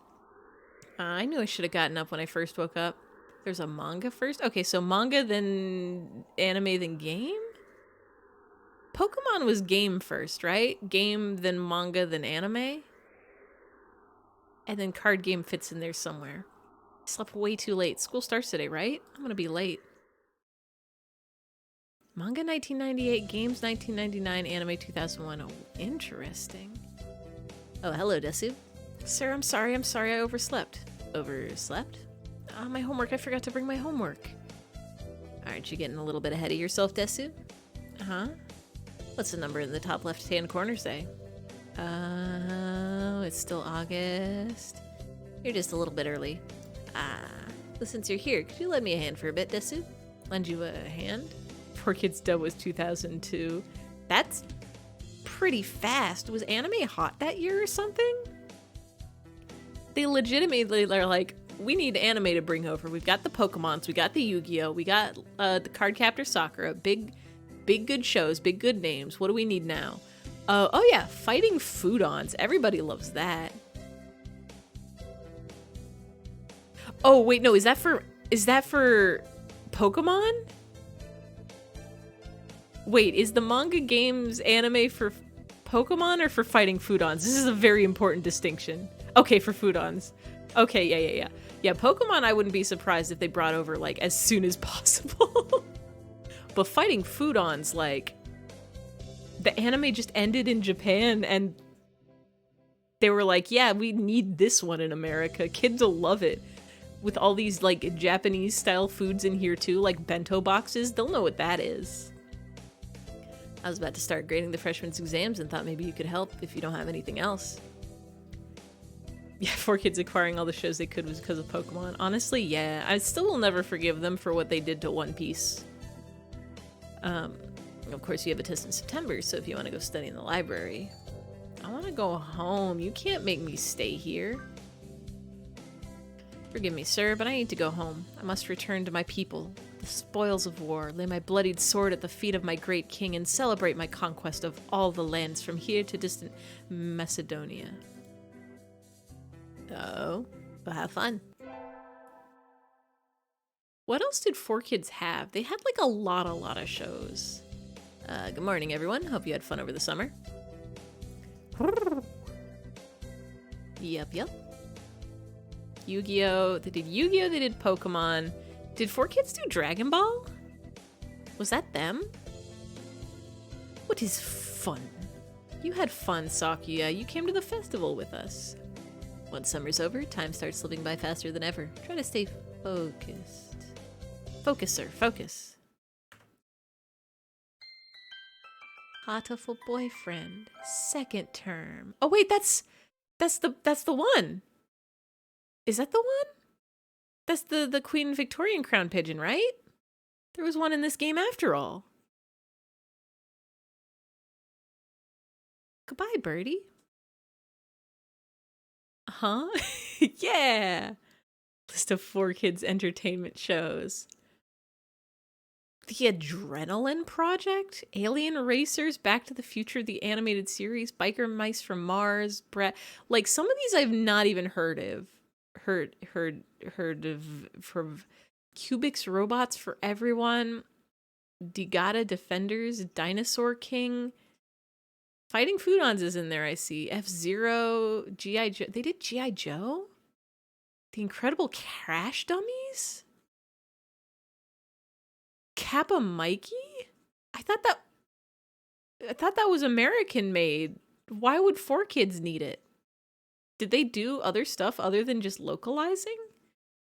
I knew I should have gotten up when I first woke up. There's a manga first? Okay, so manga, then anime, then game? Pokemon was game first, right? Game, then manga, then anime? And then card game fits in there somewhere. I slept way too late. School starts today, right? I'm gonna be late. Manga 1998, games 1999, anime 2001. Oh, interesting. Oh, hello, Desu. Sir, I'm sorry, I overslept. Overslept? My homework, I forgot to bring my homework. Aren't you getting a little bit ahead of yourself, Desu? Huh? What's the number in the top left-hand corner say? Oh, it's still August. You're just a little bit early. Well, since you're here, could you lend me a hand for a bit, Desu? Lend you a hand? 4Kids Dub was 2002. That's pretty fast. Was anime hot that year or something? They legitimately are like, we need anime to bring over. We've got the Pokemons, we got the Yu-Gi-Oh, we got the Cardcaptor Sakura, big big good shows, big good names. What do we need now? Oh yeah, fighting foodons. Everybody loves that. Oh wait, no, is that for Pokemon? Wait, is the manga games anime for Pokemon or for fighting foodons? This is a very important distinction. Okay, for foodons. Okay, yeah. Yeah, Pokemon I wouldn't be surprised if they brought over like as soon as possible. But fighting foodons, like, the anime just ended in Japan and they were like, yeah, we need this one in America. Kids will love it. With all these like Japanese style foods in here too, like bento boxes, they'll know what that is. I was about to start grading the freshman's exams and thought maybe you could help if you don't have anything else. Yeah, 4Kids acquiring all the shows they could was because of Pokemon. Honestly, yeah. I still will never forgive them for what they did to One Piece. Of course, you have a test in September, so if you want to go study in the library. I want to go home. You can't make me stay here. Forgive me, sir, but I need to go home. I must return to my people, the spoils of war, lay my bloodied sword at the feet of my great king, and celebrate my conquest of all the lands from here to distant Macedonia. Oh, but have fun. What else did 4Kids have? They had like a lot of shows. Good morning, everyone. Hope you had fun over the summer. Yep. Yu-Gi-Oh! They did Yu-Gi-Oh! They did Pokemon. Did 4Kids do Dragon Ball? Was that them? What is fun? You had fun, Sakuya. You came to the festival with us. Once summer's over, time starts slipping by faster than ever. Try to stay focused. Focus, sir. Focus. Hatoful boyfriend. Second term. Oh wait, that's the one. Is that the one? That's the Queen Victorian crown pigeon, right? There was one in this game after all. Goodbye, birdie. Huh? Yeah. List of 4Kids entertainment shows. The Adrenaline Project, Alien Racers, Back to the Future, the animated series, Biker Mice from Mars, like some of these I've not even heard of. Heard of from Cubics Robots for Everyone, Digata Defenders, Dinosaur King, Fighting Foodons is in there, I see. F-Zero, G.I. Joe. They did G.I. Joe? The Incredible Crash Dummies? Kappa Mikey? I thought that was American made. Why would 4Kids need it? Did they do other stuff other than just localizing?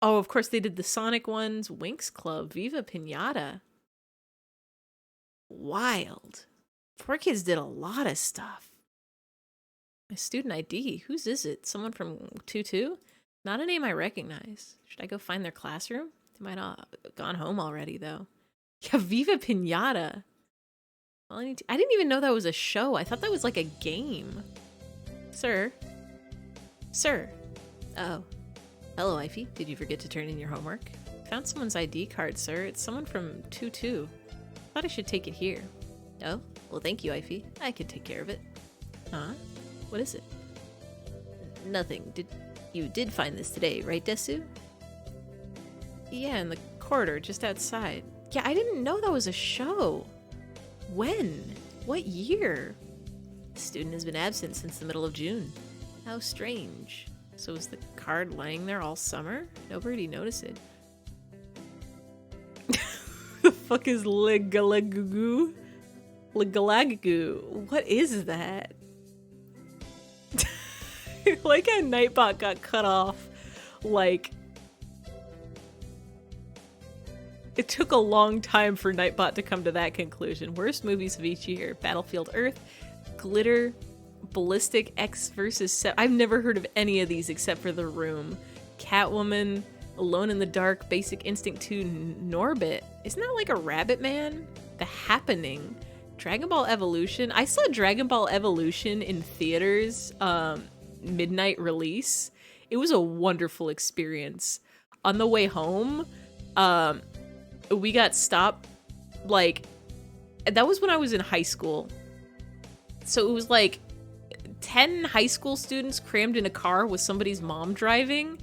Oh, of course they did the Sonic ones, Winx Club, Viva Pinata. Wild. 4Kids did a lot of stuff. My student ID, whose is it? Someone from 2-2? Not a name I recognize. Should I go find their classroom? They might have gone home already, though. Yeah, Viva Pinata. Well, I didn't even know that was a show. I thought that was like a game. Sir? Oh. Hello, eyfey. Did you forget to turn in your homework? Found someone's ID card, sir. It's someone from 2-2. Thought I should take it here. Oh? Well, thank you, eyfey. I could take care of it. Huh? What is it? Nothing. You did find this today, right, Desu? Yeah, in the corridor, just outside. Yeah, I didn't know that was a show. When? What year? The student has been absent since the middle of June. How strange. So was the card lying there all summer? Nobody noticed it. The fuck is Ligalagugu? Ligalagugu. What is that? Like how Nightbot got cut off. Like, it took a long time for Nightbot to come to that conclusion. Worst movies of each year. Battlefield Earth, Glitter, Ballistic X vs. I've never heard of any of these except for The Room. Catwoman, Alone in the Dark, Basic Instinct 2, Norbit. Isn't that like a Rabbit Man? The Happening. Dragon Ball Evolution. I saw Dragon Ball Evolution in theaters, midnight release. It was a wonderful experience. On the way home, we got stopped like That was when I was in high school. So it was like 10 high school students crammed in a car with somebody's mom driving.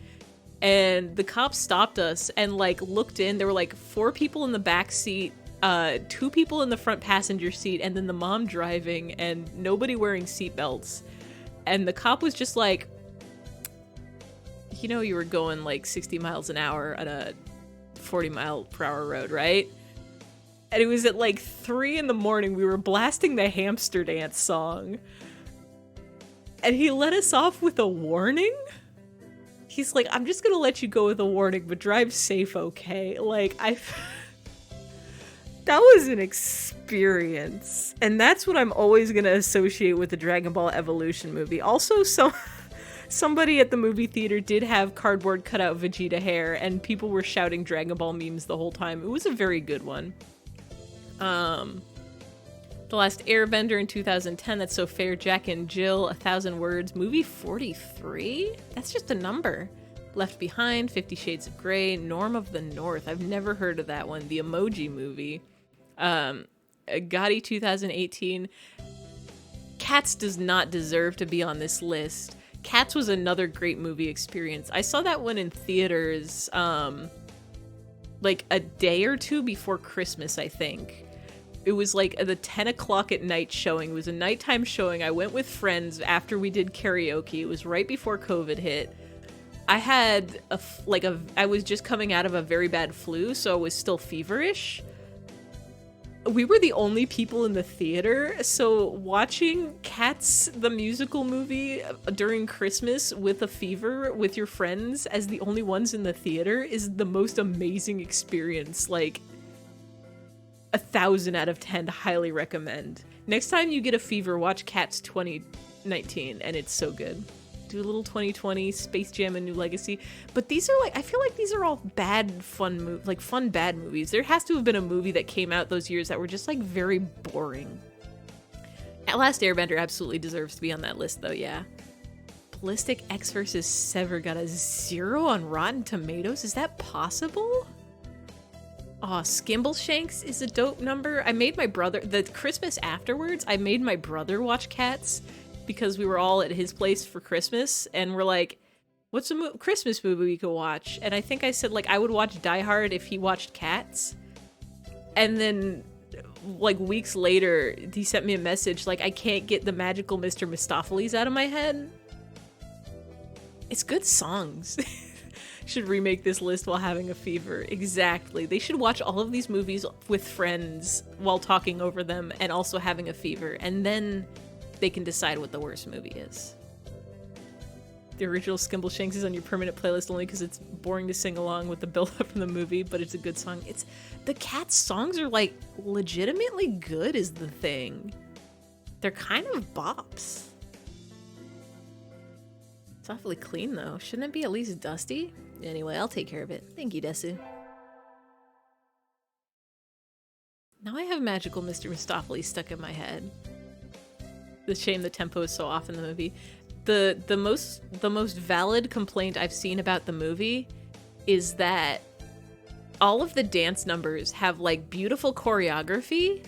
And the cops stopped us and like looked in. There were like 4 people in the back seat, 2 people in the front passenger seat, and then the mom driving, and nobody wearing seatbelts. And the cop was just like, you know, you were going like 60 miles an hour on a 40-mile-per-hour road, right? And it was at like 3 in the morning. We were blasting the Hamster Dance song. And he let us off with a warning? He's like, I'm just gonna let you go with a warning, but drive safe, okay? Like, that was an experience. And that's what I'm always gonna associate with the Dragon Ball Evolution movie. Also, somebody at the movie theater did have cardboard cutout Vegeta hair, and people were shouting Dragon Ball memes the whole time. It was a very good one. The Last Airbender in 2010, That's So Fair, Jack and Jill, 1,000 Words, movie 43? That's just a number. Left Behind, 50 Shades of Grey, Norm of the North. I've never heard of that one. The Emoji Movie. Gotti 2018. Cats does not deserve to be on this list. Cats was another great movie experience. I saw that one in theaters, like a day or two before Christmas, I think. It was like the 10 o'clock at night showing. It was a nighttime showing. I went with friends after we did karaoke. It was right before COVID hit. I had I was just coming out of a very bad flu, so I was still feverish. We were the only people in the theater, so watching Cats, the musical movie, during Christmas with a fever with your friends as the only ones in the theater is the most amazing experience. Like, 1,000 out of 10, highly recommend. Next time you get a fever, watch Cats 2019, and it's so good. Do a little 2020, Space Jam, and New Legacy. But these are like, I feel like these are all bad, fun bad movies. There has to have been a movie that came out those years that were just like very boring. Last Airbender absolutely deserves to be on that list though, yeah. Ballistic X vs. Sever got a 0 on Rotten Tomatoes? Is that possible? Oh, Skimbleshanks is a dope number. I made my brother, the Christmas afterwards, I made my brother watch Cats because we were all at his place for Christmas, and we're like, what's a Christmas movie we could watch? And I think I said, like, I would watch Die Hard if he watched Cats. And then, like, weeks later, he sent me a message, like, I can't get the magical Mr. Mistopheles out of my head. It's good songs. Should remake this list while having a fever. Exactly. They should watch all of these movies with friends while talking over them and also having a fever, and then they can decide what the worst movie is. The original Skimbleshanks is on your permanent playlist only because it's boring to sing along with the build-up from the movie, but it's a good song. The Cats songs are like legitimately good is the thing. They're kind of bops. It's awfully clean though. Shouldn't it be at least dusty? Anyway, I'll take care of it. Thank you, Desu. Now I have magical Mr. Mistopheles stuck in my head. The shame the tempo is so off in the movie. The most valid complaint I've seen about the movie is that all of the dance numbers have like beautiful choreography,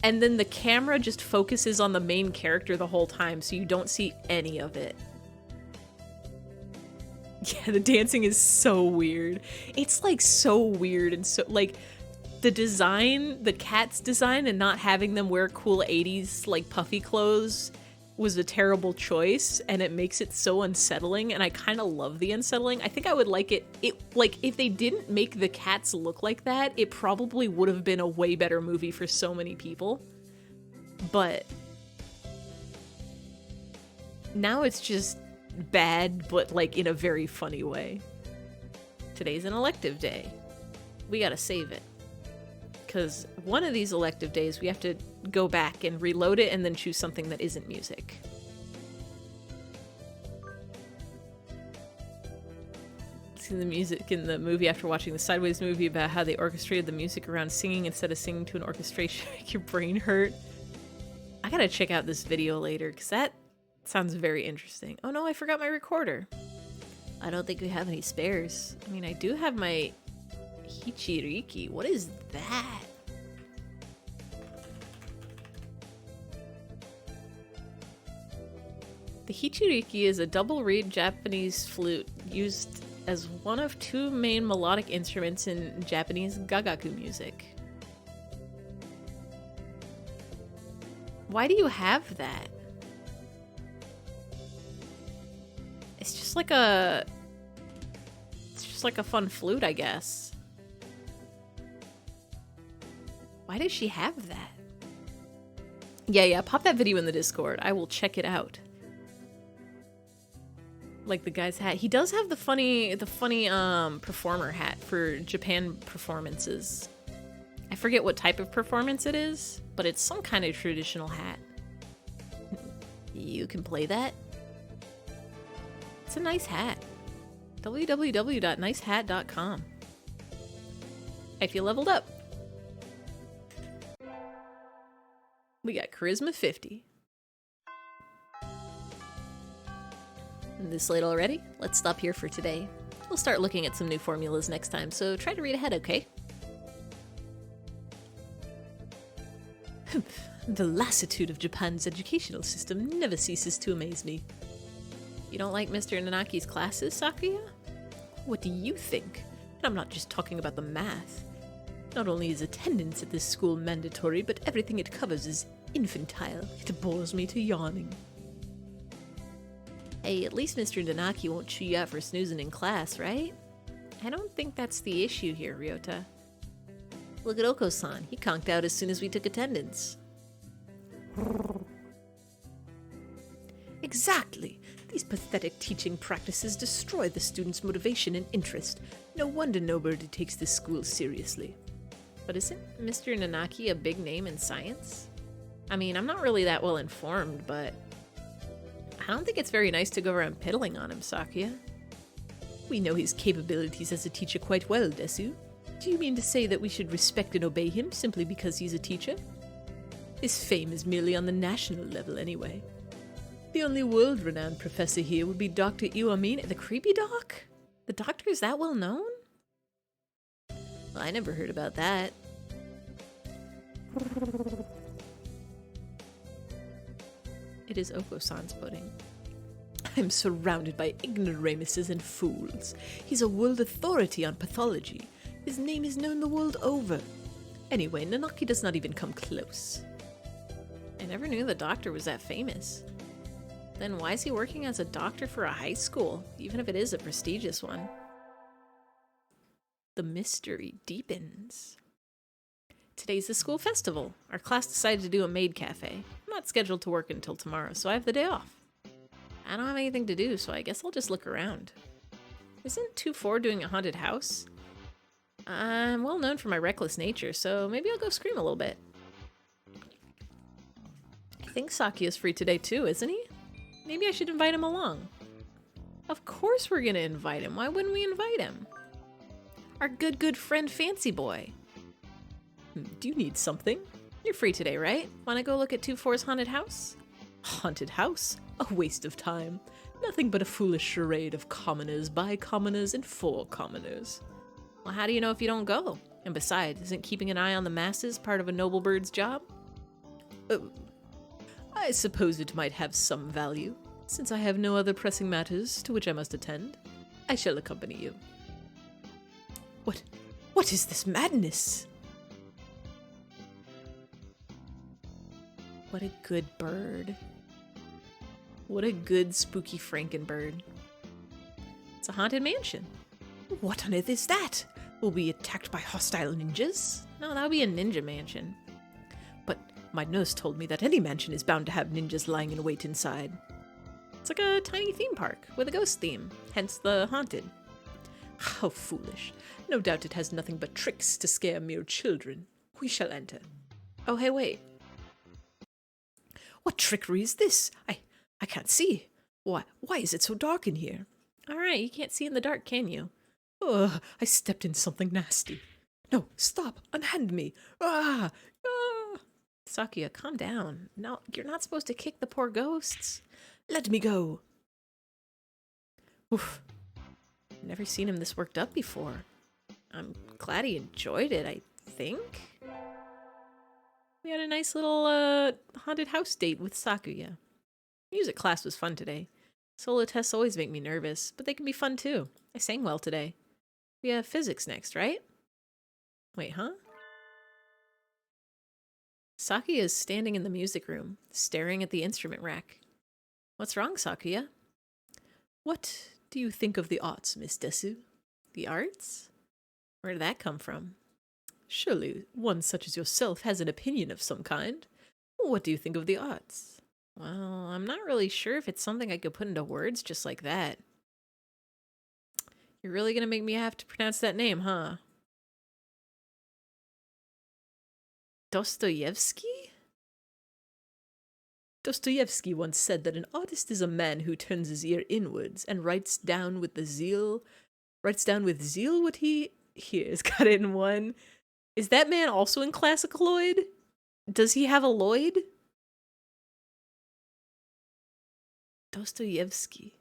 and then the camera just focuses on the main character the whole time, so you don't see any of it. Yeah, the dancing is so weird. It's like so weird and so like the design, the Cats design, and not having them wear cool 80s like puffy clothes was a terrible choice, and it makes it so unsettling, and I kind of love the unsettling. I think I would like it like if they didn't make the Cats look like that, it probably would have been a way better movie for so many people. But now it's just bad, but like in a very funny way. Today's an elective day. We gotta save it. Because one of these elective days, we have to go back and reload it and then choose something that isn't music. Seeing the music in the movie after watching the Sideways movie about how they orchestrated the music around singing instead of singing to an orchestration make your brain hurt. I gotta check out this video later because that sounds very interesting. Oh no, I forgot my recorder. I don't think we have any spares. I mean, I do have my Hichuriki. What is that? The Hichuriki is a double reed Japanese flute used as one of two main melodic instruments in Japanese gagaku music. Why do you have that? It's just like a fun flute, I guess. Why does she have that? Yeah, pop that video in the Discord. I will check it out. Like the guy's hat. He does have the funny performer hat for Japan performances. I forget what type of performance it is, but it's some kind of traditional hat. You can play that? It's a nice hat. www.nicehat.com. I feel leveled up. We got Charisma 50. This late already? Let's stop here for today. We'll start looking at some new formulas next time, so try to read ahead, okay? The lassitude of Japan's educational system never ceases to amaze me. You don't like Mr. Nanaki's classes, Sakuya? What do you think? And I'm not just talking about the math. Not only is attendance at this school mandatory, but everything it covers is infantile. It bores me to yawning. Hey, at least Mr. Nanaki won't chew you out for snoozing in class, right? I don't think that's the issue here, Ryota. Look at Oko-san. He conked out as soon as we took attendance. Exactly. These pathetic teaching practices destroy the students' motivation and interest. No wonder nobody takes this school seriously. But isn't Mr. Nanaki a big name in science? I mean, I'm not really that well informed, but I don't think it's very nice to go around piddling on him, Sakuya. We know his capabilities as a teacher quite well, Desu. Do you mean to say that we should respect and obey him simply because he's a teacher? His fame is merely on the national level anyway. The only world-renowned professor here would be Dr. Iwamine, the creepy doc? The doctor is that well known? Well, I never heard about that. It is Oko-san's pudding. I'm surrounded by ignoramuses and fools. He's a world authority on pathology. His name is known the world over. Anyway, Nanaki does not even come close. I never knew the doctor was that famous. Then why is he working as a doctor for a high school, even if it is a prestigious one? The mystery deepens. Today's the school festival. Our class decided to do a maid cafe. I'm not scheduled to work until tomorrow, so I have the day off. I don't have anything to do, so I guess I'll just look around. Isn't 2-4 doing a haunted house? I'm well known for my reckless nature, so maybe I'll go scream a little bit. I think Sakuya's free today too, isn't he? Maybe I should invite him along. Of course we're gonna invite him. Why wouldn't we invite him? Our good friend Fancy Boy. Do you need something? You're free today, right? Wanna go look at 2-4's haunted house? Haunted house? A waste of time. Nothing but a foolish charade of commoners by commoners and for commoners. Well, how do you know if you don't go? And besides, isn't keeping an eye on the masses part of a noble bird's job? I suppose it might have some value. Since I have no other pressing matters to which I must attend, I shall accompany you. What is this madness? What a good bird. What a good spooky Frankenbird. It's a haunted mansion. What on earth is that? Will we be attacked by hostile ninjas? No, that would be a ninja mansion. But my nurse told me that any mansion is bound to have ninjas lying in wait inside. It's like a tiny theme park with a ghost theme, hence the haunted. How foolish. No doubt it has nothing but tricks to scare mere children. We shall enter. Oh, hey, wait. What trickery is this? I can't see. Why is it so dark in here? All right, you can't see in the dark, can you? Ugh, I stepped in something nasty. No, stop, unhand me. Ah! Sakuya, calm down. No, you're not supposed to kick the poor ghosts. Let me go. Oof. Never seen him this worked up before. I'm glad he enjoyed it, I think. We had a nice little haunted house date with Sakuya. Music class was fun today. Solo tests always make me nervous, but they can be fun too. I sang well today. We have physics next, right? Wait, huh? Sakuya is standing in the music room, staring at the instrument rack. What's wrong, Sakuya? What do you think of the arts, Miss Desu? The arts? Where did that come from? Surely one such as yourself has an opinion of some kind. What do you think of the arts? Well, I'm not really sure if it's something I could put into words just like that. You're really gonna make me have to pronounce that name, huh? Dostoevsky? Dostoevsky once said that an artist is a man who turns his ear inwards and writes down with zeal what he hears. Got it in one. Is that man also in classical Lloyd? Does he have a Lloyd? Dostoevsky.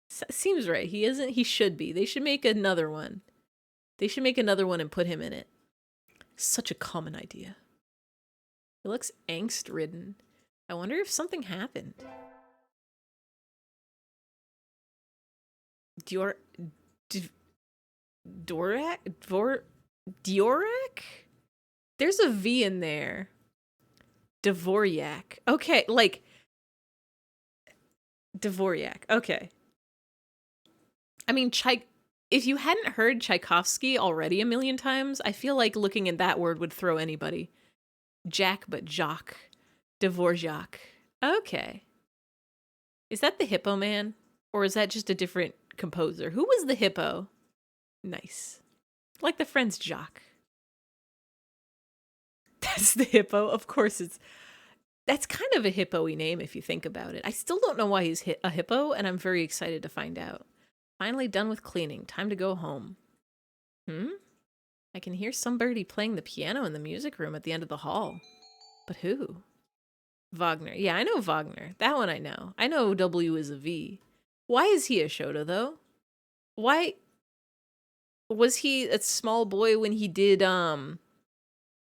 Seems right. He isn't. He should be. They should make another one. They should make another one and put him in it. Such a common idea. He looks angst-ridden. I wonder if something happened. Diorak? There's a V in there. Dvoryak. Okay, like... Dvoryak. Okay. I mean, if you hadn't heard Tchaikovsky already a million times, I feel like looking at that word would throw anybody. Jack, but Jock. Dvorak. Okay. Is that the Hippo Man? Or is that just a different composer? Who was the Hippo? Nice. Like the Friends Jock. That's the Hippo. Of course it's... That's kind of a hippo-y name if you think about it. I still don't know why he's a hippo, and I'm very excited to find out. Finally done with cleaning. Time to go home. I can hear somebody playing the piano in the music room at the end of the hall. But who? Wagner. Yeah, I know Wagner. That one I know. I know W is a V. Why is he a Shoto, though? Why... Was he a small boy when he did,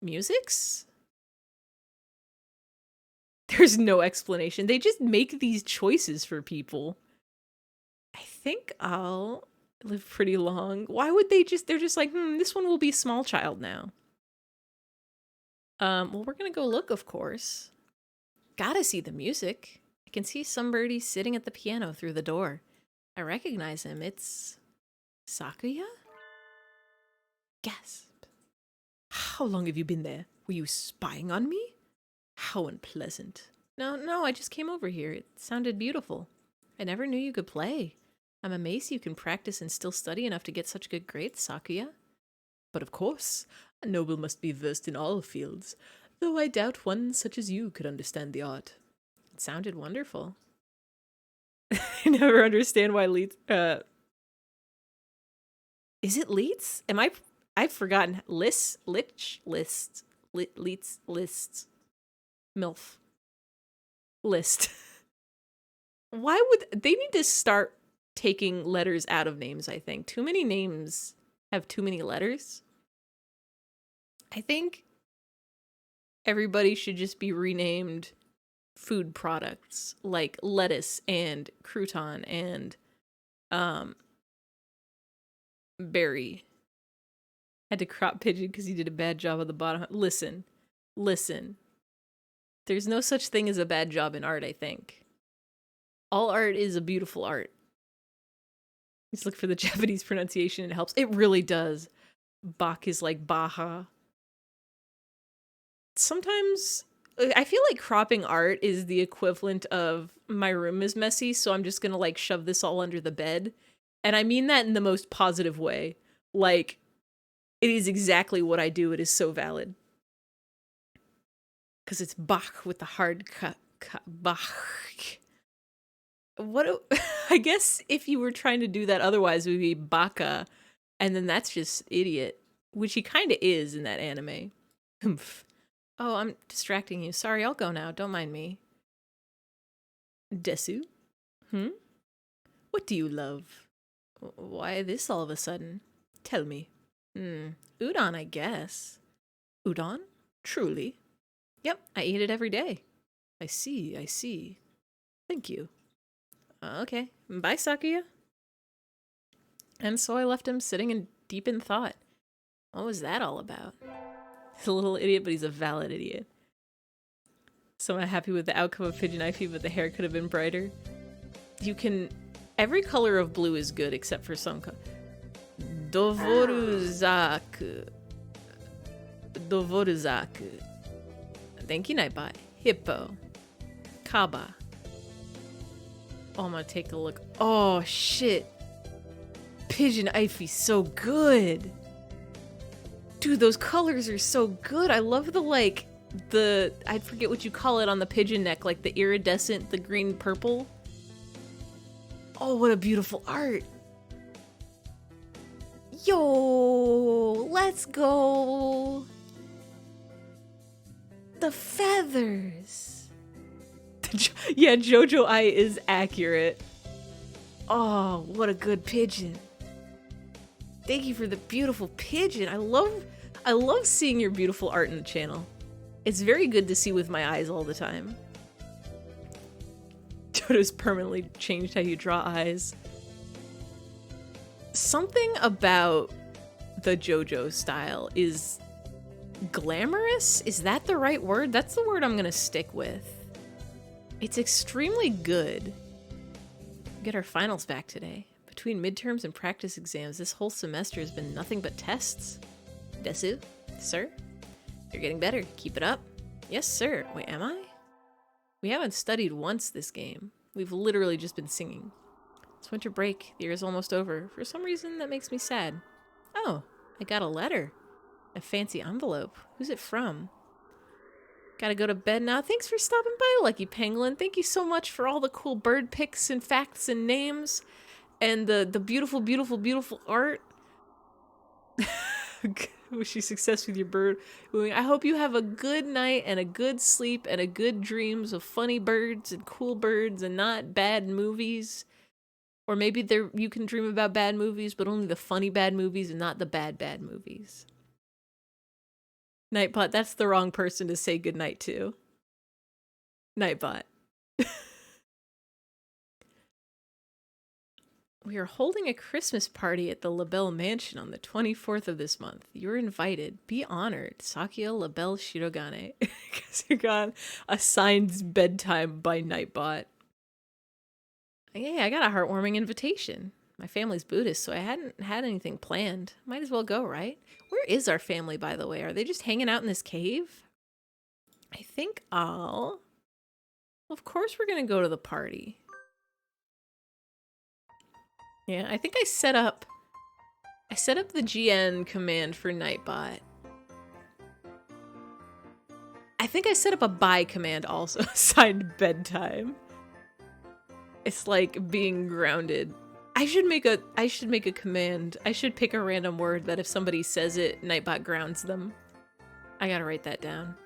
musics? There's no explanation. They just make these choices for people. I think I'll live pretty long. Why would they just... They're just like, this one will be small child now. Well, we're gonna go look, of course. Gotta see the music. I can see somebody sitting at the piano through the door. I recognize him. It's... Sakuya? Gasp. How long have you been there? Were you spying on me? How unpleasant. No, I just came over here. It sounded beautiful. I never knew you could play. I'm amazed you can practice and still study enough to get such good grades, Sakuya. But of course, a noble must be versed in all fields, though I doubt one such as you could understand the art. It sounded wonderful. I never understand why Leets... Is it Leets? I've forgotten. Lists? Lists. Lists. MILF. List. Why would... They need to start taking letters out of names, I think. Too many names have too many letters. I think everybody should just be renamed food products, like lettuce and crouton and berry. Had to crop pigeon because he did a bad job at the bottom. Listen. There's no such thing as a bad job in art, I think. All art is a beautiful art. Just look for the Japanese pronunciation, it helps. It really does. Bach is like Baha. Sometimes I feel like cropping art is the equivalent of my room is messy, so I'm just gonna like shove this all under the bed. And I mean that in the most positive way. Like, it is exactly what I do. It is so valid. Because it's Bach with the hard cut. Bach. I guess if you were trying to do that otherwise, it would be Baka. And then that's just idiot. Which he kind of is in that anime. Humph. Oh, I'm distracting you. Sorry, I'll go now. Don't mind me. Desu? What do you love? Why this all of a sudden? Tell me. Udon, I guess. Udon? Truly? Yep, I eat it every day. I see. Thank you. Okay. Bye, Sakuya. And so I left him sitting in deep in thought. What was that all about? He's a little idiot, but he's a valid idiot. So I'm happy with the outcome of Pigeon Eyefey, but the hair could have been brighter. You can... Every color of blue is good except for some color. Dovoruzaku. Thank you, Nightbot. Hippo. Kaba. Oh, I'm gonna take a look. Oh, shit. Pigeon Eyefey's so good. Dude, those colors are so good. I love the, like, I forget what you call it on the pigeon neck, like the iridescent, the green purple. Oh, what a beautiful art. Yo, let's go. The feathers. Yeah, Jojo Eye is accurate. Oh, what a good pigeon. Thank you for the beautiful pigeon. I love seeing your beautiful art in the channel. It's very good to see with my eyes all the time. Jojo's permanently changed how you draw eyes. Something about the JoJo style is glamorous? Is that the right word? That's the word I'm gonna stick with. It's extremely good. Get our finals back today. Between midterms and practice exams, this whole semester has been nothing but tests. Desu, sir? You're getting better. Keep it up. Yes, sir. Wait, am I? We haven't studied once this game. We've literally just been singing. It's winter break. The year is almost over. For some reason, that makes me sad. Oh, I got a letter. A fancy envelope. Who's it from? Gotta go to bed now. Thanks for stopping by, Lucky Penguin. Thank you so much for all the cool bird pics and facts and names. And the beautiful, beautiful, beautiful art. Wish you success with your bird wooing. I hope you have a good night and a good sleep and a good dreams of funny birds and cool birds and not bad movies. Or maybe you can dream about bad movies, but only the funny bad movies and not the bad movies. Nightbot, that's the wrong person to say goodnight to. Nightbot. We are holding a Christmas party at the LaBelle Mansion on the 24th of this month. You're invited. Be honored. Sakuya LaBelle Shirogane. Because you got assigned bedtime by Nightbot. Hey, I got a heartwarming invitation. My family's Buddhist, so I hadn't had anything planned. Might as well go, right? Where is our family, by the way? Are they just hanging out in this cave? I think Well, of course we're gonna go to the party. Yeah, I think I set up the GN command for Nightbot. I think I set up a bye command also assigned bedtime. It's like being grounded. I should make a command. I should pick a random word that if somebody says it, Nightbot grounds them. I gotta write that down.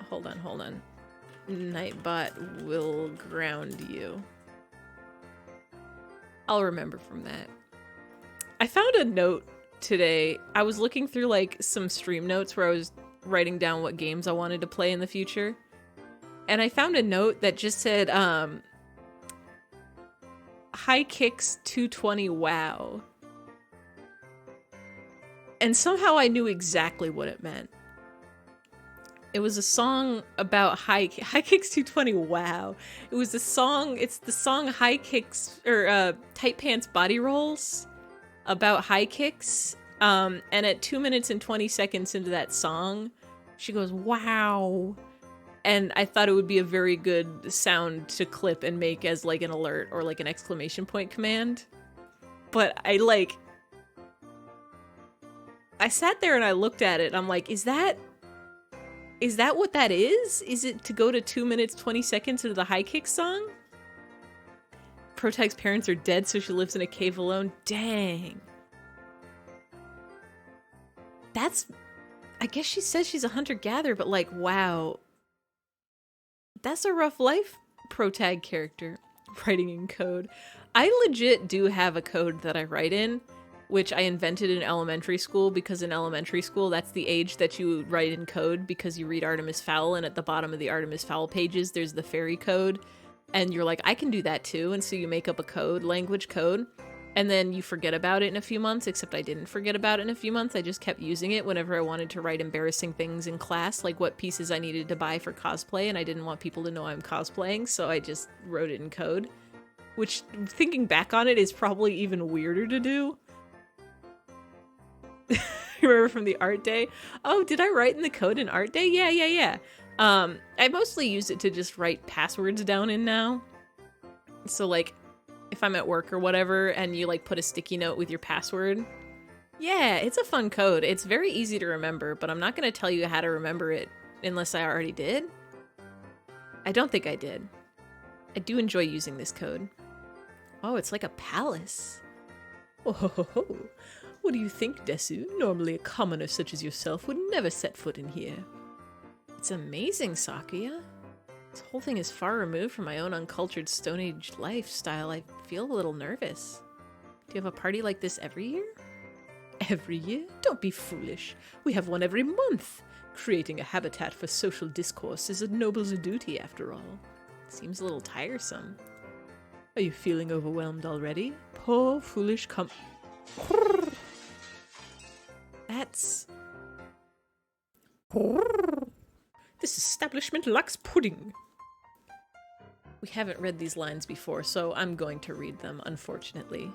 Hold on. Nightbot will ground you. I'll remember from that. I found a note today. I was looking through like some stream notes where I was writing down what games I wanted to play in the future. And I found a note that just said, High Kicks 220 WoW. And somehow I knew exactly what it meant. It was a song about High Kicks 220 WoW. It was a song, it's the song High Kicks, or Tight Pants Body Rolls, about high kicks. And at 2 minutes and 20 seconds into that song, she goes, wow. And I thought it would be a very good sound to clip and make as like an alert or like an exclamation point command. But I sat there and I looked at it and I'm like, is that what that is? Is it to go to 2 minutes, 20 seconds into the high kick song? Protag's parents are dead, so she lives in a cave alone. Dang. I guess she says she's a hunter-gatherer, but like, wow. That's a rough life, Protag character. Writing in code. I legit do have a code that I write in, which I invented in elementary school because in elementary school, that's the age that you write in code because you read Artemis Fowl, and at the bottom of the Artemis Fowl pages, there's the fairy code. And you're like, I can do that too. And so you make up a code, language code, and then you forget about it in a few months, except I didn't forget about it in a few months. I just kept using it whenever I wanted to write embarrassing things in class, like what pieces I needed to buy for cosplay, and I didn't want people to know I'm cosplaying, so I just wrote it in code. Which, thinking back on it, is probably even weirder to do. Remember from the art day? Oh, did I write in the code in art day? Yeah. I mostly use it to just write passwords down in now. So, like, if I'm at work or whatever, and you, like, put a sticky note with your password. Yeah, it's a fun code. It's very easy to remember, but I'm not going to tell you how to remember it unless I already did. I don't think I did. I do enjoy using this code. Oh, it's like a palace. Oh ho ho ho. What do you think, Desu? Normally a commoner such as yourself would never set foot in here. It's amazing, Sakuya. This whole thing is far removed from my own uncultured Stone Age lifestyle. I feel a little nervous. Do you have a party like this every year? Every year? Don't be foolish. We have one every month. Creating a habitat for social discourse is a noble's duty, after all. Seems a little tiresome. Are you feeling overwhelmed already? Poor, foolish That's... This establishment lacks pudding. We haven't read these lines before, so I'm going to read them, unfortunately.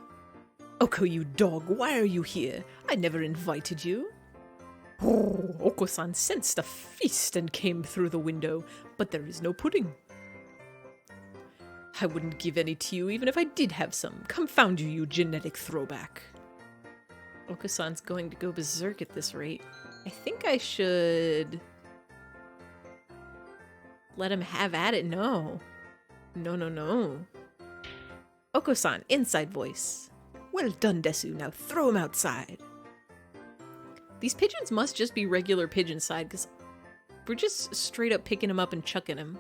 Oko, you dog, why are you here? I never invited you. Oko-san sensed a feast and came through the window, but there is no pudding. I wouldn't give any to you even if I did have some. Confound you, you genetic throwback. Oko-san's going to go berserk at this rate. I think I should... let him have at it. No. No. Oko-san, inside voice. Well done, Desu. Now throw him outside. These pigeons must just be regular pigeon side, because we're just straight up picking him up and chucking him.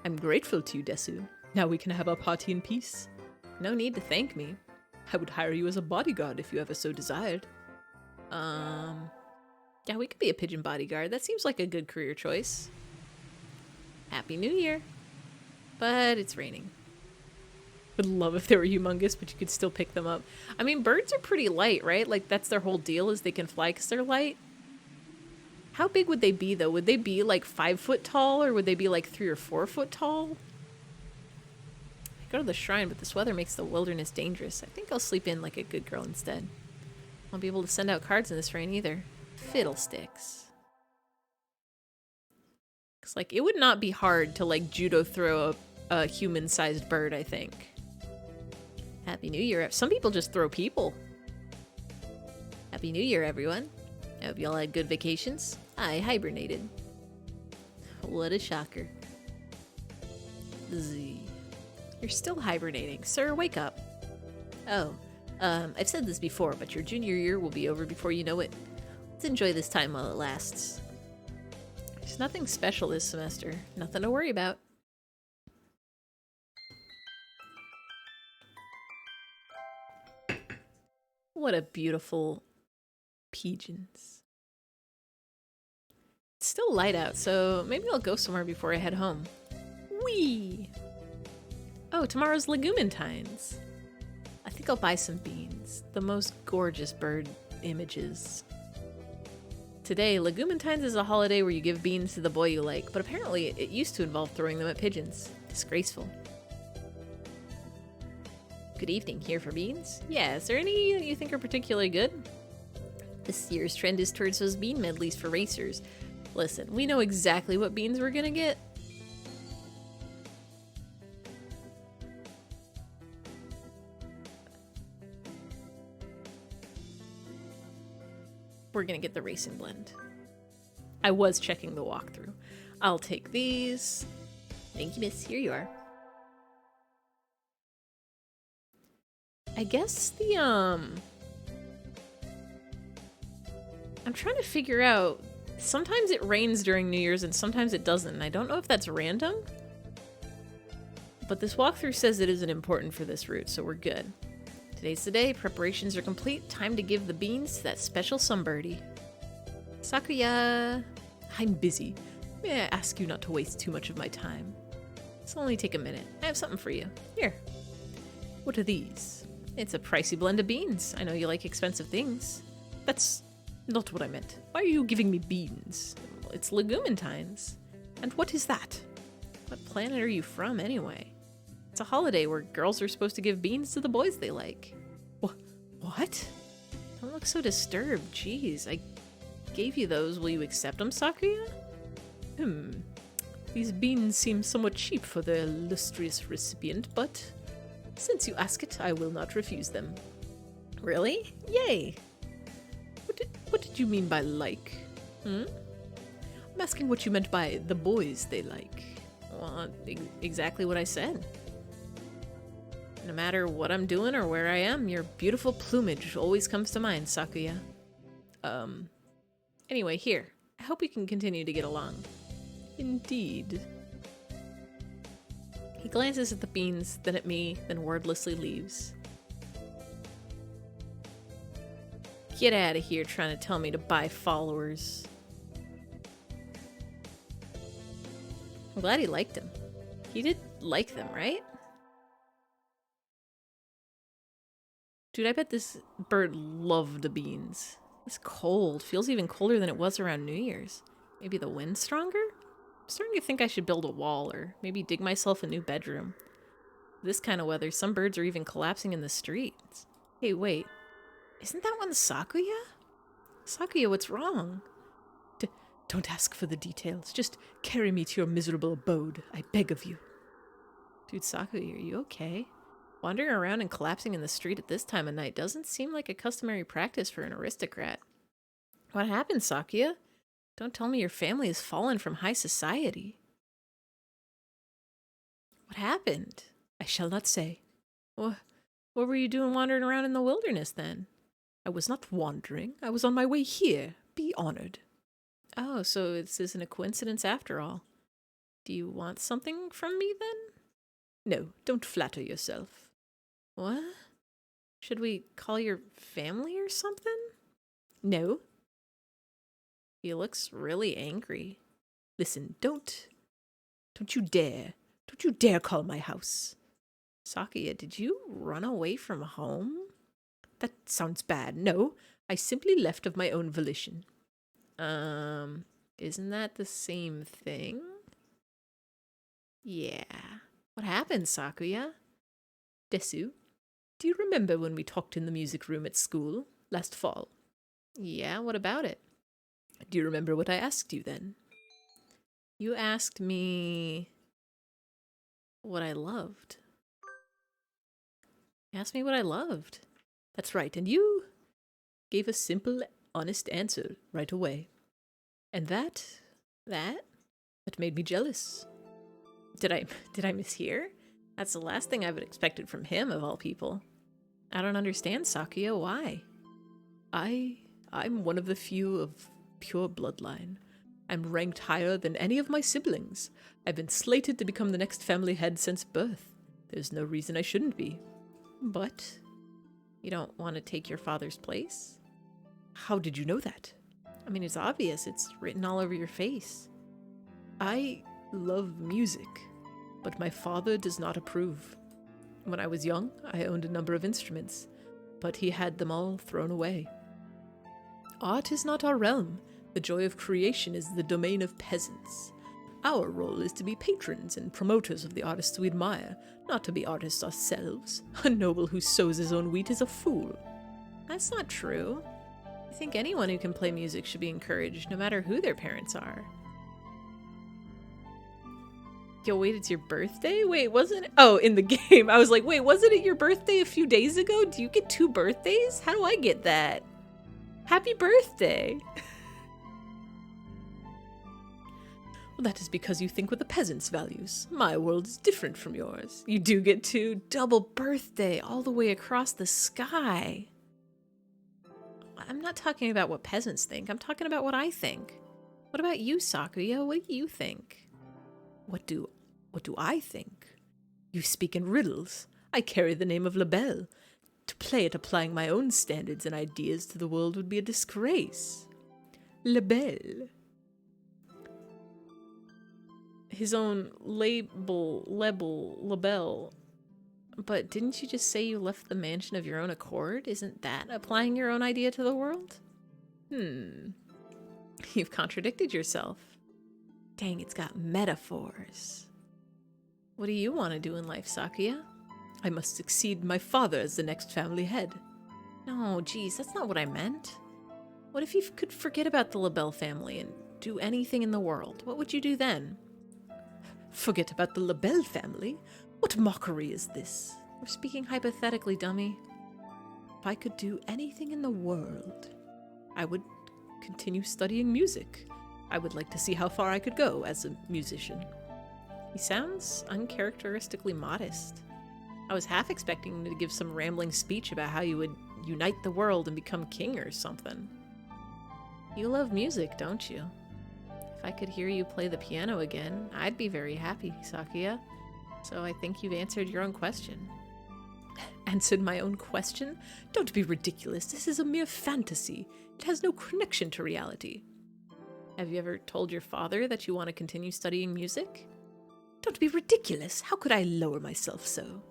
I'm grateful to you, Desu. Now we can have our party in peace. No need to thank me. I would hire you as a bodyguard if you ever so desired. Yeah, we could be a pigeon bodyguard. That seems like a good career choice. Happy New Year. But it's raining. Would love if they were humongous, but you could still pick them up. I mean, birds are pretty light, right? Like, that's their whole deal, is they can fly because they're light. How big would they be, though? Would they be, like, 5 foot tall, or would they be, like, 3 or 4 foot tall? I go to the shrine, but this weather makes the wilderness dangerous. I think I'll sleep in like a good girl instead. Won't be able to send out cards in this rain, either. Fiddlesticks. Because, like, it would not be hard to, like, judo throw a human-sized bird, I think. Happy New Year. Some people just throw people. Happy New Year, everyone. I hope y'all had good vacations. I hibernated. What a shocker. Z. You're still hibernating. Sir, wake up. Oh, I've said this before, but your junior year will be over before you know it. Let's enjoy this time while it lasts. There's nothing special this semester. Nothing to worry about. What a beautiful pigeons. It's still light out, so maybe I'll go somewhere before I head home. Whee! Oh, tomorrow's Legumintines. I think I'll buy some beans. The most gorgeous bird images. Today, Legumintines is a holiday where you give beans to the boy you like, but apparently it used to involve throwing them at pigeons. Disgraceful. Good evening, here for beans? Yeah, is there any you think are particularly good? This year's trend is towards those bean medleys for racers. Listen, we know exactly what beans we're gonna get. We're gonna get the racing blend. I was checking the walkthrough. I'll take these. Thank you, miss. Here you are. I guess the, I'm trying to figure out, sometimes it rains during New Year's and sometimes it doesn't, and I don't know if that's random. But this walkthrough says it isn't important for this route, so we're good. Today's the day. Preparations are complete. Time to give the beans to that special sunbirdie. Sakuya! I'm busy. May I ask you not to waste too much of my time? This'll only take a minute. I have something for you. Here. What are these? It's a pricey blend of beans. I know you like expensive things. That's not what I meant. Why are you giving me beans? Well, it's legumintines. And what is that? What planet are you from, anyway? It's a holiday where girls are supposed to give beans to the boys they like. What? Don't look so disturbed. Jeez, I gave you those. Will you accept them, Sakuya? These beans seem somewhat cheap for their illustrious recipient, but since you ask it, I will not refuse them. Really? Yay! What did you mean by like? I'm asking what you meant by the boys they like. Well, exactly what I said. No matter what I'm doing or where I am, your beautiful plumage always comes to mind, Sakuya. Anyway, here. I hope we can continue to get along. Indeed. He glances at the beans, then at me, then wordlessly leaves. Get out of here trying to tell me to buy followers. I'm glad he liked him. He did like them, right? Dude, I bet this bird loved the beans. It's cold. Feels even colder than it was around New Year's. Maybe the wind's stronger? I'm starting to think I should build a wall or maybe dig myself a new bedroom. This kind of weather, some birds are even collapsing in the streets. Hey, wait. Isn't that one Sakuya? Sakuya, what's wrong? Don't ask for the details. Just carry me to your miserable abode, I beg of you. Dude, Sakuya, are you okay? Wandering around and collapsing in the street at this time of night doesn't seem like a customary practice for an aristocrat. What happened, Sakuya? Don't tell me your family has fallen from high society. What happened? I shall not say. What were you doing wandering around in the wilderness then? I was not wandering. I was on my way here. Be honored. Oh, so this isn't a coincidence after all. Do you want something from me then? No, don't flatter yourself. What? Should we call your family or something? No. He looks really angry. Listen, don't you dare call my house. Sakuya, did you run away from home? That sounds bad. No, I simply left of my own volition. Isn't that the same thing? Yeah. What happened, Sakuya? Desu, do you remember when we talked in the music room at school last fall? Yeah, what about it? Do you remember what I asked you then? You asked me what I loved. You asked me what I loved. That's right, and you gave a simple, honest answer right away. And that made me jealous. Did I mishear? That's the last thing I would have expected from him, of all people. I don't understand, Sakuya. Why? I'm one of the few of pure bloodline. I'm ranked higher than any of my siblings. I've been slated to become the next family head since birth. There's no reason I shouldn't be. But you don't want to take your father's place? How did you know that? I mean, it's obvious. It's written all over your face. I love music, but my father does not approve. When I was young, I owned a number of instruments, but he had them all thrown away. Art is not our realm. The joy of creation is the domain of peasants. Our role is to be patrons and promoters of the artists we admire, not to be artists ourselves. A noble who sows his own wheat is a fool. That's not true. I think anyone who can play music should be encouraged, no matter who their parents are. Yo, wait, it's your birthday? Wait, wasn't it? Oh, in the game. I was like, wait, wasn't it your birthday a few days ago? Do you get 2 birthdays? How do I get that? Happy birthday! Well, that is because you think with the peasants' values. My world is different from yours. You do get 2 double birthday all the way across the sky. I'm not talking about what peasants think. I'm talking about what I think. What about you, Sakuya? What do you think? What do I think? You speak in riddles. I carry the name of Labelle. To play at applying my own standards and ideas to the world would be a disgrace. Labelle. His own label. But didn't you just say you left the mansion of your own accord? Isn't that applying your own idea to the world? You've contradicted yourself. Dang, it's got metaphors. What do you want to do in life, Sakuya? I must succeed my father as the next family head. No, geez, that's not what I meant. What if you could forget about the LaBelle family and do anything in the world? What would you do then? Forget about the LaBelle family? What mockery is this? We're speaking hypothetically, dummy. If I could do anything in the world, I would continue studying music. I would like to see how far I could go as a musician. He sounds uncharacteristically modest. I was half expecting him to give some rambling speech about how you would unite the world and become king or something. You love music, don't you? If I could hear you play the piano again, I'd be very happy, Sakuya. So I think you've answered your own question. Answered my own question? Don't be ridiculous. This is a mere fantasy. It has no connection to reality. Have you ever told your father that you want to continue studying music? Don't be ridiculous. How could I lower myself so?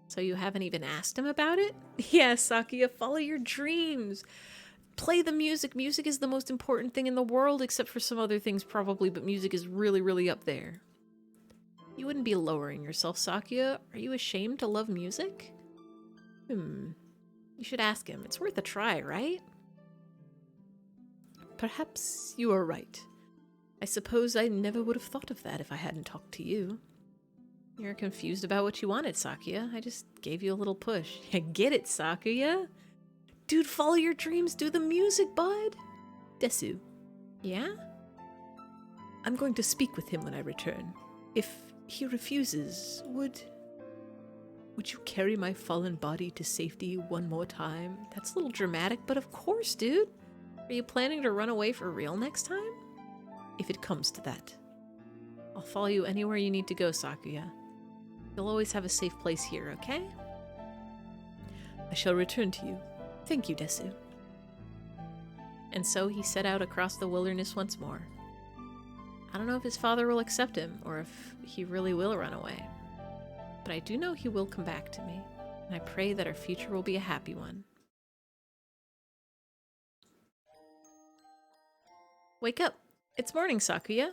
So you haven't even asked him about it? Yes, Sakuya, follow your dreams. Play the music. Music is the most important thing in the world, except for some other things probably, but music is really, really up there. You wouldn't be lowering yourself, Sakuya. Are you ashamed to love music? You should ask him. It's worth a try, right? Perhaps you are right. I suppose I never would have thought of that if I hadn't talked to you. You're confused about what you wanted, Sakuya. I just gave you a little push. Get it, Sakuya? Dude, follow your dreams. Do the music, bud. Desu. Yeah? I'm going to speak with him when I return. If he refuses, would you carry my fallen body to safety one more time? That's a little dramatic, but of course, dude. Are you planning to run away for real next time? If it comes to that. I'll follow you anywhere you need to go, Sakuya. You'll always have a safe place here, okay? I shall return to you. Thank you, Desu. And so he set out across the wilderness once more. I don't know if his father will accept him, or if he really will run away. But I do know he will come back to me, and I pray that our future will be a happy one. Wake up! It's morning, Sakuya.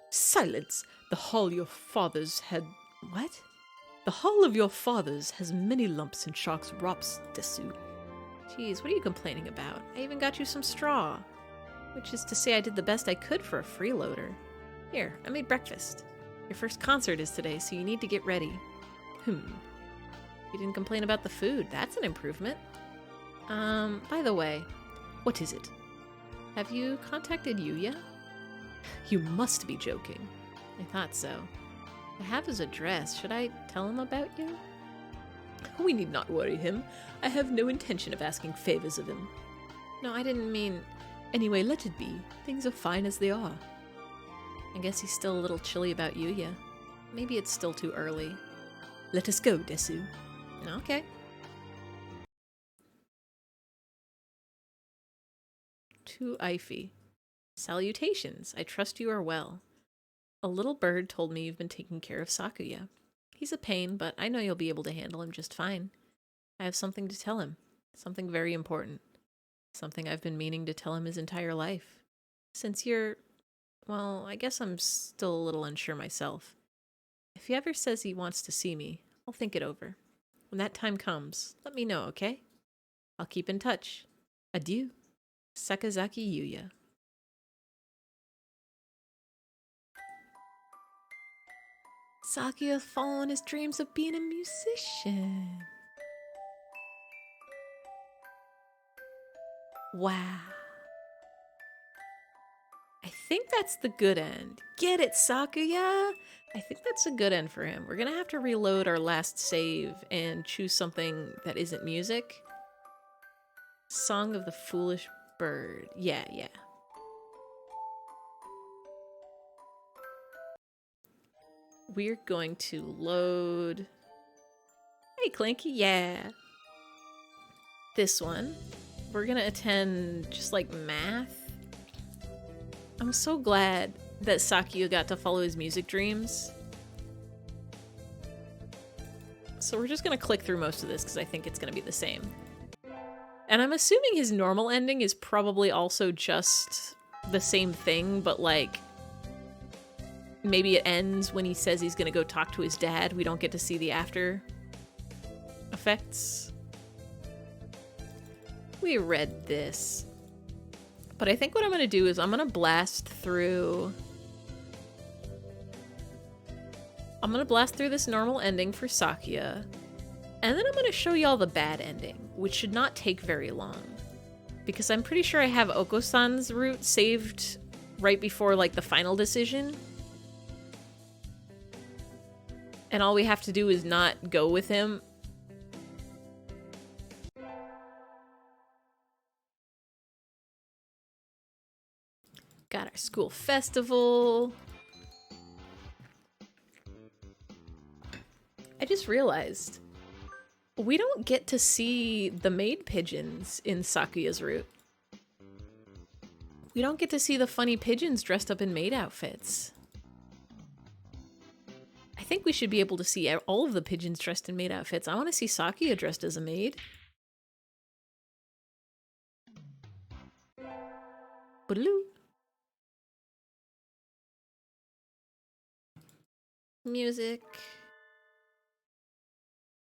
Silence! The hall your fathers had... What? The hall of your fathers has many lumps and shark's rops, Desu. Jeez, what are you complaining about? I even got you some straw. Which is to say I did the best I could for a freeloader. Here, I made breakfast. Your first concert is today, so you need to get ready. You didn't complain about the food. That's an improvement. By the way, what is it? Have you contacted Yuya? You must be joking. I thought so. I have his address. Should I tell him about you? We need not worry him. I have no intention of asking favors of him. No, I didn't mean... Anyway, let it be. Things are fine as they are. I guess he's still a little chilly about Yuya. Maybe it's still too early. Let us go, Desu. Okay. To Eyfey. Salutations. I trust you are well. A little bird told me you've been taking care of Sakuya. He's a pain, but I know you'll be able to handle him just fine. I have something to tell him. Something very important. Something I've been meaning to tell him his entire life. Since you're... Well, I guess I'm still a little unsure myself. If he ever says he wants to see me, I'll think it over. When that time comes, let me know, okay? I'll keep in touch. Adieu. Sakazaki Yuya. Sakuya's following his dreams of being a musician. Wow. I think that's the good end. Get it, Sakuya? I think that's a good end for him. We're gonna have to reload our last save and choose something that isn't music. Song of the Foolish Bird. Yeah. We're going to load... Hey, Clanky, yeah. this one. We're gonna attend just like math. I'm so glad that Sakuya got to follow his music dreams. So we're just gonna click through most of this because I think it's gonna be the same. And I'm assuming his normal ending is probably also just the same thing, but like maybe it ends when he says he's gonna go talk to his dad. We don't get to see the after effects. We read this. But I think what I'm gonna do is I'm gonna blast through... I'm gonna blast through this normal ending for Sakuya, and then I'm gonna show y'all the bad ending, which should not take very long. Because I'm pretty sure I have Oko-san's route saved right before, like, the final decision. And all we have to do is not go with him. Got our school festival. I just realized we don't get to see the maid pigeons in Sakuya's route. We don't get to see the funny pigeons dressed up in maid outfits. I think we should be able to see all of the pigeons dressed in maid outfits. I want to see Sakuya dressed as a maid. Boogaloo. Music.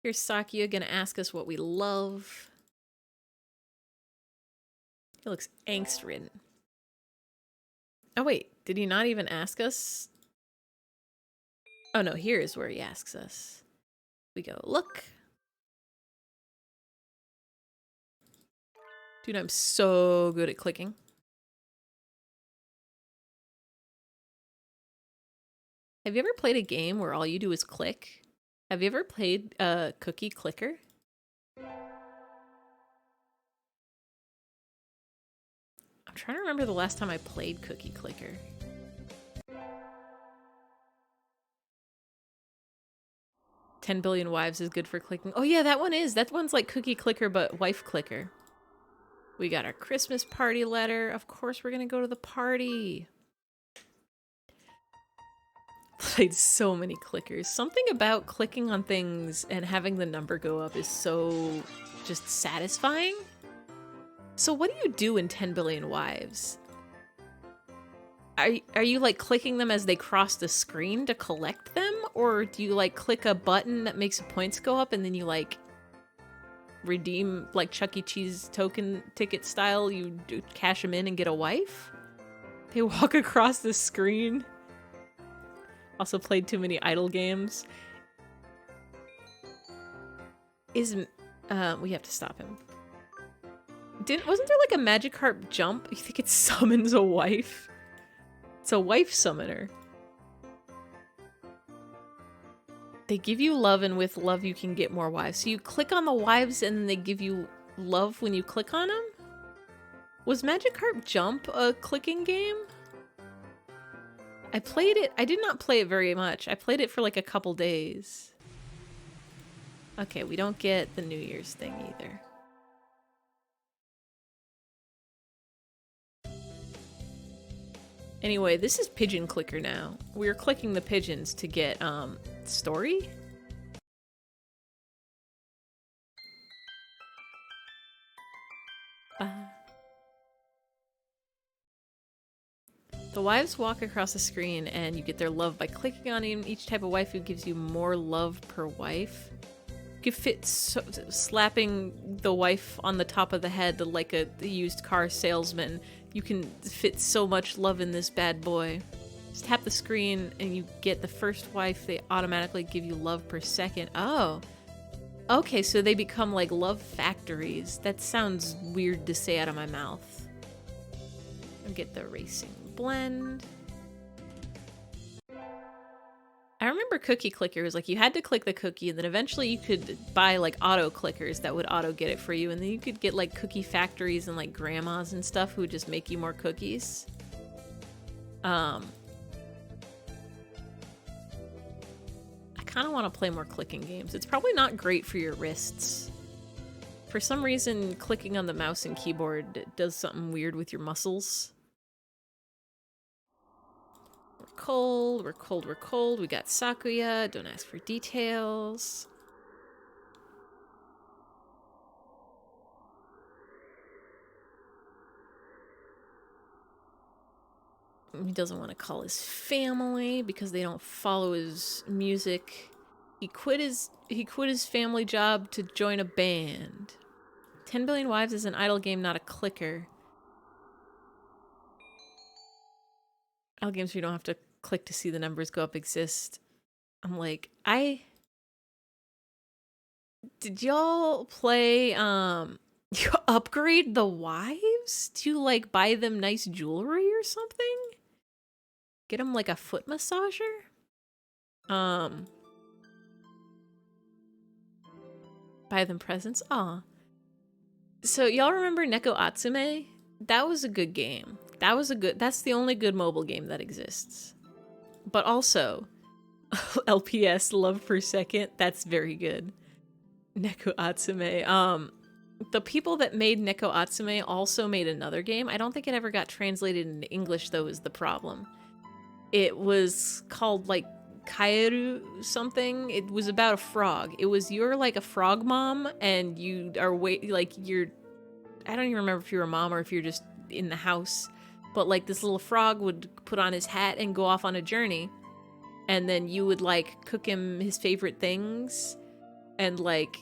Here's Sakuya gonna ask us what we love. He looks angst-ridden. Oh wait, did he not even ask us? Oh no, here is where he asks us. We go, look. Dude, I'm so good at clicking. Have you ever played a game where all you do is click? Have you ever played Cookie Clicker? I'm trying to remember the last time I played Cookie Clicker. "10 Billion Wives" is good for clicking. Oh yeah, that one is. That one's like Cookie Clicker, but wife clicker. We got our Christmas party letter. Of course we're gonna go to the party. Played so many clickers. Something about clicking on things and having the number go up is so just satisfying. So what do you do in 10 Billion Wives? Are you like clicking them as they cross the screen to collect them? Or do you like click a button that makes the points go up and then you like redeem like Chuck E. Cheese token ticket style? You do cash them in and get a wife? They walk across the screen. Also played too many idle games. We have to stop him. Wasn't there like a Magikarp jump? You think it summons a wife? It's a wife summoner. They give you love, and with love you can get more wives. So you click on the wives and then they give you love when you click on them? Was Magikarp Jump a clicking game? I played it. I did not play it very much. I played it for like a couple days. Okay, we don't get the New Year's thing either. Anyway, this is Pigeon Clicker now. We're clicking the pigeons to get, story? The wives walk across the screen and you get their love by clicking on him. Each type of waifu gives you more love per wife. You can fit slapping the wife on the top of the head like a used car salesman. You can fit so much love in this bad boy. Just tap the screen and you get the first wife. They automatically give you love per second. Oh. Okay, so they become like love factories. That sounds weird to say out of my mouth. I'll get the racing blend. I remember Cookie Clicker was like you had to click the cookie and then eventually you could buy like auto clickers that would auto get it for you, and then you could get like cookie factories and like grandmas and stuff who would just make you more cookies. I kind of want to play more clicking games. It's probably not great for your wrists. For some reason, clicking on the mouse and keyboard does something weird with your muscles. We're cold, we're cold, we're cold. We got Sakuya, don't ask for details. He doesn't want to call his family because they don't follow his music. He quit his family job to join a band. 10 Billion Wives is an idle game, not a clicker. Idle games where you don't have to click to see the numbers go up exist. I'm like, did y'all play you upgrade the wives to like buy them nice jewelry or something? Get them like a foot massager? Buy them presents? Aw. So y'all remember Neko Atsume? That was a good game. That's the only good mobile game that exists. But also, LPS, Love Per Second, that's very good. Neko Atsume. The people that made Neko Atsume also made another game. I don't think it ever got translated into English, though, is the problem. It was called, like, Kaeru something. It was about a frog. It was you're, like, a frog mom, and you are, I don't even remember if you're a mom or if you're just in the house. But, like, this little frog would put on his hat and go off on a journey. And then you would, like, cook him his favorite things. And, like,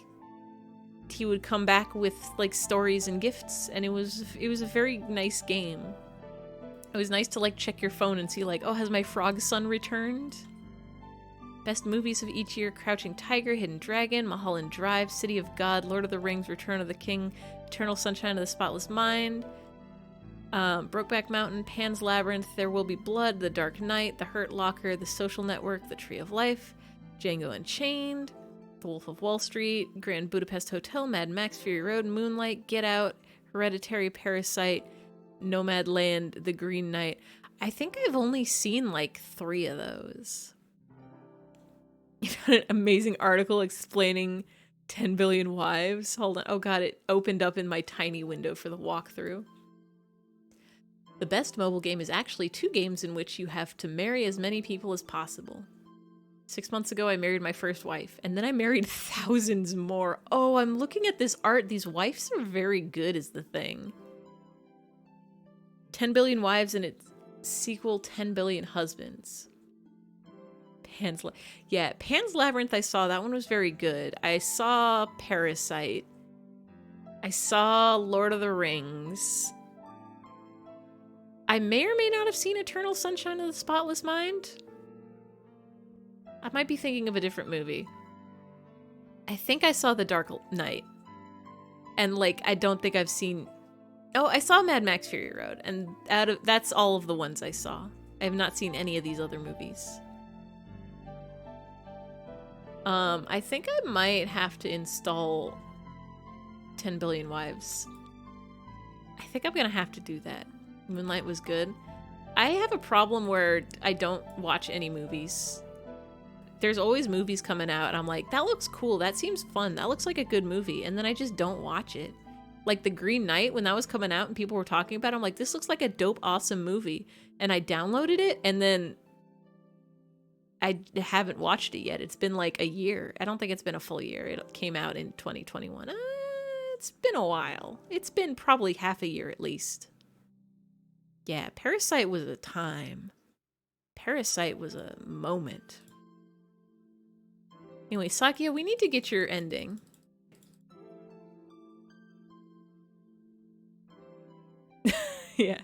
he would come back with, like, stories and gifts. And it was a very nice game. It was nice to, like, check your phone and see, like, oh, has my frog son returned? Best movies of each year: Crouching Tiger, Hidden Dragon, Mulholland Drive, City of God, Lord of the Rings, Return of the King, Eternal Sunshine of the Spotless Mind, Brokeback Mountain, Pan's Labyrinth, There Will Be Blood, The Dark Knight, The Hurt Locker, The Social Network, The Tree of Life, Django Unchained, The Wolf of Wall Street, Grand Budapest Hotel, Mad Max, Fury Road, Moonlight, Get Out, Hereditary, Parasite, Nomadland, The Green Knight. I think I've only seen like 3 of those. You found an amazing article explaining 10 Billion Wives. Hold on. Oh god, it opened up in my tiny window for the walkthrough. The best mobile game is actually 2 games in which you have to marry as many people as possible. 6 months ago, I married my first wife, and then I married thousands more. Oh, I'm looking at this art. These wives are very good is the thing. 10 Billion Wives and its sequel, 10 Billion Husbands. Pan's Labyrinth I saw. That one was very good. I saw Parasite. I saw Lord of the Rings. I may or may not have seen Eternal Sunshine of the Spotless Mind. I might be thinking of a different movie. I think I saw The Dark Knight. And, like, I don't think I've seen... Oh, I saw Mad Max Fury Road. And that's all of the ones I saw. I have not seen any of these other movies. I think I might have to install 10 Billion Wives. I think I'm gonna have to do that. Moonlight was good. I have a problem where I don't watch any movies. There's always movies coming out, and I'm like, that looks cool, that seems fun, that looks like a good movie, and then I just don't watch it. Like The Green Knight, when that was coming out and people were talking about it, I'm like, this looks like a dope, awesome movie. And I downloaded it, and then I haven't watched it yet. It's been like a year. I don't think it's been a full year. It came out in 2021. It's been a while. It's been probably half a year at least. Yeah, Parasite was a time. Parasite was a moment. Anyway, Sakia, we need to get your ending. Yeah.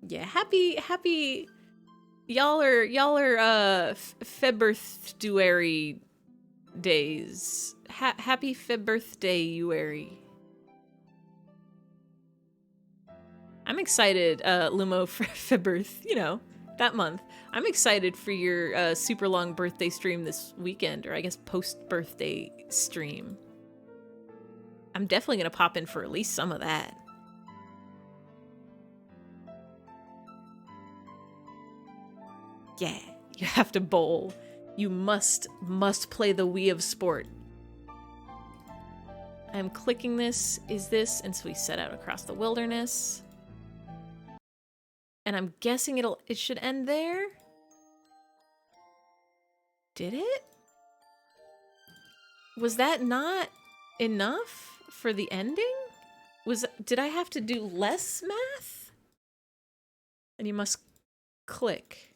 Yeah, happy y'all are Febirthduary days. Happy Febirthday-uary. I'm excited, Lumo, for Febirth, you know, that month. I'm excited for your super long birthday stream this weekend, or I guess post-birthday stream. I'm definitely gonna pop in for at least some of that. Yeah, you have to bowl. You must play the Wii of Sport. I'm clicking this, is this, and so we set out across the wilderness. And I'm guessing it should end there? Did it? Was that not enough for the ending? Did I have to do less math? And you must click.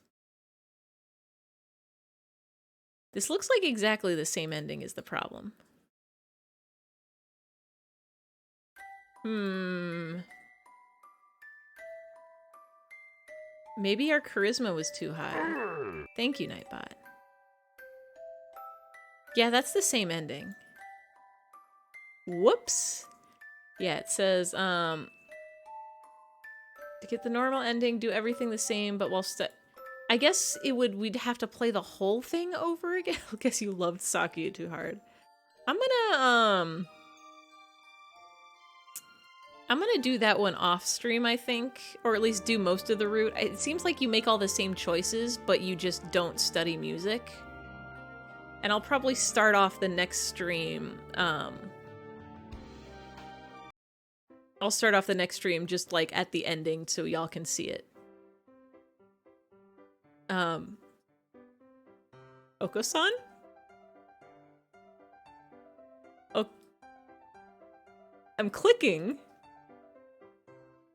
This looks like exactly the same ending is the problem. Maybe our charisma was too high. Thank you, Nightbot. Yeah, that's the same ending. Whoops. Yeah, it says, to get the normal ending, do everything the same, but while I guess we'd have to play the whole thing over again. I guess you loved Sakuya too hard. I'm gonna do that one off stream, I think, or at least do most of the route. It seems like you make all the same choices, but you just don't study music. And I'll probably start off the next stream, I'll start off the next stream just like at the ending so y'all can see it. Oko-san? I'm clicking.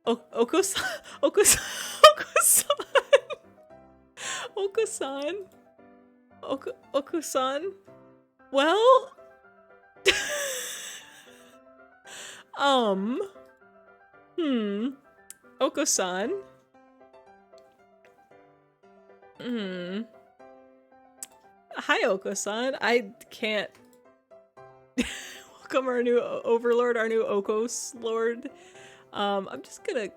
Oko-san? Oko-san? Oko-san? Oko-san? Well... Oko-san? Hi, Oko-san. I can't... Welcome our new overlord, our new Okos lord. I'm just gonna...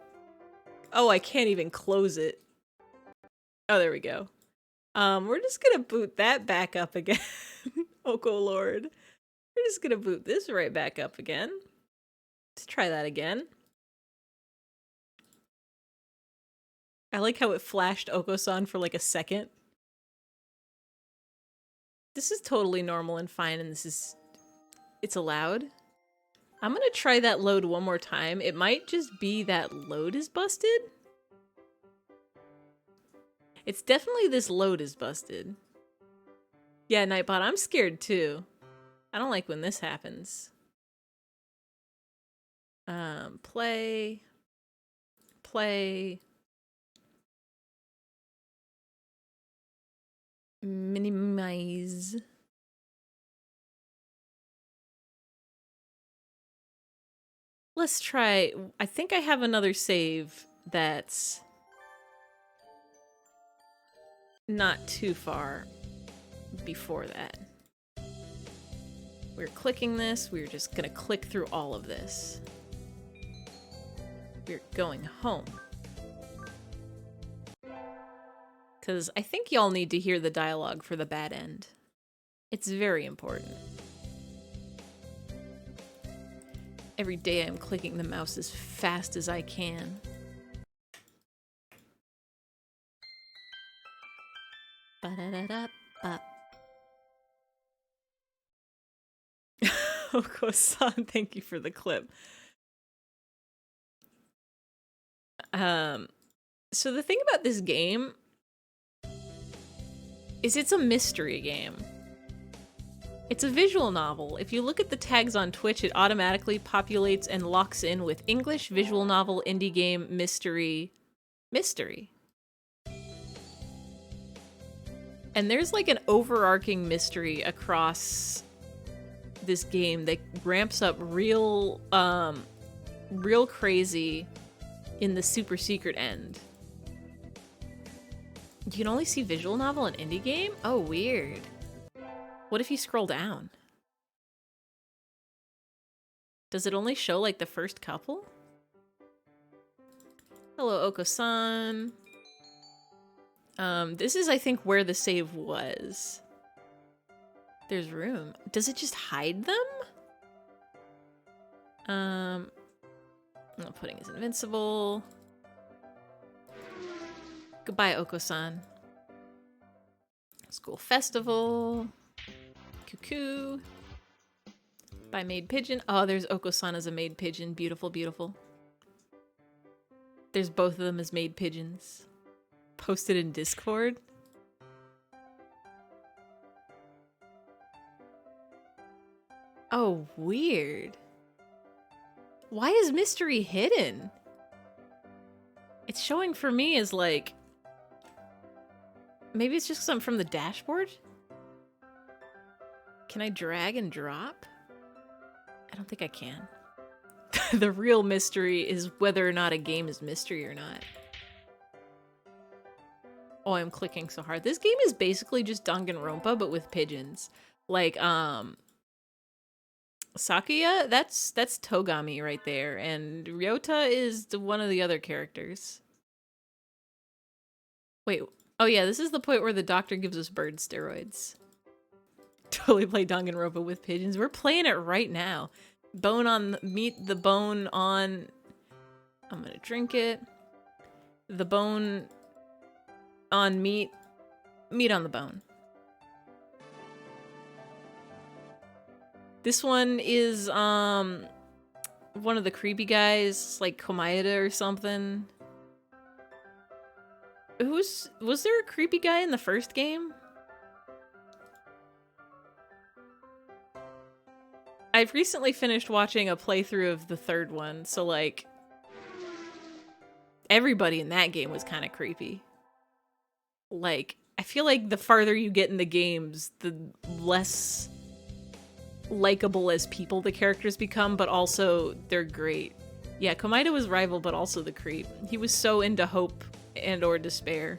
Oh, I can't even close it. Oh, there we go. We're just gonna boot that back up again. Oko lord. We're just gonna boot this right back up again. Let's try that again. I like how it flashed Oko-san for like a second. This is totally normal and fine, and it's allowed. I'm gonna try that load one more time. It might just be that load is busted. It's definitely this load is busted. Yeah, Nightbot, I'm scared too. I don't like when this happens. Play. Minimize. Let's try. I think I have another save that's not too far before that. We're clicking this. We're just gonna click through all of this. We're going home. Because I think y'all need to hear the dialogue for the bad end. It's very important. Every day I'm clicking the mouse as fast as I can. Ba-da-da-da-ba. Oko-san, thank you for the clip. So the thing about this game is it's a mystery game. It's a visual novel. If you look at the tags on Twitch, it automatically populates and locks in with English, visual novel, indie game, mystery. And there's like an overarching mystery across this game that ramps up real crazy in the super secret end. You can only see visual novel and indie game? Oh, weird. What if you scroll down? Does it only show like the first couple? Hello, Oko-san. This is, I think, where the save was. There's room. Does it just hide them? I'm not putting as invincible. Goodbye, Oko-san. School festival. Cuckoo. By Maid Pigeon. Oh, there's Oko-san as a maid pigeon. Beautiful, beautiful. There's both of them as maid pigeons. Posted in Discord. Oh, weird. Why is mystery hidden? It's showing for me as like... Maybe it's just because I'm from the dashboard? Can I drag and drop? I don't think I can. The real mystery is whether or not a game is mystery or not. Oh, I'm clicking so hard. This game is basically just Danganronpa, but with pigeons. Like, Sakuya, that's Togami right there, and Ryota is one of the other characters. Wait, oh yeah, this is the point where the doctor gives us bird steroids. Totally play Danganronpa with pigeons. We're playing it right now. Bone on meat, the bone on... I'm gonna drink it. The bone on meat, meat on the bone. This one is, one of the creepy guys, like Komaeda or something. Was there a creepy guy in the first game? I've recently finished watching a playthrough of the third one, so like, everybody in that game was kind of creepy. Like, I feel like the farther you get in the games, the less likable as people the characters become, but also they're great. Yeah, Komaeda was rival, but also the creep. He was so into hope and or despair.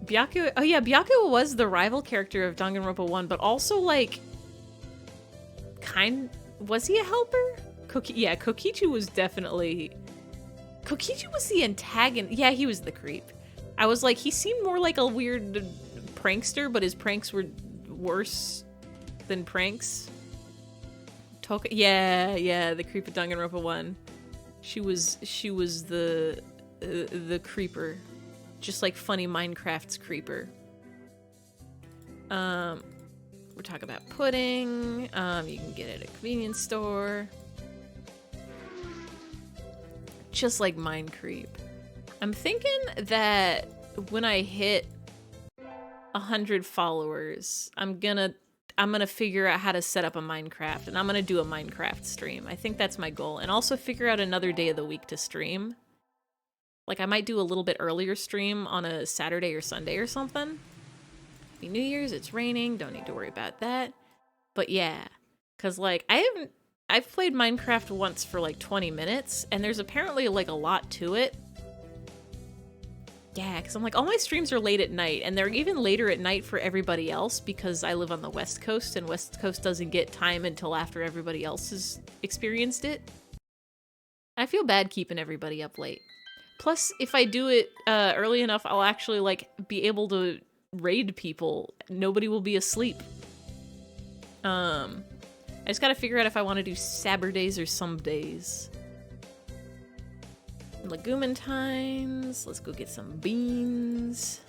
Byakuya, oh yeah, Byakuya was the rival character of Danganronpa 1, but also like, was he a helper? Yeah, Kokichi was definitely... Kokichi was the antagonist. Yeah, he was the creep. I was like, he seemed more like a weird prankster, but his pranks were worse than pranks. Yeah, the creep of Danganronpa 1. She was the creeper. Just like funny Minecraft's creeper. We're talking about pudding. You can get it at a convenience store. Just like Mine Creep. I'm thinking that when I hit 100 followers, I'm gonna figure out how to set up a Minecraft, and I'm gonna do a Minecraft stream. I think that's my goal. And also figure out another day of the week to stream. Like, I might do a little bit earlier stream on a Saturday or Sunday or something. Be New Year's, it's raining, don't need to worry about that. But yeah, because like, I've played Minecraft once for like 20 minutes, and there's apparently like a lot to it. Yeah, because I'm like, all my streams are late at night, and they're even later at night for everybody else because I live on the West Coast, and West Coast doesn't get time until after everybody else has experienced it. I feel bad keeping everybody up late. Plus, if I do it early enough, I'll actually like be able to raid people. Nobody will be asleep. I just gotta figure out if I want to do Saturdays or some days. Legumentimes. Let's go get some beans.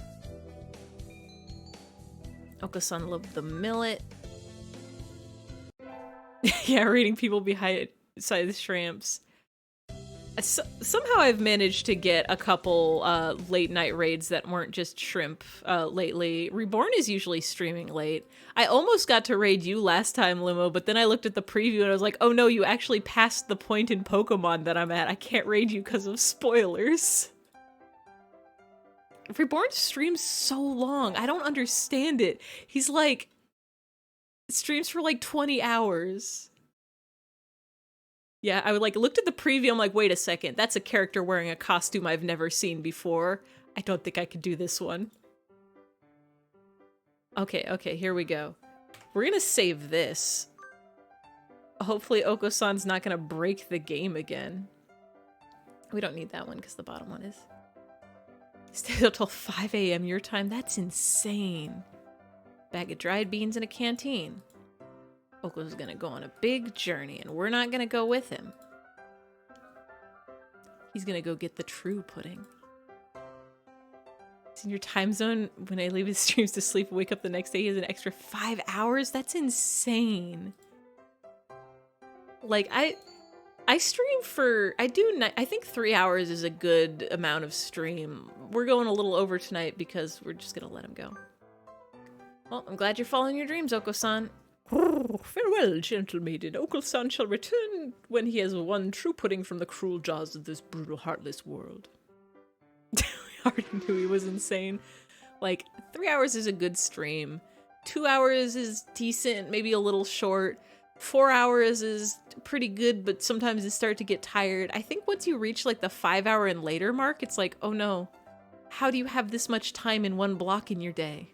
Oko-san loved the millet. Yeah, raiding people beside the shrimps. Somehow I've managed to get a couple late night raids that weren't just shrimp lately. Reborn is usually streaming late. I almost got to raid you last time, Limo, but then I looked at the preview and I was like, oh no, you actually passed the point in Pokemon that I'm at. I can't raid you because of spoilers. Reborn streams so long. I don't understand it. He's like, streams for like 20 hours. Yeah, I would like looked at the preview, I'm like, wait a second, that's a character wearing a costume I've never seen before. I don't think I could do this one. Okay, here we go. We're gonna save this. Hopefully Oko-san's not gonna break the game again. We don't need that one because the bottom one is. Stay up till 5 a.m. your time? That's insane. Bag of dried beans in a canteen. Oko's gonna go on a big journey, and we're not gonna go with him. He's gonna go get the true pudding. It's in your time zone. When I leave his streams to sleep and wake up the next day, he has an extra 5 hours? That's insane. Like, I stream for, I think 3 hours is a good amount of stream. We're going a little over tonight because we're just gonna let him go. Well, I'm glad you're following your dreams, Oko-san. Farewell, gentle maiden. Oko-san shall return when he has won true pudding from the cruel jaws of this brutal, heartless world. We already knew he was insane. Like, 3 hours is a good stream. 2 hours is decent, maybe a little short. 4 hours is pretty good, but sometimes you start to get tired. I think once you reach like the 5 hour and later mark, it's like, oh no, how do you have this much time in one block in your day?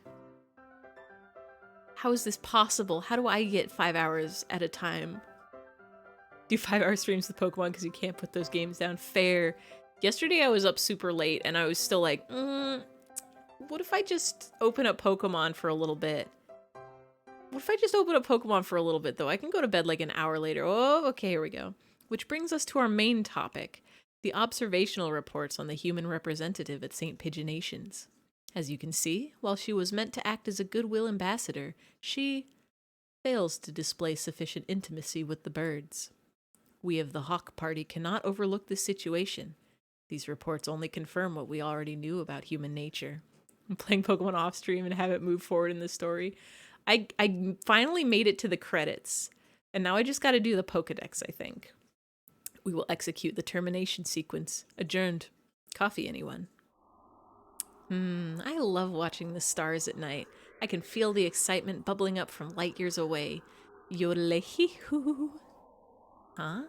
How is this possible? How do I get 5 hours at a time? Do 5 hour streams with Pokemon because you can't put those games down. Fair. Yesterday I was up super late and I was still like, what if I just open up Pokemon for a little bit? What if I just open up Pokemon for a little bit, though? I can go to bed like an hour later. Oh, okay, here we go. Which brings us to our main topic, the observational reports on the human representative at St. Pigeonations. As you can see, while she was meant to act as a goodwill ambassador, she fails to display sufficient intimacy with the birds. We of the Hawk Party cannot overlook this situation. These reports only confirm what we already knew about human nature. I'm playing Pokemon off stream and have it move forward in the story. I finally made it to the credits, and now I just gotta do the Pokedex, I think. We will execute the termination sequence. Adjourned. Coffee, anyone? I love watching the stars at night. I can feel the excitement bubbling up from light years away. Yodelehee-hoo. Huh?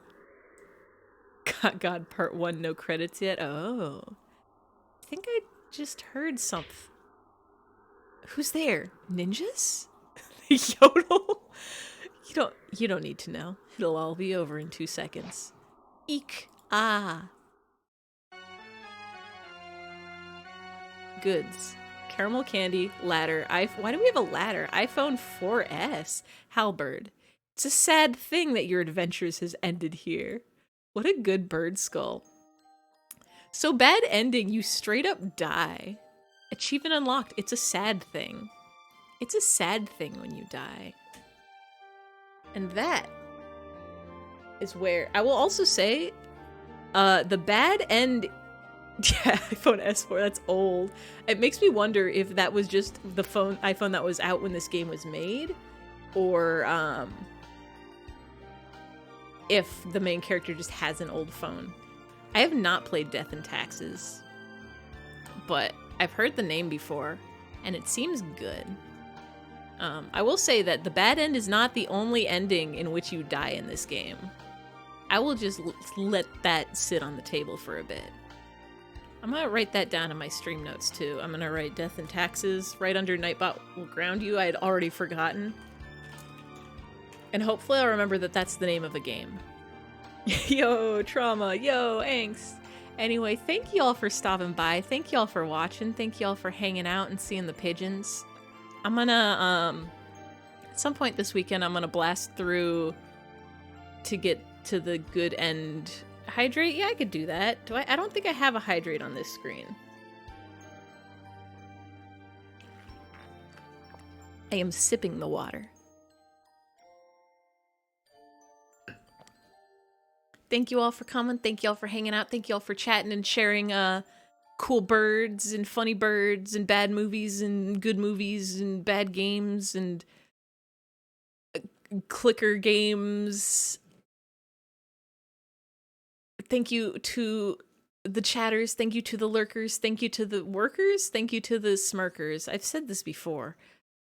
God, part 1, no credits yet? Oh. I think I just heard something. Who's there? Ninjas? Yodel? You don't need to know. It'll all be over in 2 seconds. Eek. Ah. Goods. Caramel candy, ladder. Why do we have a ladder? iPhone 4S. Halberd. It's a sad thing that your adventures has ended here. What a good bird skull. So bad ending, you straight up die. Achievement unlocked. It's a sad thing. It's a sad thing when you die. And that is where I will also say the bad end. Yeah, iPhone S4, that's old. It makes me wonder if that was just the iPhone that was out when this game was made, or if the main character just has an old phone. I have not played Death and Taxes, but I've heard the name before, and it seems good. I will say that the bad end is not the only ending in which you die in this game. I will just let that sit on the table for a bit. I'm gonna write that down in my stream notes too. I'm gonna write Death and Taxes right under Nightbot will ground you. I had already forgotten. And hopefully I'll remember that that's the name of a game. Yo, trauma. Yo, angst. Anyway, thank you all for stopping by. Thank you all for watching. Thank you all for hanging out and seeing the pigeons. I'm gonna, at some point this weekend, I'm gonna blast through to get to the good end. Hydrate? Yeah, I could do that. I don't think I have a hydrate on this screen. I am sipping the water. Thank you all for coming. Thank you all for hanging out. Thank you all for chatting and sharing cool birds and funny birds and bad movies and good movies and bad games and clicker games. Thank you to the chatters. Thank you to the lurkers. Thank you to the workers. Thank you to the smirkers. I've said this before.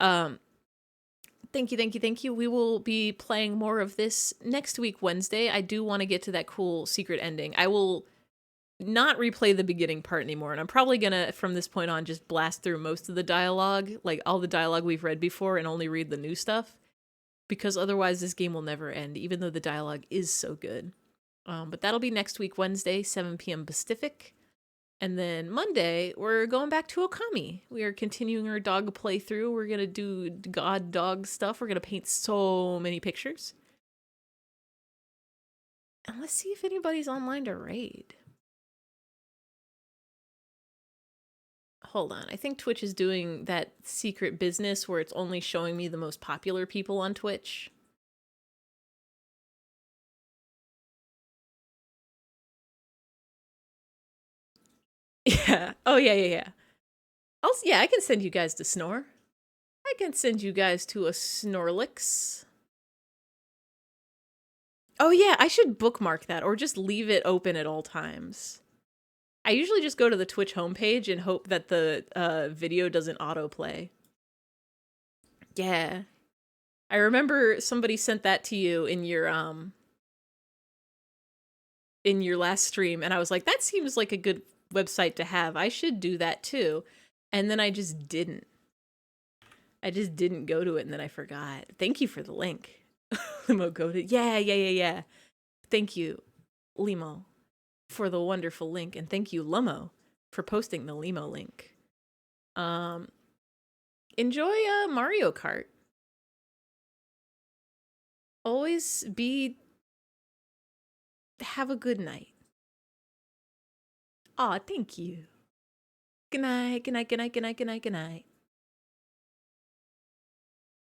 Thank you, thank you, thank you. We will be playing more of this next week, Wednesday. I do want to get to that cool secret ending. I will not replay the beginning part anymore, and I'm probably gonna, from this point on, just blast through most of the dialogue, like all the dialogue we've read before, and only read the new stuff, because otherwise this game will never end, even though the dialogue is so good. But that'll be next week, Wednesday, 7 p.m. Pacific. And then Monday, we're going back to Okami. We are continuing our dog playthrough. We're going to do god dog stuff. We're going to paint so many pictures. And let's see if anybody's online to raid. Hold on. I think Twitch is doing that secret business where it's only showing me the most popular people on Twitch. Yeah. Oh, yeah, yeah, yeah. Yeah, I can send you guys to Snore. I can send you guys to a Snorlix. Oh, yeah, I should bookmark that or just leave it open at all times. I usually just go to the Twitch homepage and hope that the video doesn't autoplay. Yeah. I remember somebody sent that to you in your last stream, and I was like, that seems like a good website to have. I should do that too. And then I just didn't. I just didn't go to it, and then I forgot. Thank you for the link. Limo, go to... Yeah, yeah, yeah, yeah. Thank you, Limo, for the wonderful link, and thank you, Lumo, for posting the Limo link. Enjoy Mario Kart. Always have a good night. Aw, thank you. Good night, good night, good night, good night, good night, good night.